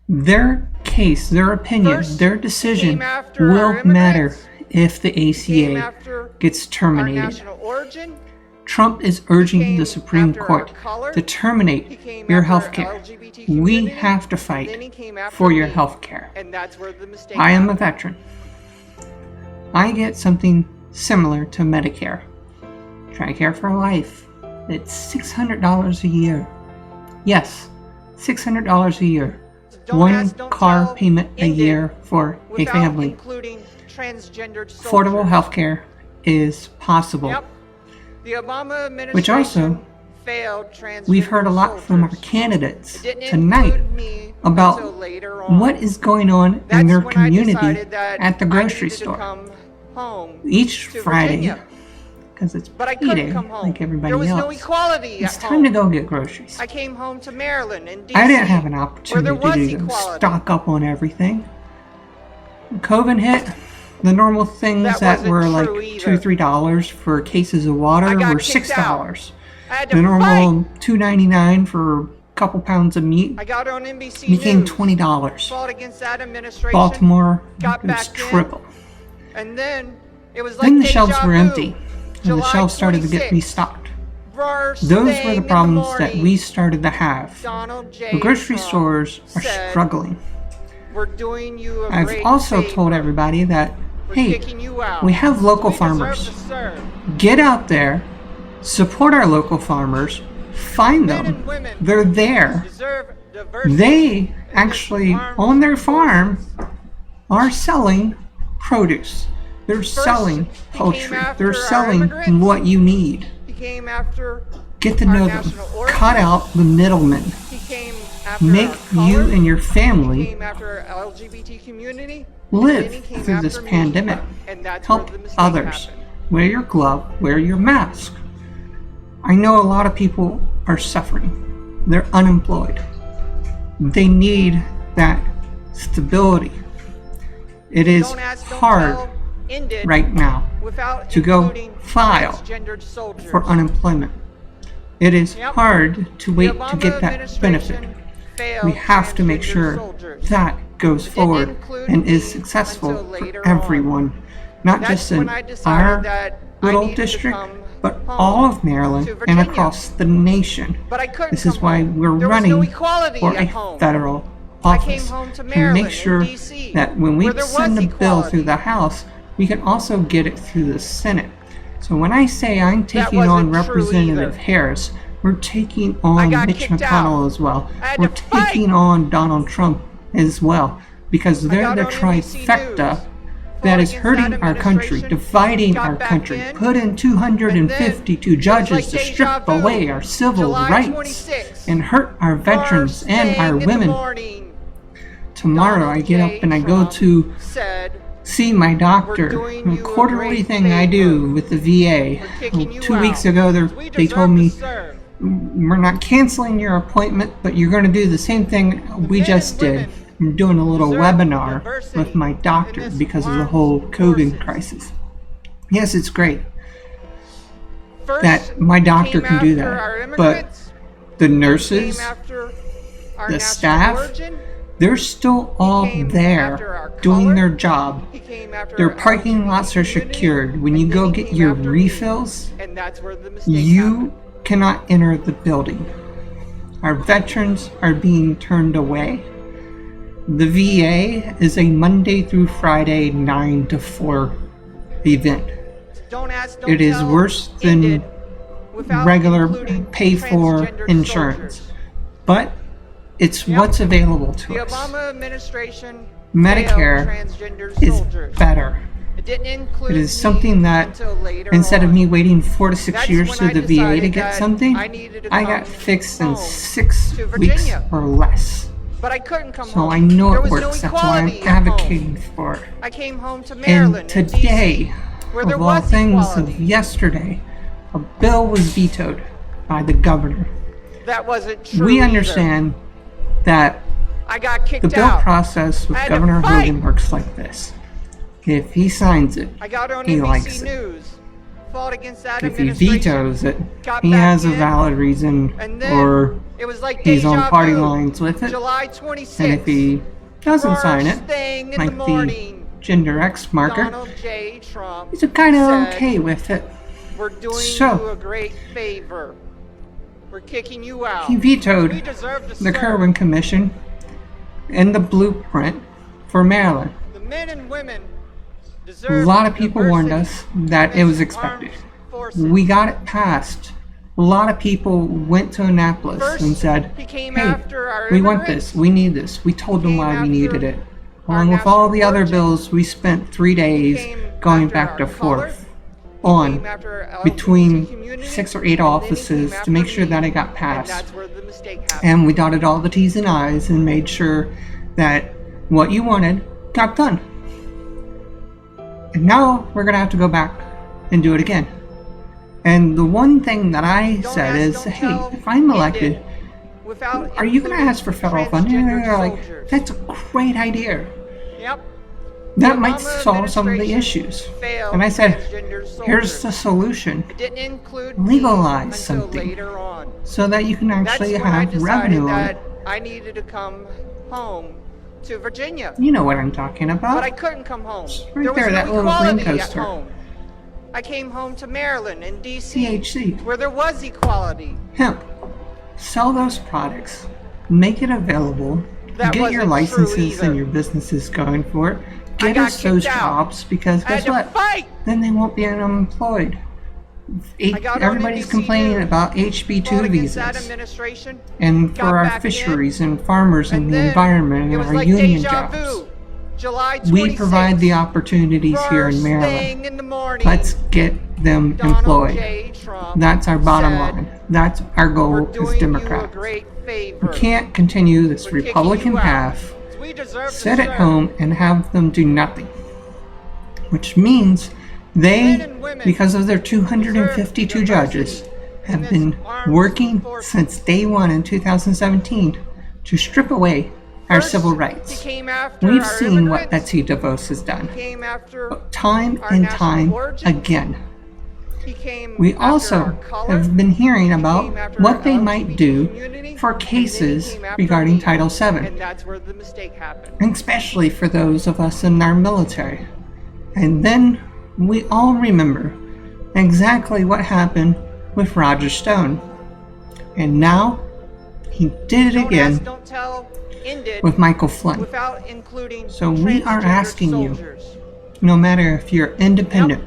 Their case, their opinion, First, their he decision came after our will matter immigrants. if the He came ACA after gets our terminated. national origin. Trump is urging came the Supreme after our Court color. to terminate He came your after health our care. LGBT We community, have to and fight then he came after for your me. health care. And that's where the mistake I am a happened. veteran. I get something similar to Medicare. TRICARE for Life. It's $600 a year. Yes, $600 a year. Don't One ask, don't car tell payment a ended year for a without family. including transgendered soldiers. Affordable health care is possible. Yep. The Obama administration Which also, failed transgender we've heard a lot from our soldiers. candidates It didn't tonight include me about until later on. what is going on in That's their when I community decided that at the I grocery needed to store. come home Each to Friday, Virginia. because it's But I couldn't payday come home. like everybody there was else. no equality It's at time home. to go get groceries. I came home to Maryland and DC. I didn't have an where opportunity there was to equality. stock up on everything. When COVID hit, the normal things That that wasn't were like true $2, either. $3 for cases of water I got were kicked $6. I had to The normal fight. $2.99 for a couple pounds of meat I got on NBC became News. $20. Fought against that administration. Baltimore, got it was back in. triple. And then it was like Then the deja shelves were vu. empty, and the July shelves started to get 26th. restocked. First Those thing were in the the problems that morning, we started to have. Donald J. The grocery Trump stores are said, struggling. We're doing you a I've great also favor. told everybody that, We're hey, kicking you out. we have local We deserve farmers. to serve. Get out there, support our local farmers, find Men them. and women They're there. deserve diversity They in this actually, armed on their forces. farm, are selling produce. They're First, selling he came poultry. after They're our selling immigrants. what you need. He came after Get to our know them. national origin. Cut out the middlemen. He came after Make our you color. and your He family came after our LGBT community. live and then he came through this after me. pandemic. And that's Help where the mistake others. happened. Wear your glove, wear your mask. I know a lot of people are suffering. They're unemployed. They need that stability. It is Don't ask, don't hard tell, ended right now without to go including file transgendered soldiers. for unemployment. It is Yep. hard to The wait to Obama get that administration benefit. failed We have to make transgender sure soldiers. that goes It didn't forward include and is me successful until for later on. everyone, not That's just in when I decided our that I little needed to district, come but home all of Maryland to and Virginia. across the nation. But I couldn't This is come why home. we're There was running no equality for at a home. federal I came office home to to Maryland make sure and DC, that when we where there was send a bill equality. through the House, we can also get it through the Senate. So when I say I'm taking on wasn't true Representative either. Harris, we're taking I on got Mitch kicked McConnell out. as well. I had We're to fight. taking on Donald Trump as well, because they're got the on NBC trifecta News, that fought is against hurting that our country, administration, dividing got our back country, in, put in 252 and then judges it was to like strip deja vu. away our civil July rights 26th, and hurt our veterans first and thing our in the women. morning, Tomorrow Donald I get J. up and I go Trump to said, see my doctor. "We're doing A you a quarterly great thing I do favor. with the VA. We're kicking you 2 weeks out. ago We they deserve told me to serve." we're not canceling your appointment, but you're going to do the same thing we just did. I'm doing a little webinar with my doctor because of the whole COVID crisis. Yes, it's great that my doctor can do that, but the nurses, the staff, they're still all there doing their job. Their parking lots are secured. When you go get your refills, you cannot enter the building. Our veterans are being turned away. The VA is a Monday through Friday 9 to 4 event. It is worse than regular pay for insurance, but it's what's available to us. Medicare is better. It is something that instead of me waiting 4 to 6 years through the VA to get something, I got fixed in 6 weeks or less. But I couldn't come So home. I know There it was works. no That's why I'm equality at home. advocating for it. I came home to Maryland And today, where there of all was things equality. of yesterday, a bill was vetoed by the governor. That wasn't true We either. understand that I got kicked the bill out. process with I had to Governor fight. Hogan works like this. If he signs it, I got on he likes NBC it. News, fought against that If he administration. vetoes it, got he back has a in, valid reason, and then or it was like he's on deja party vu. lines with it. July 26th. And if he doesn't sign it, first thing in like the the morning, gender X marker, Donald J. Trump he's kind of said, okay with it. "We're doing So- you a great favor. We're kicking you out. He vetoed We deserve to the serve." Kerwin Commission and the blueprint for Maryland. The men and women A deserve lot of people warned diversity us that it was in expected. armed forces. We got it passed. A lot of people went to Annapolis First, and said, he came hey, after our we want immigrants. this, we need this. We told them Came why we after needed it. our Along with all the national other origin. bills, we spent 3 days came going after back our to color. forth on Came after our LGBT between community, 6 or 8 and then he offices came to make after sure me, that it got and passed. that's where the mistake happened. And we dotted all the T's and I's and made sure that what you wanted got done. And now we're gonna have to go back and do it again. And the one thing that I Don't said ask, is, don't hey, tell, if I'm end elected, it without are you gonna including ask for federal funding? And transgendered they're like, soldiers. that's a great idea. Yep. That The might Obama solve some of the administration issues. failed And I said, transgender here's soldiers. the solution. It didn't include me Legalize until something later on. so that you can actually That's when I have decided revenue on that it. I needed to come home to Virginia. You know what I'm talking But I about. couldn't come home. Right there was there, no that little green equality at coaster. home. I came home to Maryland and DC, THC. where there was equality. Hemp. Sell those products. Make it available. That Get your wasn't true licenses either. and your businesses going for it. I Get got us those kicked out. jobs because I had guess to what? fight. Then they won't be unemployed. I got on Everybody's NBC complaining News, about fought HB2 against that visas. administration, And got for our back in, fisheries and farmers and the then environment it and was our like union deja jobs. vu. July 26th. We provide the opportunities here in First Maryland. thing in the morning, Let's get them Donald employed. J. Trump That's our bottom said, line. That's our "We're goal doing as you a Democrats. great favor. We can't continue this We're kicking Republican you out. path, We deserve to sit at serve." home and have them do nothing. Which means Men they, and women because of their 252 deserve judges, diversity in have this been armed working force. since day one in 2017 to strip away our First, civil he rights. came after We've our seen what immigrants. Betsy DeVos has done. He came after Time our and national time origin. again. He came We after also our color. have been hearing He about came after what our they might LGBT do community, for and then he cases came after regarding me. Title VII. And that's where the mistake happened. And especially for those of us in our military. And then we all remember exactly what happened with Roger Stone. And now he did it Don't again ask, don't tell, ended with Michael Flynn. without including So we are transgender asking you, soldiers. no matter if you're independent,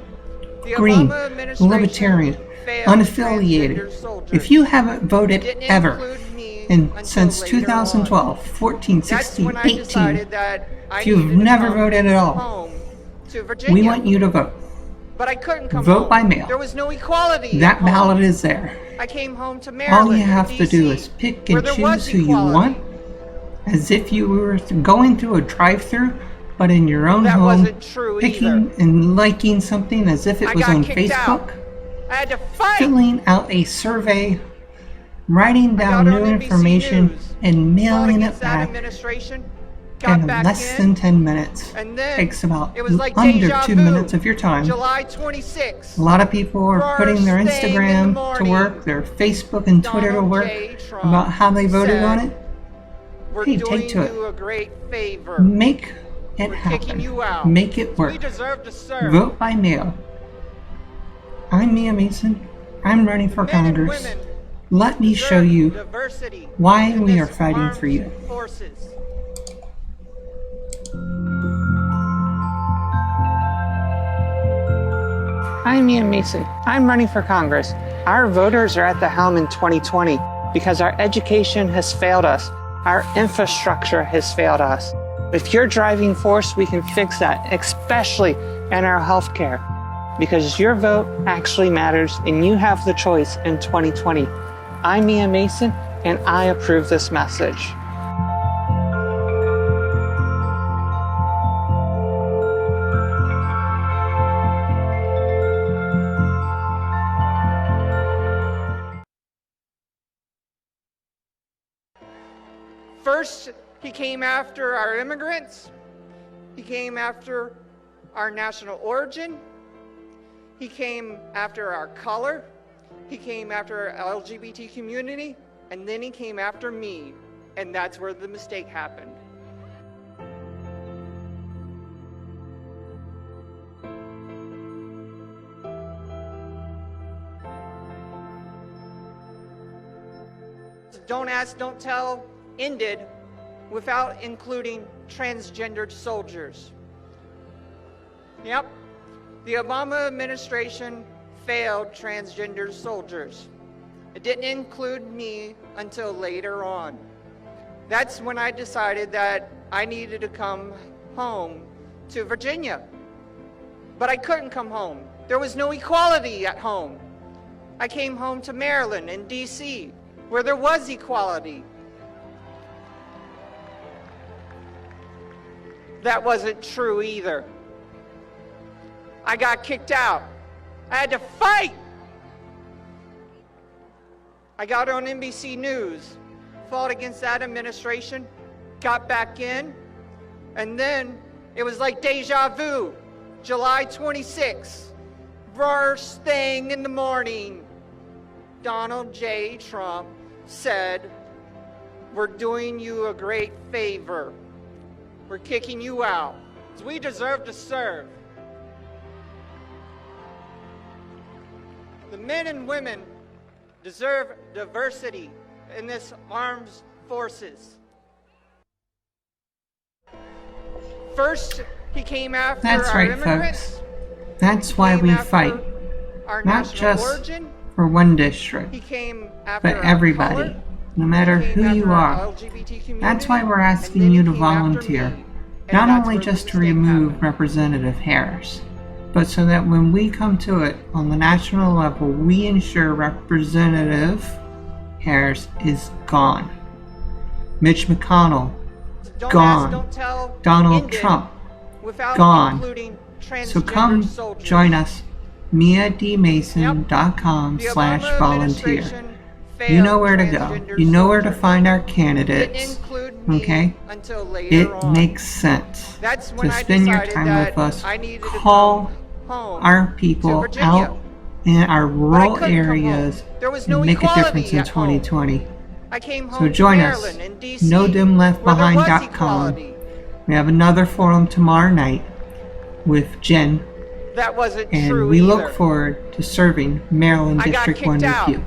The green, Obama administration libertarian, failed unaffiliated, transgender soldiers. if you haven't voted Didn't ever include me in until since later 2012, on. 14, That's 16, when I 18, decided that I if you've needed to never come voted at all, home to Virginia. we want you to vote. But I couldn't come Vote home. by mail. There was no equality. That at home. ballot is there. I came home to Maryland. All you and have to do DC, is pick where and there was choose who you equality. want, as if you were going through a drive-through, but in your own That home, wasn't true picking either. and liking something as if it I was got on kicked out. Facebook, I had to fight. filling out a survey writing I down got new on NBC information News, and fought mailing it against that back administration, got in back less in, than 10 minutes. and then Takes about it was like under deja 2 vu. minutes of your time. July 26th. A lot of people are putting their First thing in the Instagram to morning, work, their Facebook and Twitter to Donald work J. Trump about how they voted on said, it. We're Hey, doing take to it. you a great favor. Make it We're happen. kicking you out. Make it work. We deserve to serve. Vote by mail. I'm Mia Mason. I'm running for Men and Congress. women Let me deserve show you diversity why in we this are fighting armed for you. Forces. I'm Mia Mason. I'm running for Congress. Our voters are at the helm in 2020 because our education has failed us. Our infrastructure has failed us. If you're driving force, we can fix that, especially in our healthcare, because your vote actually matters and you have the choice in 2020. I'm Mia Mason and I approve this message. First, he came after our immigrants. He came after our national origin. He came after our color. He came after our LGBT community. And then he came after me. And that's where the mistake happened. Don't Ask, Don't Tell ended without including transgendered soldiers. Yep, the Obama administration failed transgender soldiers. It didn't include me until later on. That's when I decided that I needed to come home to Virginia. But I couldn't come home. There was no equality at home. I came home to Maryland and DC, where there was equality. That wasn't true either. I got kicked out. I had to fight. I got on NBC News, fought against that administration, got back in, and then it was like deja vu. July 26th, first thing in the morning, Donald J. Trump said, we're doing you a great favor. We're kicking you out. We deserve to serve. The men and women deserve diversity in this armed forces. First, he came after That's our right, immigrants. folks. That's why He we came after fight. our Not national just origin. for one district, He came after but our everybody, color. no matter He came who after you our are. LGBT community, That's why we're and asking then you he to came after volunteer, me. And not that's only where the just to mistake remove happened. representative hairs, but so that when we come to it on the national level, we ensure representative hairs is gone. Mitch McConnell, Don't gone. Ask, Don't Tell Donald ended Trump, without gone. including So transgender come soldiers. join us, miadmason.com The Obama /volunteer. administration You know failed where to go. transgender You know where to soldiers. find our Didn't candidates. include me Okay? until later It on. makes sense That's when to I spend your decided time that with us. I needed to Call come home our to people Virginia. out in our But I rural couldn't come areas home. There was no and make a equality difference in at home. 2020. I came home So to join us. Maryland and DC, NoDimLeftBehind.com. We have another forum tomorrow night with Jen, That wasn't and true we either. look forward to serving Maryland I got District kicked 1 out. with you.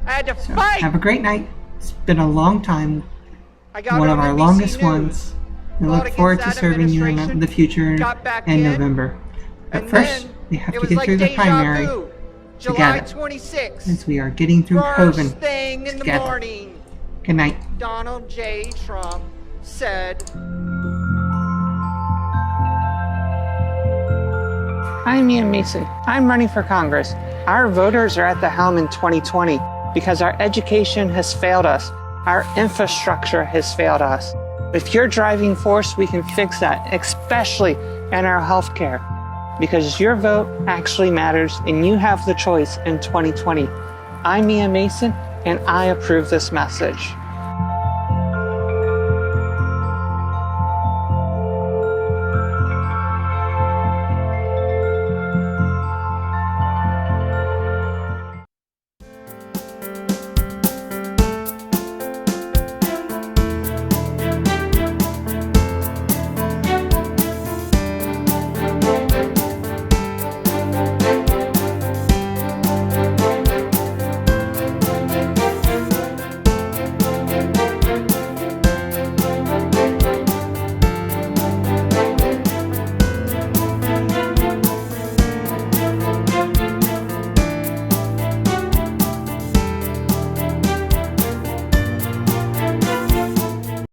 I had to So fight. have a great night. It's been a long time, I got one on of our NBC longest News, ones. We fought look forward to against that serving you in administration, the future got back in in, November. But and first, then we have it to was get like through the deja primary vu. July together, 26th, since we are getting through first COVID thing in the together. morning, Good night. Donald J. Trump said, I'm Mia Mason. I'm running for Congress. Our voters are at the helm in 2020 because our education has failed us. Our infrastructure has failed us. If you're driving force, we can fix that, especially in our healthcare, because your vote actually matters and you have the choice in 2020. I'm Mia Mason and I approve this message.